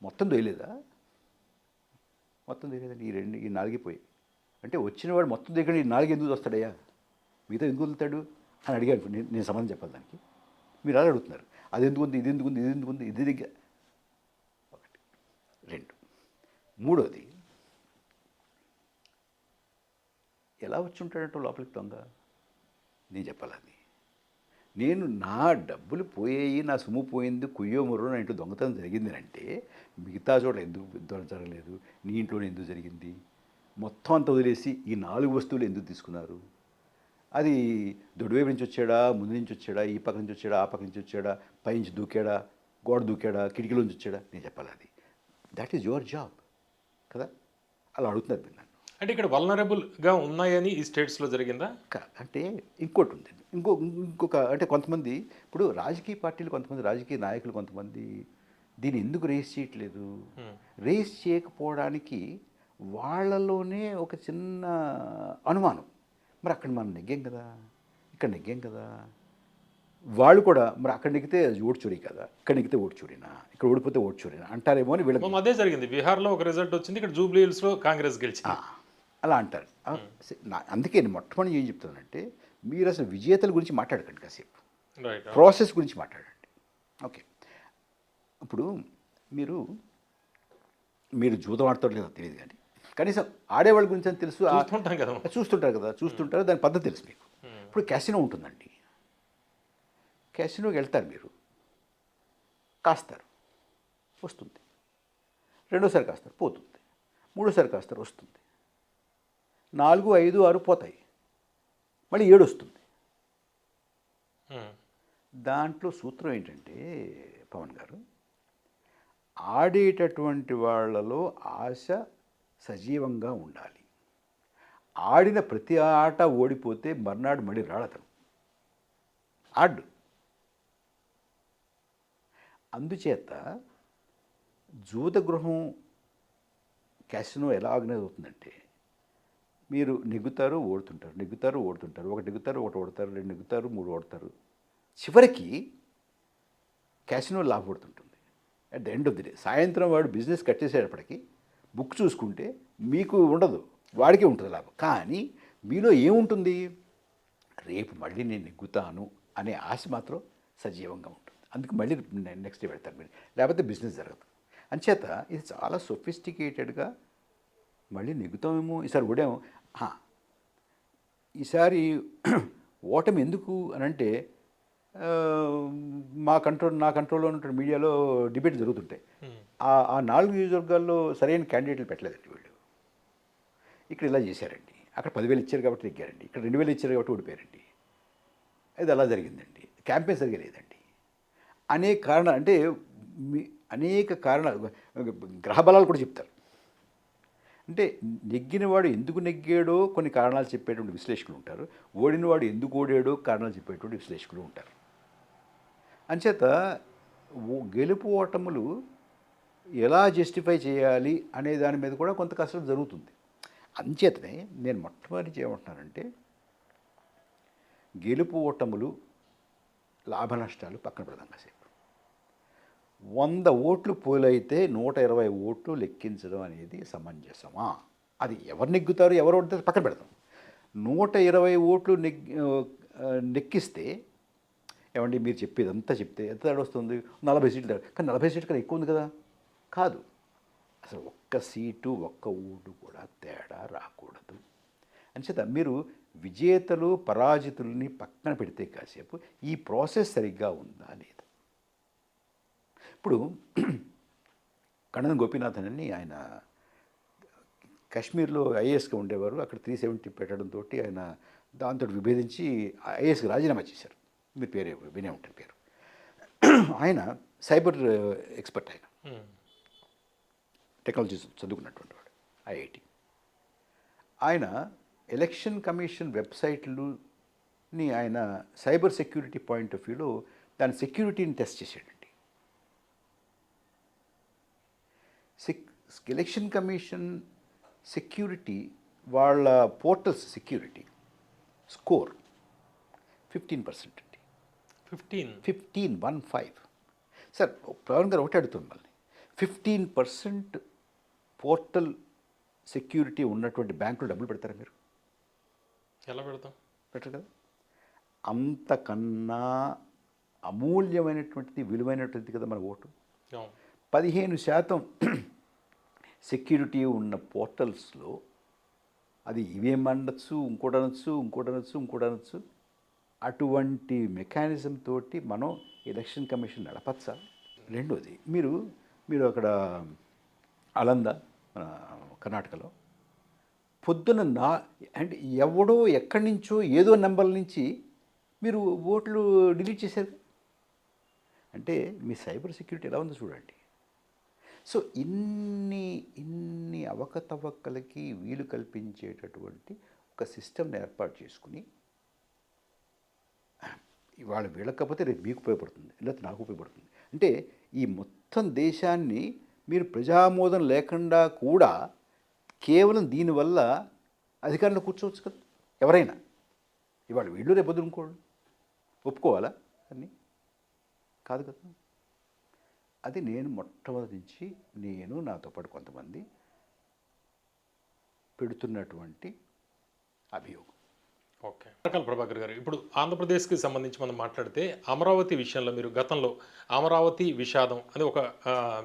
మొత్తం దొయలేదా? మొత్తం తెలియదండి, ఈ 4 పోయి. అంటే వచ్చినవాడు మొత్తం దగ్గర ఈ 4 ఎందుకు వస్తాడయ్యా, మిగతా ఎందుకు వదులుతాడు అని అడిగాడు. నేను సమాధానం చెప్పాలి దానికి. మీరు అలా అడుగుతున్నారు, అది ఎందుకు ఉంది, ఇది ఎందుకు ఉంది, ఇది ఎందుకు ఉంది, ఇది దగ్గర. ఒకటి. 2. మూడోది, ఎలా వచ్చి ఉంటాడంటో లోపలికి దొంగ, నేను చెప్పాలి అది. నా డబ్బులు పోయాయి, నా సొమ్ము పోయింది, కుయ్యో ముర్రో నా ఇంట్లో దొంగతనం జరిగింది అంటే మిగతా చోట్ల ఎందుకు జరగలేదు, నీ ఇంట్లోనే ఎందుకు జరిగింది, మొత్తం అంతా వదిలేసి ఈ 4 వస్తువులు ఎందుకు తీసుకున్నారు? అది దొడ్డువైపు నుంచి వచ్చాడా, ముందు నుంచి వచ్చాడా, ఈ పక్క నుంచి వచ్చాడా, ఆ పక్క నుంచి వచ్చాడా, పైనుంచి దూకాడా, గోడ దూకాడా, కిటికీలోంచి వచ్చాడా, నేను చెప్పాలి అది. దట్ ఈజ్ యువర్ జాబ్ కదా. అలా అడుగుతున్నారు మీరు నన్ను. అంటే ఇక్కడ వల్నరబుల్గా ఉన్నాయని ఈ స్టేట్స్లో జరిగిందా? అంటే ఇంకోటి ఉంది, ఇంకొక అంటే కొంతమంది ఇప్పుడు రాజకీయ పార్టీలు, కొంతమంది రాజకీయ నాయకులు, కొంతమంది దీన్ని ఎందుకు రేస్ చేయట్లేదు, రేస్ చేయకపోవడానికి వాళ్ళలోనే ఒక చిన్న అనుమానం. మరి అక్కడ మనం నెగ్గాం కదా, ఇక్కడ నెగ్గాం కదా, వాళ్ళు కూడా మరి అక్కడ నెగ్గితే ఓటు చోరీ కదా, ఇక్కడ నెగ్గితే ఓటు చోరీనా, ఇక్కడ ఓడిపోతే ఓటు చోరీనా అంటారేమో అని వీళ్ళకి. అదే జరిగింది, బీహార్లో ఒక రిజల్ట్ వచ్చింది, ఇక్కడ జూబ్లీ హిల్స్లో కాంగ్రెస్ గెలిచింది, అలా అంటారు. అందుకే నేను మొట్టమొదటి ఏం చెప్తానంటే, మీరు అసలు విజేతల గురించి మాట్లాడకండి, కాసేపు ప్రాసెస్ గురించి మాట్లాడండి. ఓకే, ఇప్పుడు మీరు జూదం ఆడతారు లేదా తెలియదు, కానీ కనీసం ఆడేవాళ్ళ గురించి అని తెలుసు, చూస్తుంటారు, దాని పద్ధతి తెలుసు మీకు. ఇప్పుడు క్యాసినో ఉంటుందండి, క్యాసినోకి వెళ్తారు, మీరు కాస్తారు, వస్తుంది, రెండోసారి కాస్తారు, పోతుంది, మూడోసారి కాస్తారు, వస్తుంది, 4, 5, 6 పోతాయి, మళ్ళీ 7 వస్తుంది. దాంట్లో సూత్రం ఏంటంటే పవన్ గారు, ఆడేటటువంటి వాళ్ళలో ఆశ సజీవంగా ఉండాలి. ఆడిన ప్రతి ఆట ఓడిపోతే మర్నాడు మళ్ళీ రాడతను ఆడు. అందుచేత జూదగృహం క్యాసినో ఎలా ఆర్గనైజ్ అవుతుందంటే, మీరు నెగ్గుతారు, ఓడుతుంటారు, నెగ్గుతారు, ఓడుతుంటారు, ఒకటి నెగ్గుతారు, ఒకటి ఓడతారు, 2 నెగ్గుతారు, 3 ఓడతారు, చివరికి క్యాసినో లాభపడుతుంటుంది. At the end of the day సాయంత్రం వాడు బిజినెస్ కట్టేసేటప్పటికి బుక్ చూసుకుంటే మీకు ఉండదు, వాడికే ఉంటుంది లాభం. కానీ మీలో ఏముంటుంది, రేపు మళ్ళీ నేను నెగ్గుతాను అనే ఆశ మాత్రం సజీవంగా ఉంటుంది. అందుకు మళ్ళీ నెక్స్ట్ డే పెడతారు మీరు, లేకపోతే బిజినెస్ జరగదు. అంచేత ఇది చాలా సొఫిస్టికేటెడ్గా, మళ్ళీ నెగ్గుతామేమో, ఈసారి ఓడాము, ఈసారి ఓటమి ఎందుకు అని అంటే నా కంట్రోల్లో ఉన్నటువంటి మీడియాలో డిబేట్ జరుగుతుంటాయి. ఆ 4 నియోజకవర్గాల్లో సరైన క్యాండిడేట్లు పెట్టలేదండి వీళ్ళు. ఇక్కడ ఇలా చేశారండి, అక్కడ 10,000 ఇచ్చారు కాబట్టి నెగ్గారండి, ఇక్కడ 2,000 ఇచ్చారు కాబట్టి ఓడిపోయారండి. అది అలా జరిగిందండి, క్యాంపెయిన్ సరిగా లేదండి. అనేక కారణాలు అంటే అనేక కారణాలు గ్రహబలాలు కూడా చెప్తారు. అంటే నెగ్గినవాడు ఎందుకు నెగ్గాడో కొన్ని కారణాలు చెప్పేటువంటి విశ్లేషకులు ఉంటారు, ఓడినవాడు ఎందుకు ఓడాడో కారణాలు చెప్పేటువంటి విశ్లేషకులు ఉంటారు. అంచేత గెలుపు ఓటములు ఎలా జస్టిఫై చేయాలి అనే దాని మీద కూడా కొంత కసరత్తు జరుగుతుంది. అంచేతనే నేను మొట్టమొదటి ఏమంటున్నానంటే గెలుపు ఓటములు లాభ నష్టాలు పక్కన పెడదాం కాసేపు. 100 ఓట్లు పోలైతే 120 ఓట్లు లెక్కించడం అనేది సమంజసమా? అది ఎవరు నెగ్గుతారు ఎవరు ఓడితే పక్కన పెడతాం. 120 ఓట్లు నెక్కిస్తే ఏమండి మీరు చెప్పేదంతా చెప్తే ఎంత తేడా వస్తుంది? 40 సీట్లు. కానీ 40 సీట్లు కన్నా ఎక్కువ ఉంది కదా? కాదు, అసలు ఒక్క సీటు ఒక్క ఓటు కూడా తేడా రాకూడదు. అంచేత మీరు విజేతలు పరాజితుల్ని పక్కన పెడితే కాసేపు ఈ ప్రాసెస్ సరిగ్గా ఉందా లేదా. ఇప్పుడు కణన్ గోపీనాథన్ అని ఆయన కాశ్మీర్లో ఐఏఎస్గా ఉండేవారు, అక్కడ 370 పెట్టడంతో ఆయన దాంతో విభేదించి ఐఏఎస్కి రాజీనామా చేశారు. మీరు పేరు వినే ఉంటారు పేరు. ఆయన సైబర్ ఎక్స్పర్ట్, ఆయన టెక్నాలజీ చదువుకున్నటువంటి వాడు, ఐఐటి. ఆయన ఎలక్షన్ కమిషన్ వెబ్సైట్లని ఆయన సైబర్ సెక్యూరిటీ పాయింట్ ఆఫ్ వ్యూలో దాని సెక్యూరిటీని టెస్ట్ చేశాడండి. ఎలక్షన్ కమిషన్ సెక్యూరిటీ వాళ్ళ పోర్టల్స్ సెక్యూరిటీ స్కోర్ 15% అండి. 15 సార్. ప్రవీణ్ గారు ఒకటి అడుగుతుంది మళ్ళీ, 15% పోర్టల్ సెక్యూరిటీ ఉన్నటువంటి బ్యాంకులు డబ్బులు పెడతారా మీరు? ఎలా పెడతాం? పెట్టరు కదా. అంతకన్నా అమూల్యమైనటువంటిది విలువైనటువంటిది కదా మన ఓటు. 15% సెక్యూరిటీ ఉన్న పోర్టల్స్లో అది ఇవేం అనొచ్చు, ఇంకోటి అనొచ్చు. అటువంటి మెకానిజం తోటి మనం ఎలక్షన్ కమిషన్ నడపచ్చా? రెండోది, మీరు అక్కడ అలంద కర్ణాటకలో పొద్దున అంటే ఎవడో ఎక్కడి నుంచో ఏదో నెంబర్ల నుంచి మీరు ఓట్లు డిలీట్ చేశారు. అంటే మీ సైబర్ సెక్యూరిటీ ఎలా ఉందో చూడండి. సో ఇన్ని అవకతవకలకి వీలు కల్పించేటటువంటి ఒక సిస్టమ్ని ఏర్పాటు చేసుకుని ఇవాళ వీళ్ళకపోతే రేపు మీకు ఉపయోగపడుతుంది, లేకపోతే నాకు ఉపయోగపడుతుంది. అంటే ఈ మొత్తం దేశాన్ని మీరు ప్రజామోదం లేకుండా కూడా కేవలం దీనివల్ల అధికారంలో కూర్చోవచ్చు కదా ఎవరైనా. ఇవాళ వీళ్ళు రేపు ఇంకోళ్ళు ఒప్పుకోవాలా అని కాదు కదా. అది నేను మొట్టమొదటి నుంచి నాతో పాటు కొంతమంది పెడుతున్నటువంటి అభియోగం. ఓకే. పరకాల ప్రభాకర్ గారు, ఇప్పుడు ఆంధ్రప్రదేశ్కి సంబంధించి మనం మాట్లాడితే అమరావతి విషయంలో మీరు గతంలో అమరావతి విషాదం అని ఒక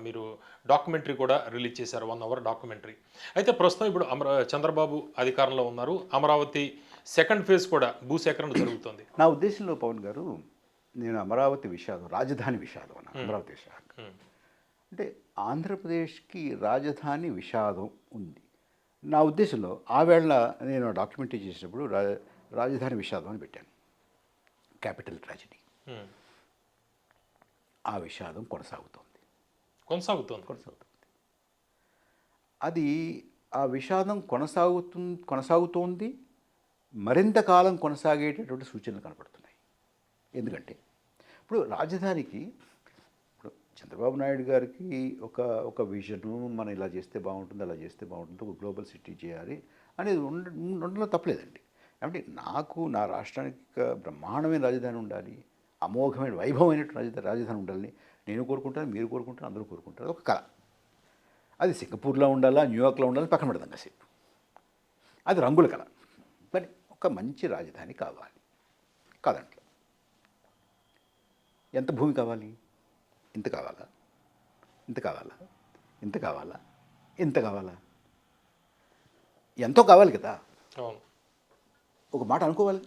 మీరు డాక్యుమెంటరీ కూడా రిలీజ్ చేశారు, 1 hour డాక్యుమెంటరీ. అయితే ప్రస్తుతం ఇప్పుడు చంద్రబాబు అధికారంలో ఉన్నారు, అమరావతి సెకండ్ ఫేజ్ కూడా భూసేకరణ జరుగుతుంది. నా ఉద్దేశంలో పవన్ గారు, నేను అమరావతి విషాదం, రాజధాని విషాదం అన్న అమరావతి విషాదం అంటే ఆంధ్రప్రదేశ్కి రాజధాని విషాదం ఉంది. నా ఉద్దేశంలో ఆ వేళ నేను డాక్యుమెంటరీ చేసినప్పుడు రాజధాని విషాదం అని పెట్టాను, క్యాపిటల్ ట్రాజడీ. ఆ విషాదం కొనసాగుతోంది. అది ఆ విషాదం కొనసాగుతోంది, మరింత కాలం కొనసాగేటటువంటి సూచనలు కనపడుతున్నాయి. ఎందుకంటే ఇప్పుడు రాజధానికి, ఇప్పుడు చంద్రబాబు నాయుడు గారికి ఒక విజను, మనం ఇలా చేస్తే బాగుంటుంది, అలా చేస్తే బాగుంటుంది, ఒక గ్లోబల్ సిటీ చేయాలి అనేది ఉండడంలో తప్పలేదండి. అంటే నా రాష్ట్రానికి బ్రహ్మాండమైన రాజధాని ఉండాలి, అమోఘమైన వైభవమైనటువంటి రాజధాని ఉండాలని నేను కోరుకుంటాను, మీరు కోరుకుంటారు, అందరూ కోరుకుంటారు. ఒక కళ. అది సింగపూర్లో ఉండాలా, న్యూయార్క్లో ఉండాలని పక్కన పెడదాం కాసేపు. అది రంగుల కళ. మరి ఒక మంచి రాజధాని కావాలి కాదంట. ఎంత భూమి కావాలి? ఇంత కావాలా, ఇంత కావాలా, ఇంత కావాలా, ఇంత కావాలా? ఎంతో కావాలి కదా. ఒక మాట అనుకోవాలి.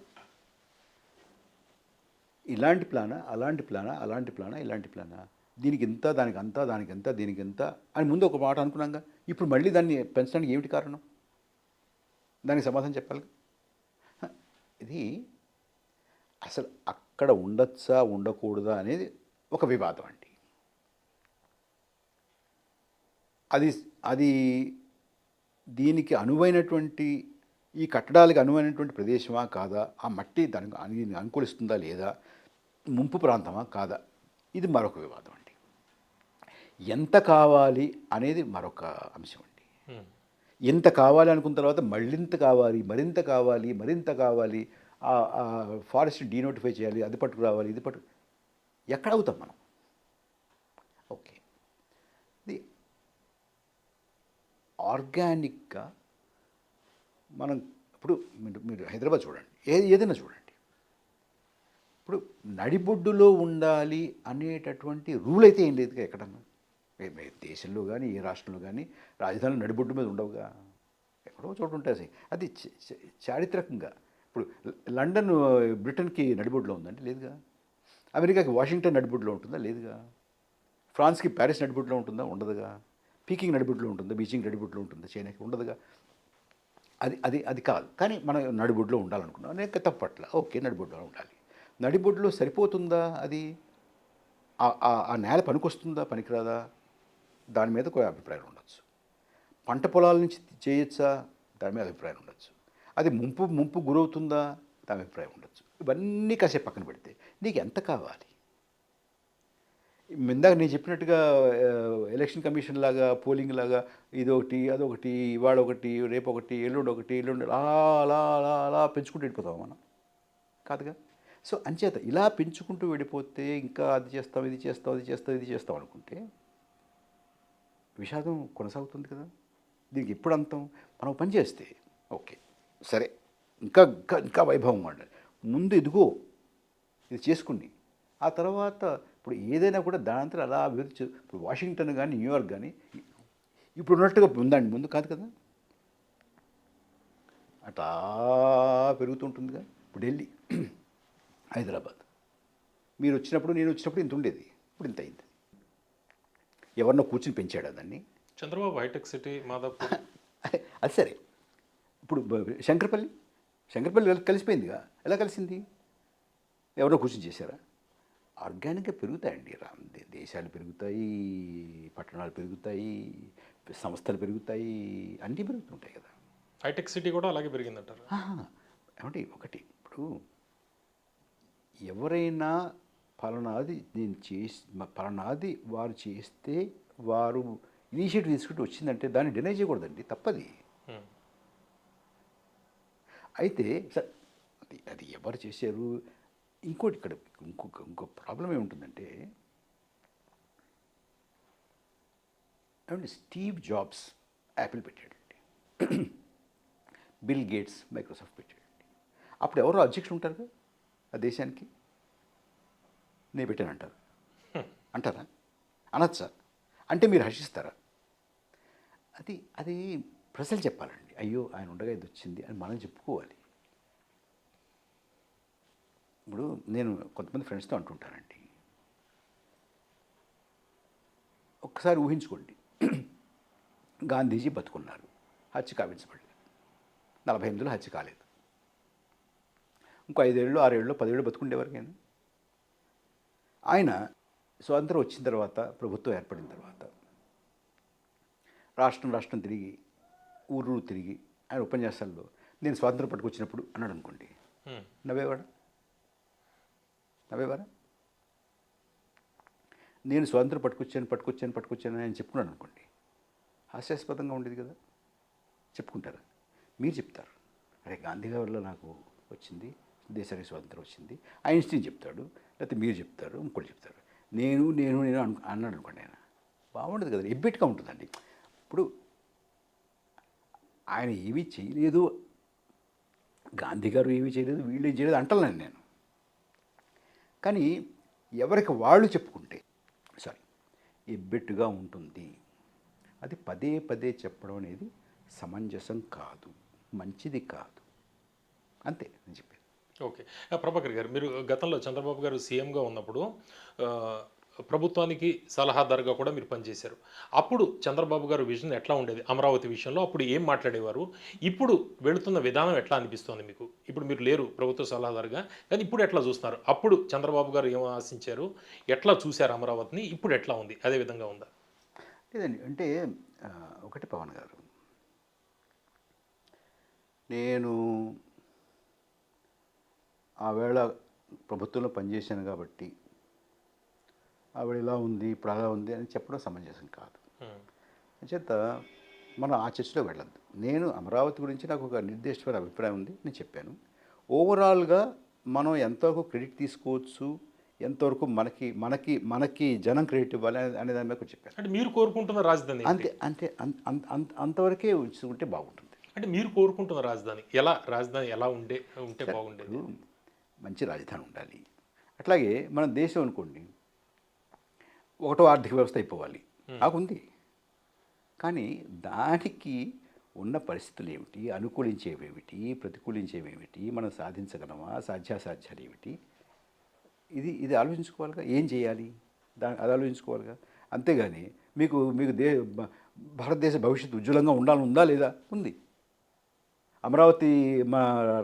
ఇలాంటి ప్లానా, అలాంటి ప్లానా, అలాంటి ప్లానా, ఇలాంటి ప్లానా, దీనికి ఇంత, దానికి అంత, దానికి ఎంత, దీనికి ఎంత అని ముందు ఒక మాట అనుకున్నాగా. ఇప్పుడు మళ్ళీ దాన్ని పెంచడానికి ఏమిటి కారణం? దానికి సమాధానం చెప్పాలి. ఇది అసలు అక్కడ ఉండొచ్చా ఉండకూడదా అనేది ఒక వివాదం అండి. అది అది దీనికి అనువైనటువంటి, ఈ కట్టడాలకు అనువైనటువంటి ప్రదేశమా కాదా, ఆ మట్టి దానికి అనుకూలిస్తుందా లేదా, ముంపు ప్రాంతమా కాదా, ఇది మరొక వివాదం అండి. ఎంత కావాలి అనేది మరొక అంశం అండి. ఎంత కావాలి అనుకున్న తర్వాత మళ్ళింత కావాలి, మరింత కావాలి, మరింత కావాలి, ఫారెస్ట్ డీనోటిఫై చేయాలి, అది పట్టుకురావాలి, ఇది ఎక్కడ అవుతాం మనం? ఓకే, ఇది ఆర్గానిక్గా మనం ఇప్పుడు మీరు హైదరాబాద్ చూడండి, ఏదైనా చూడండి, ఇప్పుడు నడిబొడ్డులో ఉండాలి అనేటటువంటి రూల్ అయితే ఏం లేదుగా ఎక్కడన్నా. దేశంలో కానీ ఏ రాష్ట్రంలో కానీ రాజధానులు నడిబొడ్డు మీద ఉండవుగా, ఎక్కడో చోటు ఉంటాయి. అది చారిత్రకంగా ఇప్పుడు లండన్ బ్రిటన్కి నడిబొడ్డులో ఉందండి, లేదుగా. అమెరికాకి వాషింగ్టన్ నడిబొడ్డులో ఉంటుందా, లేదుగా. ఫ్రాన్స్కి ప్యారిస్ నడిబొడ్డులో ఉంటుందా, ఉండదుగా. పీకింగ్ నడిబొడ్డులో ఉంటుందా, బీజింగ్ నడిబొడ్డులో ఉంటుందా, చైనాకి ఉండదుగా. అది అది అది కాదు. కానీ మనం నడిబొడ్డులో ఉండాలనుకున్నాం, అనేక తప్పట్ల. ఓకే, నడిబొడ్డులో ఉండాలి. నడిబొడ్డులో సరిపోతుందా అది? ఆ నేల పనికొస్తుందా, పనికిరాదా, దాని మీద కూడా అభిప్రాయాలు ఉండొచ్చు. పంట పొలాల నుంచి చేయొచ్చా, దాని మీద అభిప్రాయం ఉండొచ్చు. అది ముంపు గురవుతుందా, దాని అభిప్రాయం ఉండొచ్చు. ఇవన్నీ కాసేపు పక్కన పెడితే నీకు ఎంత కావాలి? ఇందాక నేను చెప్పినట్టుగా ఎలక్షన్ కమిషన్ లాగా, పోలింగ్ లాగా, ఇదొకటి అదొకటి, ఇవాళ ఒకటి, రేపు ఒకటి, ఎల్లుండి అలా అలా అలా పెంచుకుంటూ వెళ్ళిపోతాం మనం, కాదుగా. సో అంచేత ఇలా పెంచుకుంటూ వెళ్ళిపోతే ఇంకా అది చేస్తాం, ఇది చేస్తాం, అది చేస్తాం, ఇది చేస్తాం అనుకుంటే విషాదం కొనసాగుతుంది కదా. దీనికి ఎప్పుడు అంతం? మనం పని చేస్తే ఓకే సరే, ఇంకా ఇంకా ఇంకా వైభవం ఉండాలి. ముందు ఇదిగో ఇది చేసుకుని ఆ తర్వాత ఇప్పుడు ఏదైనా కూడా దానంతా అలా అభివృద్ధి ఇప్పుడు వాషింగ్టన్ కానీ న్యూయార్క్ కానీ ఇప్పుడు ఉన్నట్టుగా ఉందండి, ముందు కాదు కదా. అట్లా పెరుగుతుంటుందిగా. ఇప్పుడు ఢిల్లీ, హైదరాబాద్, మీరు వచ్చినప్పుడు నేను వచ్చినప్పుడు ఇంత ఉండేది, ఇప్పుడు ఇంత అయింది. ఎవరినో కూర్చుని పెంచాడు దాన్ని. చంద్రబాబు హైటెక్ సిటీ, మాదాపూర్, అది సరే. ఇప్పుడు శంకరపల్లి కలిసిపోయిందిగా. ఎలా కలిసింది? ఎవరో కూర్చొని చేశారా? ఆర్గానిక్గా పెరుగుతాయండి. దేశాలు పెరుగుతాయి, పట్టణాలు పెరుగుతాయి, సంస్థలు పెరుగుతాయి, అన్నీ పెరుగుతుంటాయి కదా. హైటెక్ సిటీ కూడా అలాగే పెరిగిందంటారు. ఏమంటే ఒకటి, ఇప్పుడు ఎవరైనా పలానాది నేను పలానాది వారు చేస్తే, వారు ఇనిషియేటివ్ తీసుకుంటూ వచ్చిందంటే దాన్ని డినై చేయకూడదండి, తప్పది. అయితే సార్ అది ఎవరు చేశారు? ఇంకోటి ఇక్కడ ఇంకో ప్రాబ్లం ఏముంటుందంటే, ఏమంటే స్టీవ్ జాబ్స్ యాపిల్ పెట్టాడండి, బిల్ గేట్స్ మైక్రోసాఫ్ట్ పెట్టాడండి. అప్పుడు ఎవరో అధ్యక్షులు ఉంటారు కదా ఆ దేశానికి, నేను పెట్టాను అంటారా? అనొచ్చా? అంటే మీరు హర్షిస్తారా? అది ప్రజలు చెప్పాలండి. అయ్యో ఆయన ఉండగా ఇది వచ్చింది అని మనం చెప్పుకోవాలి. ఇప్పుడు నేను కొంతమంది ఫ్రెండ్స్తో అంటుంటానండి, ఒక్కసారి ఊహించుకోండి, గాంధీజీ బతుకున్నారు, హత్య కావించబడలేదు, 48లో హత్య కాలేదు, ఇంకో 5 ఏళ్ళు 6 ఏళ్ళు 10 ఏళ్ళు బతుకుండేవారికైనా. ఆయన స్వాతంత్రం వచ్చిన తర్వాత, ప్రభుత్వం ఏర్పడిన తర్వాత రాష్ట్రం తిరిగి, ఊరు తిరిగి ఆయన ఉపన్యాసాల్లో నేను స్వాతంత్రం పట్టుకొచ్చినప్పుడు అన్నాడు అనుకోండి, నవ్వేవారా? నేను స్వాతంత్రం పట్టుకొచ్చాను అని చెప్పుకున్నాను అనుకోండి, హాస్యాస్పదంగా ఉండేది కదా. చెప్పుకుంటారా? మీరు చెప్తారు, అరే గాంధీ గారి వల్ల నాకు వచ్చింది, దేశానికి స్వాతంత్రం వచ్చింది. ఐన్స్టీన్ చెప్తాడు, లేకపోతే మీరు చెప్తారు, ఇంకోటి చెప్తారు. నేను అన్నాడు అనుకోండి, ఆయన బాగుండదు కదా, ఎబ్బెట్టుగా ఉంటుందండి. ఇప్పుడు ఆయన ఏమీ చేయలేదు, గాంధీ గారు ఏమీ చేయలేదు, వీళ్ళు ఏం చేయలేదు అంటలేను నేను. కానీ ఎవరికి వాళ్ళు చెప్పుకుంటే ఎబ్బెట్టుగా ఉంటుంది. అది పదే పదే చెప్పడం అనేది సమంజసం కాదు, మంచిది కాదు. అంతే నేను చెప్పేది. ఓకే. ప్రభాకర్ గారు, మీరు గతంలో చంద్రబాబు గారు సీఎంగా ఉన్నప్పుడు ప్రభుత్వానికి సలహాదారుగా కూడా మీరు పనిచేశారు. అప్పుడు చంద్రబాబు గారు విజన్ ఎట్లా ఉండేది అమరావతి విషయంలో? అప్పుడు ఏం మాట్లాడేవారు? ఇప్పుడు వెళుతున్న విధానం ఎట్లా అనిపిస్తోంది మీకు? ఇప్పుడు మీరు లేరు ప్రభుత్వ సలహాదారుగా, కానీ ఇప్పుడు ఎట్లా చూస్తున్నారు? అప్పుడు చంద్రబాబు గారు ఏం ఆశించారు? ఎట్లా చూశారు అమరావతిని? ఇప్పుడు ఎట్లా ఉంది? అదే విధంగా ఉందా? లేదండి అంటే ఒకటి పవన్ గారు, నేను ఆవేళ ప్రభుత్వంలో పనిచేశాను కాబట్టి ఆవిడ ఇలా ఉంది ఇప్పుడు అలా ఉంది అని చెప్పడం సమంజసం కాదు. హ్మ్. అంచేత మనం ఆ చర్చలో వెళ్ళద్దు. నేను అమరావతి గురించి నాకు ఒక నిర్దిష్టమైన అభిప్రాయం ఉంది, నేను చెప్పాను. ఓవరాల్గా మనం ఎంతవరకు క్రెడిట్ తీసుకోవచ్చు, ఎంతవరకు మనకి మనకి మనకి జనం క్రెడిట్ ఇవ్వాలి అనే దాని మీద కొంచెం చెప్పాను. అంటే మీరు కోరుకుంటున్న రాజధాని ఏంటి? అంతే అంతే అంతవరకే ఉంచుకుంటే బాగుంటుంది. అంటే మీరు కోరుకుంటున్న రాజధాని ఎలా? రాజధాని ఎలా ఉంటే బాగుండేది? ఇప్పుడు మంచి రాజధాని ఉండాలి. అట్లాగే మన దేశం అనుకోండి, ఒకటో ఆర్థిక వ్యవస్థ అయిపోవాలి, నాకుంది. కానీ దానికి ఉన్న పరిస్థితులు ఏమిటి, అనుకూలించేవేమిటి, ప్రతికూలించేవేమిటి, మనం సాధించగలమా, సాధ్యాసాధ్యాలు ఏమిటి, ఇది ఆలోచించుకోవాలిగా. ఏం చేయాలి అది ఆలోచించుకోవాలిగా. అంతేగాని మీకు మీకు భారతదేశ భవిష్యత్తు ఉజ్వలంగా ఉండాలని ఉందా లేదా? ఉంది. అమరావతి మా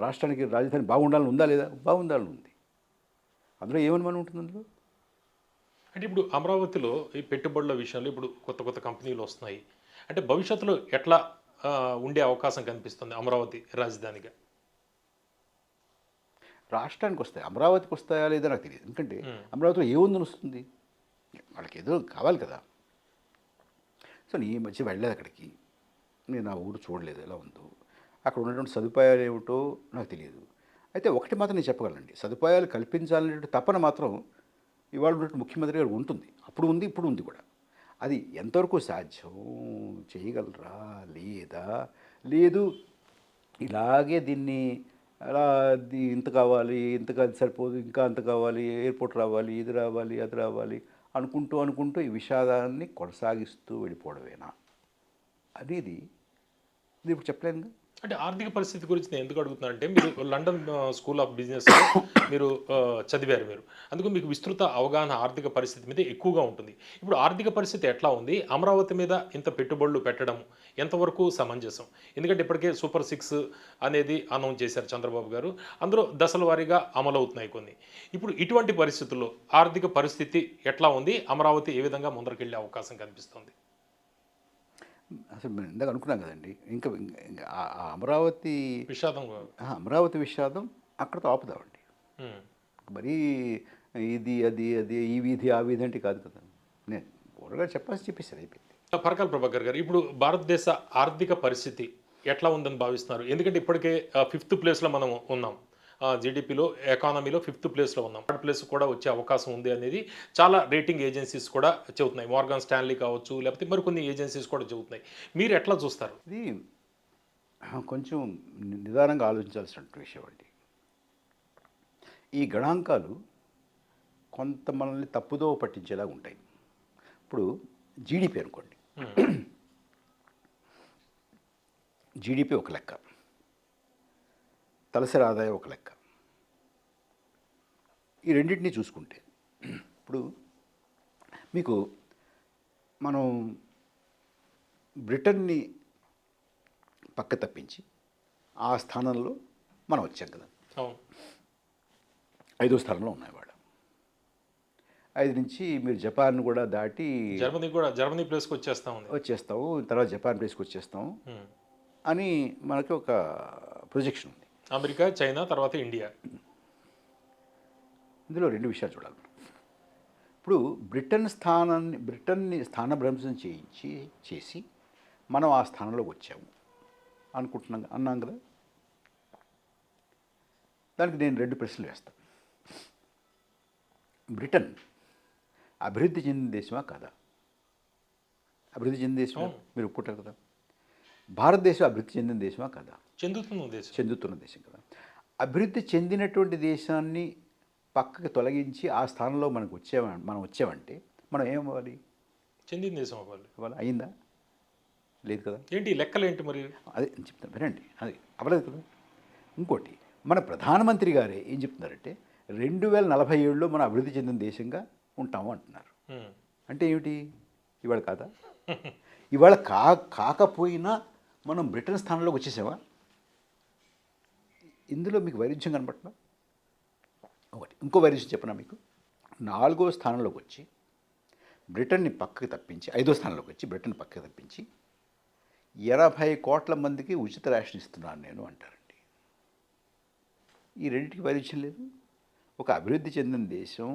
రాష్ట్రానికి రాజధాని బాగుండాలని ఉందా లేదా? బాగుండాలని ఉంది. అందులో ఏమనుమానం ఉంటుంది అందులో? అంటే ఇప్పుడు అమరావతిలో ఈ పెట్టుబడుల విషయంలో ఇప్పుడు కొత్త కొత్త కంపెనీలు వస్తున్నాయి. అంటే భవిష్యత్తులో ఎట్లా ఉండే అవకాశం కనిపిస్తుంది అమరావతి రాజధానిగా? రాష్ట్రానికి వస్తాయి, అమరావతికి వస్తాయా లేదా నాకు తెలియదు. ఎందుకంటే అమరావతిలో ఏముందని వస్తుంది, వాళ్ళకి ఏదో కావాలి కదా. సో నేను ఈ మధ్య వెళ్ళలేదు అక్కడికి, నేను ఆ ఊరు చూడలేదు ఎలా ఉందో, అక్కడ ఉన్నటువంటి సదుపాయాలు ఏమిటో నాకు తెలియదు. అయితే ఒకటి మాత్రం నేను చెప్పగలనండి, సదుపాయాలు కల్పించాలనేటువంటి తపన మాత్రం ఇవాళ ఉన్నటువంటి ముఖ్యమంత్రి గారు ఉంటుంది. అప్పుడు ఉంది, ఇప్పుడు ఉంది కూడా. అది ఎంతవరకు సాధ్యం చేయగలరా లేదా, లేదు ఇలాగే దీన్ని అలా ఇంత కావాలి, ఇంతగా సరిపోదు, ఇంకా అంత కావాలి, ఎయిర్పోర్ట్ రావాలి, ఇది రావాలి, అది రావాలి అనుకుంటూ ఈ విషాదాన్ని కొనసాగిస్తూ వెళ్ళిపోవడమేనా అనేది ఇది ఇప్పుడు చెప్పలేనుగా. అంటే ఆర్థిక పరిస్థితి గురించి నేను ఎందుకు అడుగుతున్నానంటే, మీరు లండన్ స్కూల్ ఆఫ్ బిజినెస్ మీరు చదివారు మీరు. అందుకు మీకు విస్తృత అవగాహన ఆర్థిక పరిస్థితి మీద ఎక్కువగా ఉంటుంది. ఇప్పుడు ఆర్థిక పరిస్థితి ఎట్లా ఉంది? అమరావతి మీద ఇంత పెట్టుబడులు పెట్టడం ఎంతవరకు సమంజసం? ఎందుకంటే ఇప్పటికే సూపర్ 6 అనేది అనౌన్స్ చేశారు చంద్రబాబు గారు. అందులో దశల వారీగా అమలవుతున్నాయి కొన్ని. ఇప్పుడు ఇటువంటి పరిస్థితుల్లో ఆర్థిక పరిస్థితి ఎట్లా ఉంది? అమరావతి ఏ విధంగా ముందరకెళ్ళే అవకాశం కనిపిస్తుంది? అసలు మేము ఇందాక అనుకున్నాం కదండి, ఇంకా ఆ అమరావతి విషాదం. అమరావతి విషాదం అక్కడితో ఆపుదామండి. హ్మ్. మరీ ఇది అది అది ఈ వీధి ఆ వీధి అంటే కాదు కదా. నేను ఊరగా చెప్పేసాను, అయిపోయింది. పరకాల ప్రభాకర్ గారు, ఇప్పుడు భారతదేశ ఆర్థిక పరిస్థితి ఎట్లా ఉందని భావిస్తున్నారు? ఎందుకంటే ఇప్పటికే 5th ప్లేస్లో మనం ఉన్నాం. జీడిపిలో, ఎకానమీలో 5th ప్లేస్లో ఉన్నాం. 3rd ప్లేస్ కూడా వచ్చే అవకాశం ఉంది అనేది చాలా రేటింగ్ ఏజెన్సీస్ కూడా చెబుతున్నాయి. మార్గాన్ స్టాన్లీ కావచ్చు, లేకపోతే మరికొన్ని ఏజెన్సీస్ కూడా చెబుతున్నాయి. మీరు ఎట్లా చూస్తారు? ఇది కొంచెం నిదానంగా ఆలోచించాల్సిన విషయం అండి. ఈ గణాంకాలు కొంత మనల్ని తప్పుదో పట్టించేలాగా ఉంటాయి. ఇప్పుడు జీడిపి అనుకోండి, జీడిపి ఒక లెక్క, తలసరి ఆదాయం ఒక లెక్క. ఈ రెండింటినీ చూసుకుంటే ఇప్పుడు మీకు మనం బ్రిటన్ని పక్క తప్పించి ఆ స్థానంలో మనం వచ్చాం కదా. అవును. 5వ స్థానంలో ఉన్నాయి వాడు. 5 నుంచి మీరు జపాన్ కూడా దాటి జర్మనీ ప్లేస్కి వచ్చేస్తాము, తర్వాత జపాన్ ప్లేస్కి వచ్చేస్తాము అని మనకి ఒక ప్రొజెక్షన్ ఉంది. అమెరికా, చైనా, తర్వాత ఇండియా. ఇందులో 2 విషయాలు చూడాలి. ఇప్పుడు బ్రిటన్ని స్థానభ్రంశం చేసి మనం ఆ స్థానంలోకి వచ్చాము అన్నాం కదా. దానికి నేను 2 ప్రశ్నలు వేస్తాను. బ్రిటన్ అభివృద్ధి చెందిన దేశమా కాదా? అభివృద్ధి చెందిన దేశమా? మీరు ఒప్పుకుంటారు కదా. భారతదేశం అభివృద్ధి చెందిన దేశమా కాదా? చెందుతున్న దేశం కదా. అభివృద్ధి చెందినటువంటి దేశాన్ని పక్కకి తొలగించి ఆ స్థానంలో మనం వచ్చామంటే మనం ఏమవ్వాలి? చెందిన దేశం అవ్వాలి. అయిందా? లేదు కదా. ఏంటి లెక్కలు ఏంటి మరి? అదే చెప్తాను వినండి, అది అవ్వలేదు కదా. ఇంకోటి, మన ప్రధానమంత్రి గారే ఏం చెప్తున్నారంటే 2047లో మనం అభివృద్ధి చెందిన దేశంగా ఉంటాము అంటున్నారు. ఉమ్. అంటే ఏమిటి? ఇవాళ కాదా? ఇవాళ కాకపోయినా మనం బ్రిటన్ స్థానంలోకి వచ్చేసామా? ఇందులో మీకు వైరుధ్యం కనపట్ల ఒకటి. ఇంకో వైరుధ్యం చెప్పనా మీకు? 4వ స్థానంలోకి వచ్చి బ్రిటన్ని పక్కకి తప్పించి 5వ స్థానంలోకి వచ్చి బ్రిటన్ పక్కకి తప్పించి 80 కోట్ల మందికి ఉచిత రేషన్ ఇస్తున్నాను నేను అంటారండి. ఈ రెండింటికి వైరుధ్యం లేదు. ఒక అభివృద్ధి చెందిన దేశం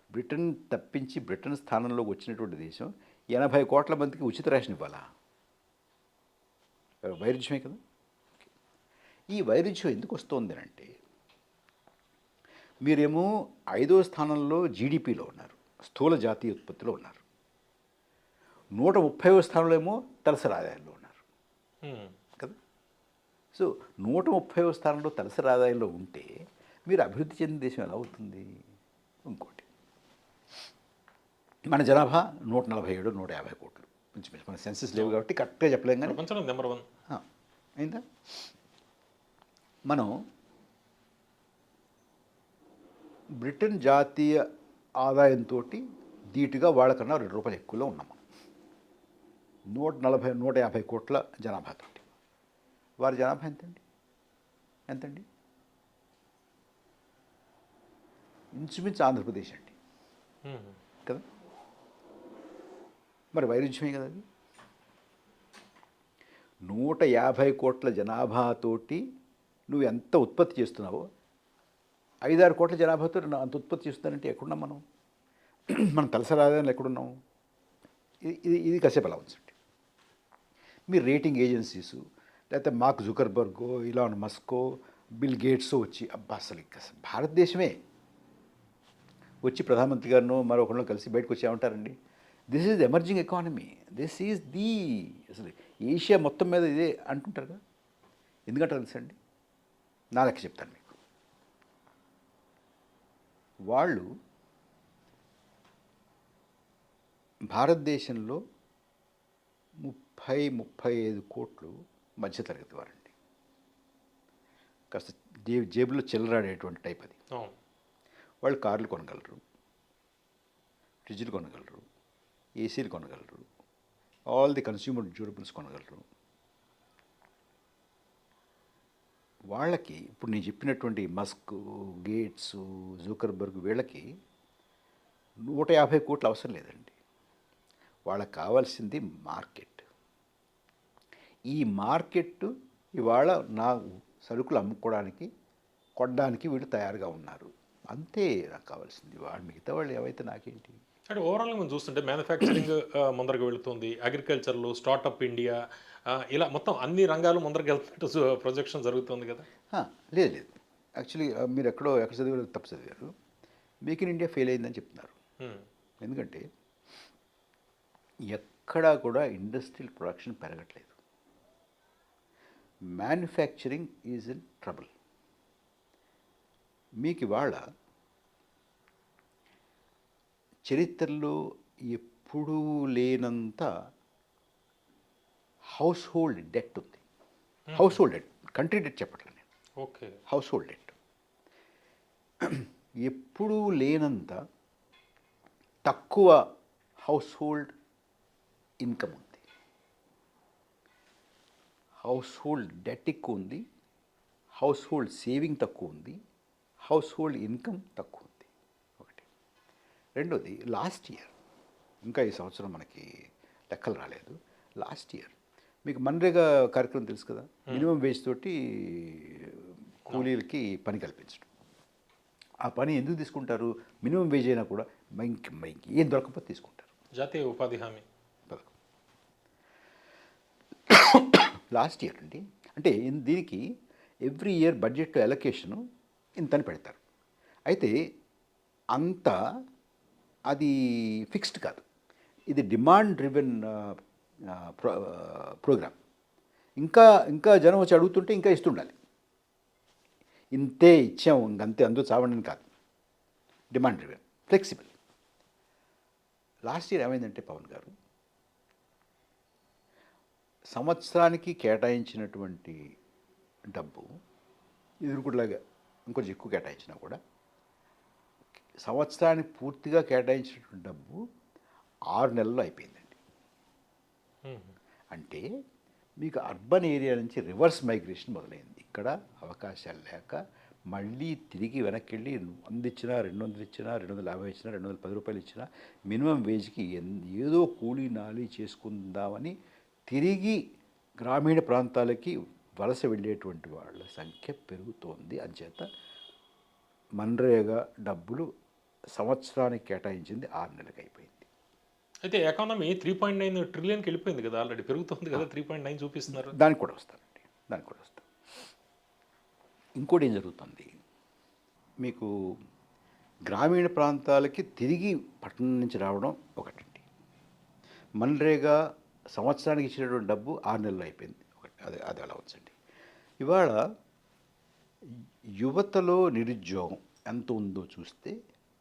బ్రిటన్ తప్పించి బ్రిటన్ స్థానంలోకి వచ్చినటువంటి దేశం 80 కోట్ల మందికి ఉచిత రేషన్ ఇవ్వాలా? వైరుధ్యమే కదా. ఈ వైరుధ్యం ఎందుకు వస్తుంది అంటే మీరేమో 5వ స్థానంలో జీడిపిలో ఉన్నారు, స్థూల జాతీయ ఉత్పత్తిలో ఉన్నారు. 130వ స్థానంలో ఏమో తలసరి ఆదాయంలో ఉన్నారు ఉమ్. కదా. సో 130వ స్థానంలో తలసరి ఆదాయంలో ఉంటే మీరు అభివృద్ధి చెందిన దేశం ఎలా అవుతుంది? ఇంకోటి, మన జనాభా 147, 150 కోట్లు ఇంచుమించు. మన సెన్సెస్ లేవు కాబట్టి కరెక్ట్గా చెప్పలేం కానీ ప్రపంచంలో నెంబర్ 1. అయిందా? మనం బ్రిటన్ జాతీయ ఆదాయంతో ధీటుగా వాళ్ళకన్నా ₹2 ఎక్కువలో ఉన్నాం. 150 కోట్ల జనాభాతో. వారి జనాభా ఎంతండి? ఇంచుమించు ఆంధ్రప్రదేశ్ అండి ఉమ్. కదా. మరి వైరుధ్యమే కదా అది. 150 కోట్ల జనాభాతోటి నువ్వు ఎంత ఉత్పత్తి చేస్తున్నావో 5-6 కోట్ల జనాభాతో అంత ఉత్పత్తి చేస్తున్నానంటే ఎక్కడున్నాం మనం? మనం తలసరి ఆదాయంలో ఎక్కడున్నాం? ఇది కాసేపు అలా ఉంచండి. మీ రేటింగ్ ఏజెన్సీసు లేకపోతే మార్క్ జుకర్బర్గో, ఇలాన్ మస్కో, బిల్ గేట్సో వచ్చి అబ్బా అసలు భారతదేశమే వచ్చి ప్రధానమంత్రి గారినో మరొకరినో కలిసి బయటకు వచ్చి ఏమంటారండి? This is emerging economy, this is the అసలు ఏషియా మొత్తం మీద ఇదే అంటుంటారు కదా. ఎందుకంటారు తెలుసండి? నా లెక్క చెప్తాను మీకు. వాళ్ళు భారతదేశంలో 30-35 కోట్లు మధ్యతరగతి వారండి. కాస్త జేబులో చిల్లరాడేటువంటి టైప్ అది. అవును. వాళ్ళు కార్లు కొనగలరు, ఫ్రిడ్జ్లు కొనగలరు, ఏసీలు కొనగలరు, ఆల్ ది కన్స్యూమర్ డ్యూరబుల్స్ కొనగలరు. వాళ్ళకి ఇప్పుడు నేను చెప్పినటువంటి మస్క్, గేట్స్, జూకర్బర్గ్ వీళ్ళకి 150 కోట్లు అవసరం లేదండి. వాళ్ళకి కావాల్సింది మార్కెట్. ఈ మార్కెట్ ఇవాళ నా సరుకులు అమ్ముకోవడానికి, కొనడానికి వీళ్ళు తయారుగా ఉన్నారు. అంతే నాకు కావాల్సింది. మిగతా వాళ్ళు ఏవైతే నాకేంటి. అంటే ఓవరాల్గా మనం చూస్తుంటే మ్యానుఫ్యాక్చరింగ్ ముందరకు వెళుతుంది, అగ్రికల్చర్లో స్టార్టప్ ఇండియా ఇలా మొత్తం అన్ని రంగాలు ముందరకు వెళ్తున్నట్టు ప్రొజెక్షన్ జరుగుతుంది కదా. లేదు. యాక్చువల్లీ మీరు ఎక్కడ చదివారు? తప్పు చదివారు. మేక్ ఇన్ ఇండియా ఫెయిల్ అయిందని చెప్తున్నారు. ఎందుకంటే ఎక్కడా కూడా ఇండస్ట్రియల్ ప్రొడక్షన్ పెరగట్లేదు. Manufacturing is in trouble. మీకు ఇవాళ చరిత్రలో ఎప్పుడూ లేనంత హౌస్ హోల్డ్ డెట్ ఉంది. Household debt, country debt చెప్పట్లేదు నేను. ఓకే. హౌస్ హోల్డ్ డెట్ ఎప్పుడూ లేనంత తక్కువ హౌస్ హోల్డ్ ఇన్కమ్ ఉంది. హౌస్ హోల్డ్ డెట్ ఎక్కువ ఉంది, హౌస్ హోల్డ్ సేవింగ్ తక్కువ ఉంది, హౌస్ హోల్డ్ ఇన్కమ్ తక్కువ ఉంది. ఒకటి. రెండోది, లాస్ట్ ఇయర్, ఇంకా ఈ సంవత్సరం మనకి లెక్కలు రాలేదు, లాస్ట్ ఇయర్ మీకు మన్రేగా కార్యక్రమం తెలుసు కదా. మినిమం వేజ్ తోటి కూలీలకి పని కల్పించడం. ఆ పని ఎందుకు తీసుకుంటారు? మినిమం వేజ్ అయినా కూడా మైంకి ఏం దొరకకపోతే తీసుకుంటారు. జాతీయ ఉపాధి హామీ పథకం లాస్ట్ ఇయర్ అండి. అంటే దీనికి ఎవ్రీ ఇయర్ బడ్జెట్ అలొకేషను ఇంతని పెడతారు. అయితే అంత అది ఫిక్స్డ్ కాదు. ఇది డిమాండ్ డ్రివెన్ ప్రోగ్రామ్. ఇంకా జనం వచ్చి అడుగుతుంటే ఇంకా ఇస్తుండాలి. ఇంతే ఇచ్చాము ఇంకంతే అందుకు చావండి కాదు. Demand driven, flexible. Last year ఏమైందంటే పవన్ గారు, సంవత్సరానికి కేటాయించినటువంటి డబ్బు ఇది కూడా ఇంకొంచెం ఎక్కువ కేటాయించినా కూడా సంవత్సరానికి పూర్తిగా కేటాయించినటువంటి డబ్బు 6 నెలల్లో అయిపోయిందండి. అంటే మీకు అర్బన్ ఏరియా నుంచి రివర్స్ మైగ్రేషన్ మొదలైంది. ఇక్కడ అవకాశాలు లేక మళ్ళీ తిరిగి వెనక్కి వెళ్ళి 100 ఇచ్చినా, 200 ఇచ్చినా, 250 ఇచ్చినా, 210 రూపాయలు ఇచ్చినా మినిమం వేజ్కి ఏదో కూలీ నాలి చేసుకుందామని తిరిగి గ్రామీణ ప్రాంతాలకి వలస వెళ్ళేటువంటి వాళ్ళ సంఖ్య పెరుగుతోంది. అంచేత మన్రేగా డబ్బులు సంవత్సరానికి కేటాయించింది 6 నెలలకు అయిపోయింది. అయితే ఎకానమీ 3.9 ట్రిలియన్కి వెళ్ళిపోయింది కదా, ఆల్రెడీ పెరుగుతుంది కదా, 3.9 చూపిస్తున్నారు. దానికి కూడా వస్తానండి, దానికి కూడా వస్తాను. ఇంకోటి ఏం జరుగుతుంది, మీకు గ్రామీణ ప్రాంతాలకి తిరిగి పట్టణం నుంచి రావడం ఒకటండి. మన్రేగా సంవత్సరానికి ఇచ్చినటువంటి డబ్బు 6 నెలలు అయిపోయింది ఒకటి. అది అలా వచ్చండి. ఇవాళ యువతలో నిరుద్యోగం ఎంత ఉందో చూస్తే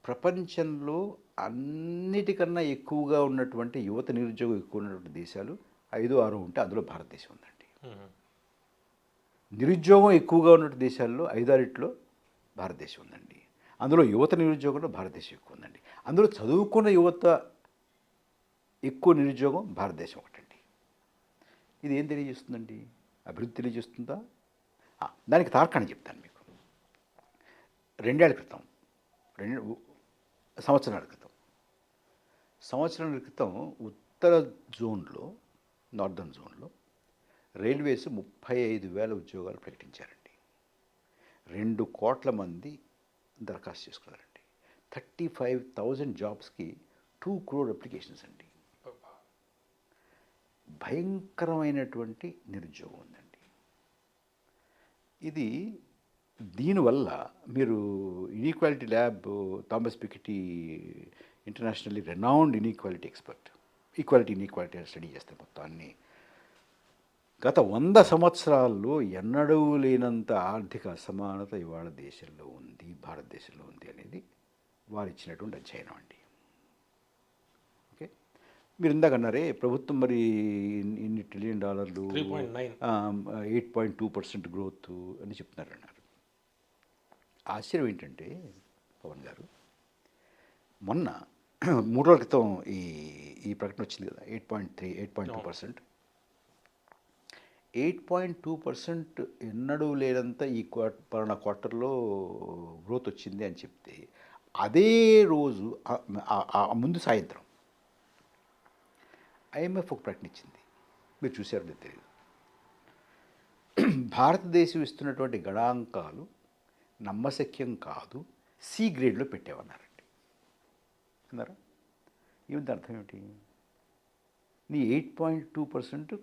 ప్రపంచంలో అన్నిటికన్నా ఎక్కువగా ఉన్నటువంటి యువత నిరుద్యోగం ఎక్కువ ఉన్నటువంటి దేశాలు 5, 6 ఉంటే అందులో భారతదేశం ఉందండి. నిరుద్యోగం ఎక్కువగా ఉన్నటువంటి దేశాల్లో 5, 6 భారతదేశం ఉందండి. అందులో యువత నిరుద్యోగంలో భారతదేశం ఎక్కువ ఉందండి. అందులో చదువుకున్న యువత ఎక్కువ నిరుద్యోగం భారతదేశం ఒకటండి. ఇది ఏం తెలియజేస్తుందండి? అభివృద్ధి తెలియజేస్తుందా? దానికి తార్కాణం చెప్తాను మీకు. 2 ఏళ్ల క్రితం, సంవత్సరాల క్రితం ఉత్తర జోన్లో, నార్దర్న్ జోన్లో రైల్వేస్ 35,000 ఉద్యోగాలు ప్రకటించారండి. 2 కోట్ల మంది దరఖాస్తు చేసుకున్నారండి. 35,000 జాబ్స్కి 2 crore అప్లికేషన్స్ అండి. భయంకరమైనటువంటి నిరుద్యోగం ఉందండి. దీనివల్ల మీరు inequality lab, Thomas పికెటీ internationally renowned inequality expert, inequality study చేస్తారు మొత్తం అన్నీ. గత 100 సంవత్సరాల్లో ఎన్నడూ లేనంత ఆర్థిక అసమానత ఇవాళ దేశంలో ఉంది, భారతదేశంలో ఉంది అనేది వారు ఇచ్చినటువంటి అధ్యయనం అండి. ఓకే, మీరు ఇందాక అన్నారే ప్రభుత్వం మరి ఇన్ని $1 trillion 8.2% గ్రోత్ అని చెప్తున్నారన్నారు. ఆశ్చర్యం ఏంటంటే పవన్ గారు, మొన్న 3 రోజుల క్రితం ఈ ప్రకటన వచ్చింది కదా, 8.2%. 8.2% ఎన్నడూ లేనంత ఈ పలానా క్వార్టర్లో గ్రోత్ వచ్చింది అని చెప్తే, అదే రోజు ముందు సాయంత్రం IMF ఒక ప్రకటన ఇచ్చింది. మీరు చూశారో లేదు తెలియదు. భారతదేశం ఇస్తున్నటువంటి గణాంకాలు నమ్మశక్యం కాదు, C గ్రేడ్లో పెట్టామన్నారండి. అన్నారా? ఏమిటి అర్థం ఏమిటి? నీ 8.2%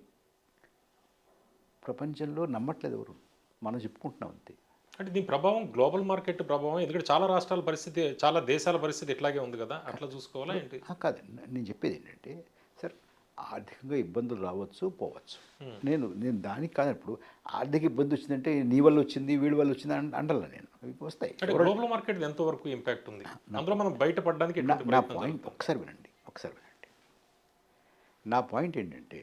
ప్రపంచంలో నమ్మట్లేదు ఎవరు, మనం చెప్పుకుంటున్నాం అంతే. అంటే దీని ప్రభావం గ్లోబల్ మార్కెట్ ప్రభావం, ఎందుకంటే చాలా రాష్ట్రాల పరిస్థితి, చాలా దేశాల పరిస్థితి ఇట్లాగే ఉంది కదా, అట్లా చూసుకోవాలా ఏంటి? కాదండి, నేను చెప్పేది ఏంటంటే, సార్ ఆర్థికంగా ఇబ్బందులు రావచ్చు, పోవచ్చు. నేను దానికి కాదు. ఇప్పుడు ఆర్థిక ఇబ్బంది వచ్చిందంటే నీ వల్ల వచ్చింది, వీడి వల్ల వచ్చింది అంటాను నేను. వస్తాయి. అంటే గ్లోబల్ మార్కెట్ ఎంతవరకు ఇంపాక్ట్ ఉంది, అందులో మనం బయటపడడానికి నా పాయింట్ ఒకసారి వినండి. నా పాయింట్ ఏంటంటే,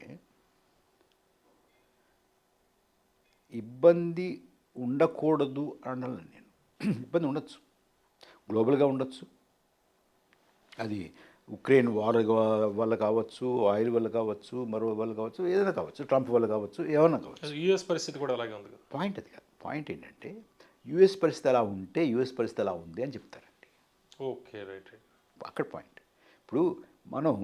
ఇబ్బంది ఉండకూడదు అనాలి నేను. ఇబ్బంది ఉండొచ్చు, గ్లోబల్గా ఉండొచ్చు. అది ఉక్రెయిన్ వార్ వల్ల కావచ్చు, ఆయిల్ వల్ల కావచ్చు, మరో వల్ల కావచ్చు, ఏదైనా కావచ్చు, ట్రంప్ వల్ల కావచ్చు, ఏమైనా కావచ్చు. యుఎస్ పరిస్థితి కూడా అలాగే ఉంది కదా. పాయింట్ అది కాదు. పాయింట్ ఏంటంటే, యుఎస్ పరిస్థితి అలా ఉంటే యుఎస్ పరిస్థితి అలా ఉంది అని చెప్తారండి. Okay, right. అక్కడ పాయింట్. ఇప్పుడు మనం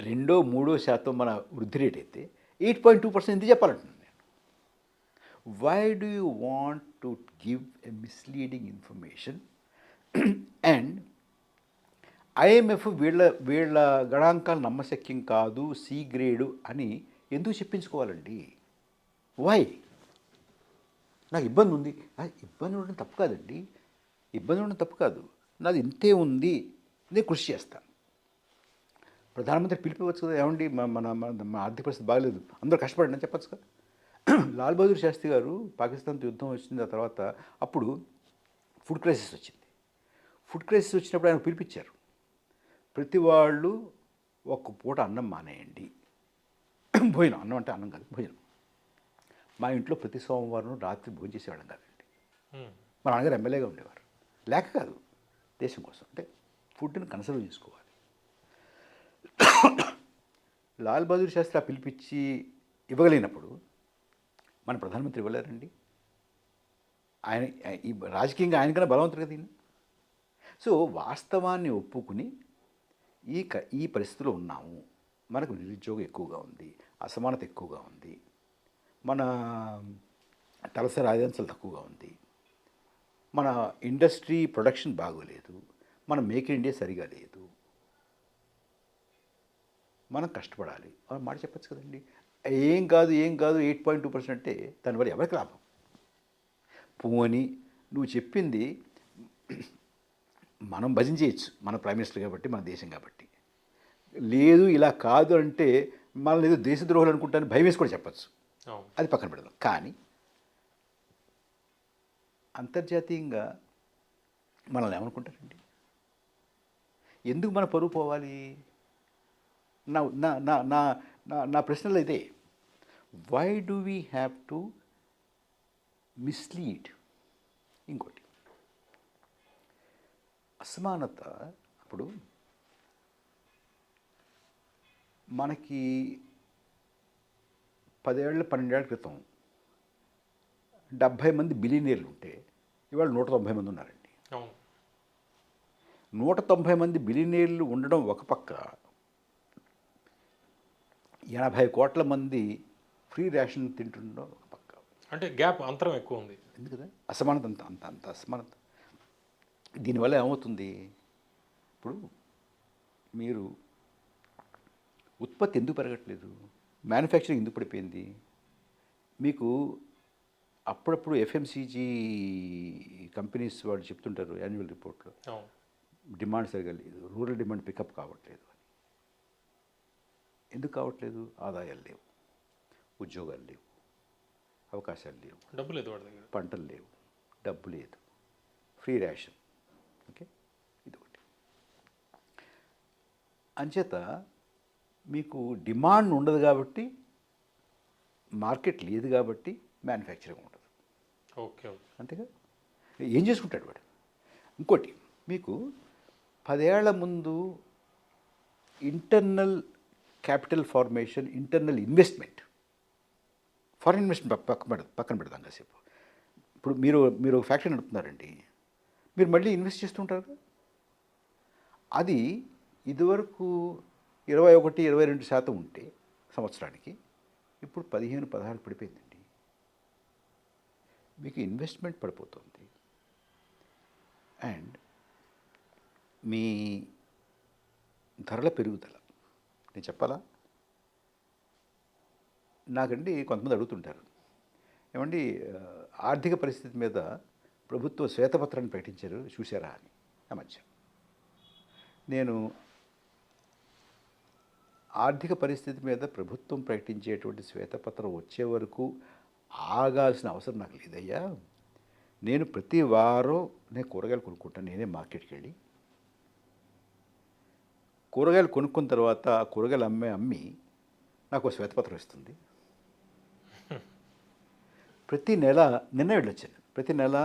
2-3% మన వృద్ధి రేట్ అయితే 8.2% ఎందుకు చెప్పాలంటున్నాను నేను. Why do you want to give a misleading information? And IMF వీళ్ళ గణాంకాలు నమ్మశక్యం కాదు, C గ్రేడు అని ఎందుకు చెప్పించుకోవాలండి? వై? నాకు ఇబ్బంది ఉంది, ఇబ్బంది ఉండడం తప్పు కాదండి, ఇబ్బంది ఉండడం తప్పు కాదు. నాది ఇంతే ఉంది, నేను కృషి చేస్తాను. ప్రధానమంత్రి పిలిపివచ్చు కదా, ఏమండి మన ఆర్థిక పరిస్థితి బాగలేదు, అందరూ కష్టపడండి అని చెప్పచ్చు కదా. లాల్ బహదూర్ శాస్త్రి గారు పాకిస్తాన్తో యుద్ధం వచ్చింది, ఆ తర్వాత అప్పుడు ఫుడ్ క్రైసిస్ వచ్చింది. ఫుడ్ క్రైసిస్ వచ్చినప్పుడు ఆయన పిలిపించారు, ప్రతి వాళ్ళు ఒక్క పూట అన్నం మానేయండి, భోజనం, అన్నం అంటే అన్నం కాదు, భోజనం మా ఇంట్లో ప్రతి సోమవారం రాత్రి భోజనం చేసేవాళ్ళం కాదండి. ఉమ్. మా నాన్నగారు ఎమ్మెల్యేగా ఉండేవారు. లేక కాదు, దేశం కోసం అంటే ఫుడ్ని కన్సర్వ్ చేసుకోవాలి. లాల్ బహదూర్ శాస్త్రి ఆ పిలిపించి ఇవ్వగలిగినప్పుడు మన ప్రధానమంత్రి ఇవ్వలేరండి. ఆయన ఈ రాజకీయంగా ఆయనకన్నా బలవంతుడు కదా ఈయన. సో వాస్తవాన్ని ఒప్పుకుని ఈ పరిస్థితిలో ఉన్నాము, మనకు నిరుద్యోగం ఎక్కువగా ఉంది, అసమానత ఎక్కువగా ఉంది, మన తలసరి ఆదాయాలు తక్కువగా ఉంది, మన ఇండస్ట్రీ ప్రొడక్షన్ బాగోలేదు, మన మేక్ ఇన్ ఇండియా సరిగా లేదు, మనం కష్టపడాలి అని మాట చెప్పచ్చు కదండి. ఏం కాదు 8.2% అంటే దానివల్ల ఎవరికి లాభం? పోని నువ్వు చెప్పింది మనం భజన చేయొచ్చు, మన ప్రైమ్ మినిస్టర్ కాబట్టి, మన దేశం కాబట్టి. లేదు ఇలా కాదు అంటే మనల్ని ఏదో దేశద్రోహులు అనుకుంటాను భయం వేసి కూడా చెప్పచ్చు, అవును. అది పక్కన పెడదాం. కానీ అంతర్జాతీయంగా మనల్ని ఏమనుకుంటారండి? ఎందుకు మన పరువు పోవాలి? నా నా నా నా నా నా ప్రశ్నలో ఇదే. Why do we have to mislead? ఇంకోటి అసమానత. అప్పుడు మనకి 10 ఏళ్ళ 12 ఏళ్ల క్రితం 70 మంది బిలియనీర్లు ఉంటే ఇవాళ 190 మంది ఉన్నారండి. అవును. 190 మంది బిలియనీర్లు ఉండడం ఒక పక్క, 80 కోట్ల మంది ఫ్రీ రేషన్ తింటుండడం ఒక పక్క. అంటే గ్యాప్ అంతరం ఎక్కువ ఉంది. ఎందుకు కదా అసమానత, అంత అంత అంత అసమానత. దీనివల్ల ఏమవుతుంది? ఇప్పుడు మీరు ఉత్పత్తి ఎందుకు పెరగట్లేదు? మ్యానుఫ్యాక్చరింగ్ ఎందుకు పడిపోయింది? మీకు అప్పుడప్పుడు ఎఫ్ఎంసీజీ కంపెనీస్ వాళ్ళు చెప్తుంటారు యాన్యువల్ రిపోర్ట్లో, అవును. డిమాండ్ సరిగా లేదు, రూరల్ డిమాండ్ పికప్ కావట్లేదు అని. ఎందుకు కావట్లేదు? ఆదాయాలు లేవు, ఉద్యోగాలు లేవు, అవకాశాలు లేవు, డబ్బు లేదు వాడి దగ్గర, పంటలు లేవు, డబ్బు లేదు, ఫ్రీ రేషన్. ఓకే, ఇది ఒకటి. అంచేత మీకు డిమాండ్ ఉండదు కాబట్టి, మార్కెట్ లేదు కాబట్టి మ్యానుఫ్యాక్చరింగ్ ఉండదు. Okay okay. అంతేగా, ఏం చేసుకుంటాడు వాడు? ఇంకోటి, మీకు 10 ఏళ్ల ముందు internal capital formation, internal investment, foreign investment పక్కన పెడదాం కాసేపు. ఇప్పుడు మీరు ఫ్యాక్టరీ నడుపుతున్నారండి, మీరు మళ్ళీ ఇన్వెస్ట్ చేస్తుంటారు కదా. అది ఇదివరకు 21-22% ఉంటే సంవత్సరానికి, ఇప్పుడు 15-16 పడిపోయిందండి. మీకు ఇన్వెస్ట్మెంట్ పడిపోతుంది. అండ్ మీ ధరల పెరుగుదల, నేను చెప్పాలా? నాకండి కొంతమంది అడుగుతుంటారు, ఏమండి ఆర్థిక పరిస్థితి మీద ప్రభుత్వం శ్వేతపత్రాన్ని ప్రకటించారు చూసారా అని. ఆ మధ్య నేను ఆర్థిక పరిస్థితి మీద ప్రభుత్వం ప్రకటించేటువంటి శ్వేతపత్రం వచ్చే వరకు ఆగాల్సిన అవసరం నాకు లేదయ్యా. నేను ప్రతి వారం నేను కూరగాయలు కొనుక్కుంటాను, నేనే మార్కెట్కి వెళ్ళి కూరగాయలు కొనుక్కున్న తర్వాత ఆ కూరగాయలు అమ్మి నాకు శ్వేతపత్రం ఇస్తుంది. ప్రతి నెల, నిన్న వెళ్ళొచ్చాను, ప్రతి నెల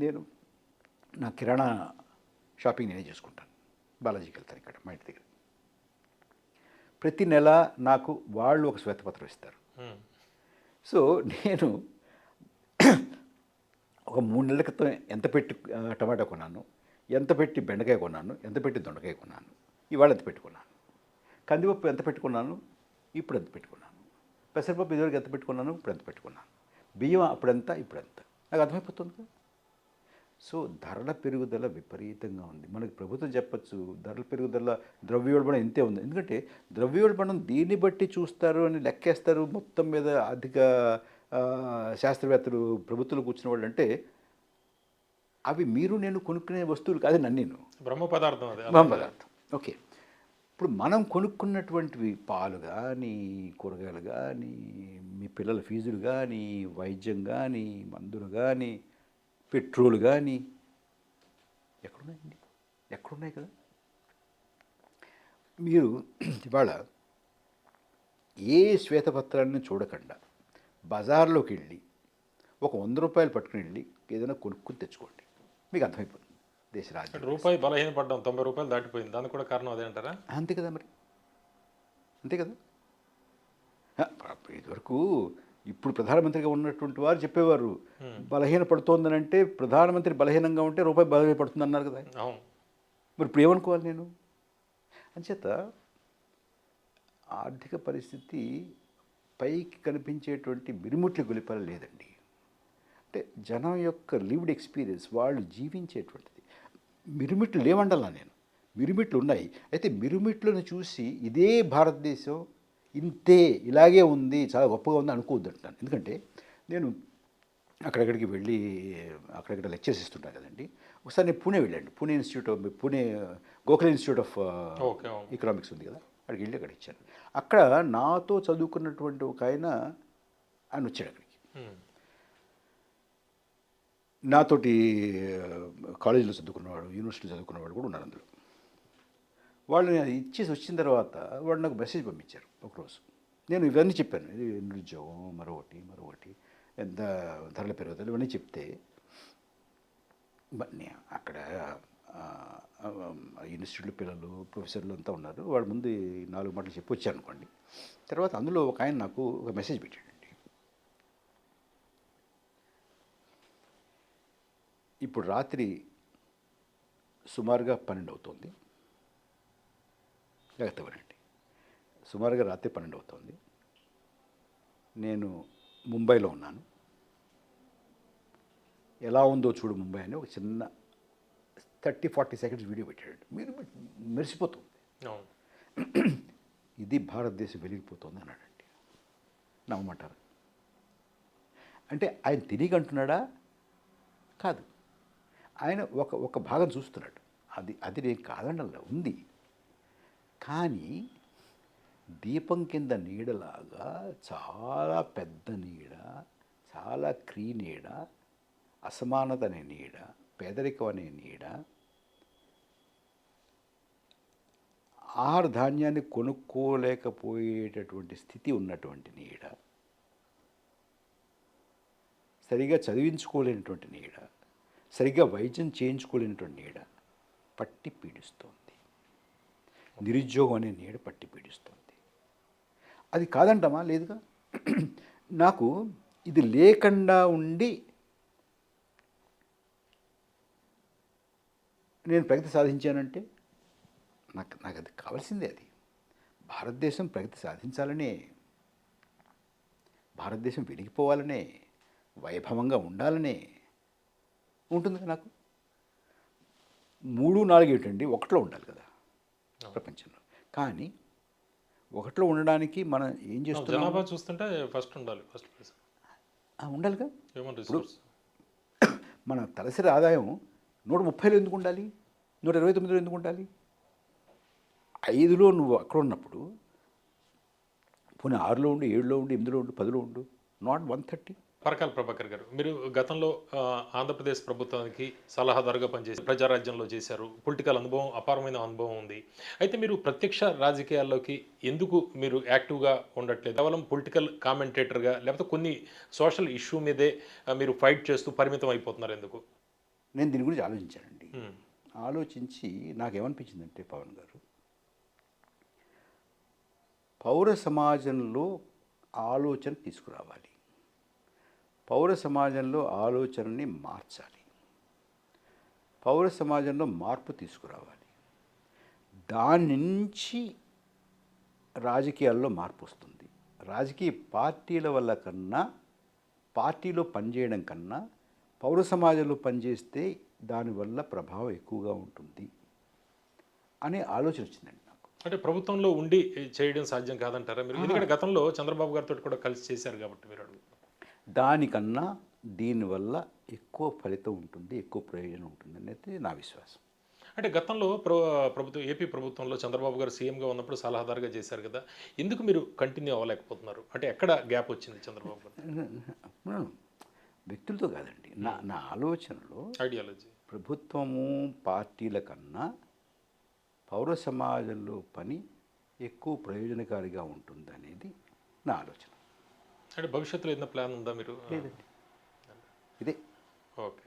నేను నా కిరాణా షాపింగ్ నేనే చేసుకుంటాను. బాలాజీకి వెళ్తాను ఇక్కడ మా ఇంటి దగ్గర. ప్రతి నెల నాకు వాళ్ళు ఒక శ్వేతపత్రం ఇస్తారు. సో నేను ఒక 3 నెలల క్రితం ఎంత పెట్టి టమాటా కొన్నాను, ఎంత పెట్టి బెండకాయ కొన్నాను, ఎంత పెట్టి దొండకాయ కొన్నాను, ఇవాళ ఎంత పెట్టుకున్నాను, కందిపప్పు ఎంత పెట్టుకున్నాను, ఇప్పుడు ఎంత పెట్టుకున్నాను, పెసరపప్పు ఇదివరకు ఎంత పెట్టుకున్నాను, ఇప్పుడు ఎంత పెట్టుకున్నాను, బియ్యం అప్పుడెంత ఇప్పుడెంత, నాకు అర్థమైపోతుంది కదా. సో ధరల పెరుగుదల విపరీతంగా ఉంది. మనకి ప్రభుత్వం చెప్పచ్చు ధరల పెరుగుదల, ద్రవ్యోల్బణం ఇంతే ఉంది. ఎందుకంటే ద్రవ్యోల్బణం దీన్ని బట్టి చూస్తారు అని లెక్కేస్తారు మొత్తం మీద ఆర్థిక శాస్త్రవేత్తలు, ప్రభుత్వంలో కూర్చున్న వాళ్ళు. అంటే అవి మీరు నేను కొనుక్కునే వస్తువులు కాదు, నేను బ్రహ్మ పదార్థం, అది బ్రహ్మ పదార్థం. ఓకే, ఇప్పుడు మనం కొనుక్కున్నటువంటివి పాలు కానీ, కూరగాయలు కానీ, మీ పిల్లల ఫీజులు కానీ, వైద్యం కానీ, మందులు కానీ, పెట్రోల్ కానీ ఎక్కడున్నాయండి? ఎక్కడున్నాయి కదా. మీరు ఇవాళ ఏ శ్వేతపత్రాన్ని చూడకుండా బజార్లోకి వెళ్ళి ఒక 100 రూపాయలు పట్టుకుని వెళ్ళి ఏదైనా కొనుక్కుని తెచ్చుకోండి, మీకు అర్థమైపోతుంది దేశ రాజ్యం. రూపాయి బలహీనపడ్డాం, 90 రూపాయలు దాటిపోయింది. దానికి కూడా కారణం అదే అంటారా? అంతే కదా మరి, అంతే కదా. ఇదివరకు ఇప్పుడు ప్రధానమంత్రిగా ఉన్నటువంటి వారు చెప్పేవారు బలహీన పడుతోందని, అంటే ప్రధానమంత్రి బలహీనంగా ఉంటే రూపాయి బలహీన పడుతుంది అన్నారు కదా. అవును. మరి ఇప్పుడు ఏమనుకోవాలి నేను? అంచేత ఆర్థిక పరిస్థితి పైకి కనిపించేటువంటి మిరుముట్ల గొలిపల లేదండి. అంటే జనం యొక్క లివ్డ్ ఎక్స్పీరియన్స్, వాళ్ళు జీవించేటువంటిది. మిరుమిట్లు లేవండలా నేను, మిరుమిట్లు ఉన్నాయి. అయితే మిరుమిట్లను చూసి ఇదే భారతదేశం ఇంతే, ఇలాగే ఉంది, చాలా గొప్పగా ఉంది అనుకోవద్దు అంటున్నాను. ఎందుకంటే నేను అక్కడక్కడికి వెళ్ళి అక్కడక్కడ లెక్చర్స్ ఇస్తుంటాను కదండి. ఒకసారి నేను పూణే వెళ్ళండి, Pune Gokhale institute of economics ఉంది కదా, అక్కడికి వెళ్ళి అక్కడ ఇచ్చాను. అక్కడ నాతో చదువుకున్నటువంటి ఒక ఆయన వచ్చాడు అక్కడికి. నాతోటి కాలేజీలో చదువుకున్నవాడు, యూనివర్సిటీలో చదువుకున్నవాడు కూడా ఉన్నారు అందులో. వాళ్ళని అది ఇచ్చేసి వచ్చిన తర్వాత వాడు నాకు మెసేజ్ పంపించారు ఒకరోజు. నేను ఇవన్నీ చెప్పాను, ఇది నిరుద్యోగం, మరొకటి ఎంత ధరల పెరుగుదల ఇవన్నీ చెప్తే, అక్కడ యూనివర్సిటీలో పిల్లలు, ప్రొఫెసర్లు అంతా ఉన్నారు. వాళ్ళ ముందు 4 మాటలు చెప్పి వచ్చాను అనుకోండి. తర్వాత అందులో ఒక ఆయన నాకు ఒక మెసేజ్ పెట్టాడండి. ఇప్పుడు రాత్రి సుమారుగా 12 అవుతుంది, జాగ్రత్తగానండి, సుమారుగా రాత్రి 12 అవుతుంది. నేను ముంబైలో ఉన్నాను, ఎలా ఉందో చూడు ముంబై అని ఒక చిన్న 30-40 సెకండ్స్ వీడియో పెట్టాడు. మీరు మెరిసిపోతుంది, ఇది భారతదేశం వెలిగిపోతుంది అన్నాడండి. నమ్మమంటారు? అంటే ఆయన తెలియకంటున్నాడా? కాదు, ఆయన ఒక భాగం చూస్తున్నాడు. అది నేను కాదనలా, ఉంది. కానీ దీపం కింద నీడలాగా చాలా పెద్ద నీడ, చాలా నీడ, అసమానత అనే నీడ, పేదరికం అనే నీడ, ఆహార ధాన్యాన్ని కొనుక్కోలేకపోయేటటువంటి స్థితి ఉన్నటువంటి నీడ, సరిగా చదివించుకోలేనటువంటి నీడ, సరిగ్గా వైద్యం చేయించుకోలేనటువంటి నీడ పట్టి పీడిస్తోంది. నిరుద్యోగం అనే నీడ పట్టి పీడిస్తోంది. అది కాదంటామా? లేదుగా. నాకు ఇది లేకుండా ఉండి నేను ప్రగతి సాధించానంటే నాకు అది కావాల్సిందే. అది భారతదేశం ప్రగతి సాధించాలనే, భారతదేశం వెలిగిపోవాలనే, వైభవంగా ఉండాలనే ఉంటుంది కదా. నాకు 3, 4 ఏంటండి, 1లో ఉండాలి కదా ప్రపంచంలో. కానీ 1లో ఉండడానికి మనం ఏం చేస్తున్నాం? జనాభా చూస్తుంటే ఫస్ట్ ఉండాలి, ఫస్ట్ ప్లేస్ ఉండాలిగా. ఇప్పుడు మన తలసరి ఆదాయం 130లో ఎందుకు ఉండాలి? 129లో ఎందుకు ఉండాలి? 5లో నువ్వు అక్కడ ఉన్నప్పుడు పోనీ 6లో ఉండు, 7లో ఉండు, 8లో ఉండు, 10లో ఉండు, నాట్ 130. పరకాల ప్రభాకర్ గారు, మీరు గతంలో ఆంధ్రప్రదేశ్ ప్రభుత్వానికి సలహాదారుగా పనిచేసి ప్రజారాజ్యంలో చేశారు. పొలిటికల్ అనుభవం, అపారమైన అనుభవం ఉంది. అయితే మీరు ప్రత్యక్ష రాజకీయాల్లోకి ఎందుకు మీరు యాక్టివ్గా ఉండట్లేదు? కేవలం పొలిటికల్ కామెంటేటర్గా, లేకపోతే కొన్ని సోషల్ ఇష్యూ మీదే మీరు ఫైట్ చేస్తూ పరిమితం అయిపోతున్నారు ఎందుకు? నేను దీని గురించి ఆలోచించానండి. ఆలోచించి నాకేమనిపించిందంటే, పవన్ గారు, పౌర సమాజంలో ఆలోచన తీసుకురావాలి, పౌర సమాజంలో ఆలోచనని మార్చాలి, పౌర సమాజంలో మార్పు తీసుకురావాలి. దాని నుంచి రాజకీయాల్లో మార్పు వస్తుంది. రాజకీయ పార్టీల వల్ల కన్నా, పార్టీలో పనిచేయడం కన్నా పౌర సమాజంలో పనిచేస్తే దానివల్ల ప్రభావం ఎక్కువగా ఉంటుంది అనే ఆలోచన వచ్చిందండి నాకు. అంటే ప్రభుత్వంలో ఉండి చేయడం సాధ్యం కాదంటారా మీరు? ఎందుకంటే గతంలో చంద్రబాబు గారితో కూడా కలిసి చేశారు కాబట్టి మీరు అడుగు. దానికన్నా దీనివల్ల ఎక్కువ ఫలితం ఉంటుంది, ఎక్కువ ప్రయోజనం ఉంటుంది అనేది నా విశ్వాసం. అంటే గతంలో ప్రభుత్వం, ఏపీ ప్రభుత్వంలో చంద్రబాబు గారు సీఎంగా ఉన్నప్పుడు సలహాదారుగా చేశారు కదా, ఎందుకు మీరు కంటిన్యూ అవ్వలేకపోతున్నారు? అంటే ఎక్కడ గ్యాప్ వచ్చింది చంద్రబాబు గారు? వ్యక్తులతో కాదండి, నా ఆలోచనలో ఐడియాలజీ. ప్రభుత్వము, పార్టీల కన్నా పౌర సమాజంలో పని ఎక్కువ ప్రయోజనకారిగా ఉంటుంది అనేది నా ఆలోచన. అంటే భవిష్యత్తులో ఏదైనా ప్లాన్ ఉందా మీరు? లేదండి. ఇదే. ఓకే.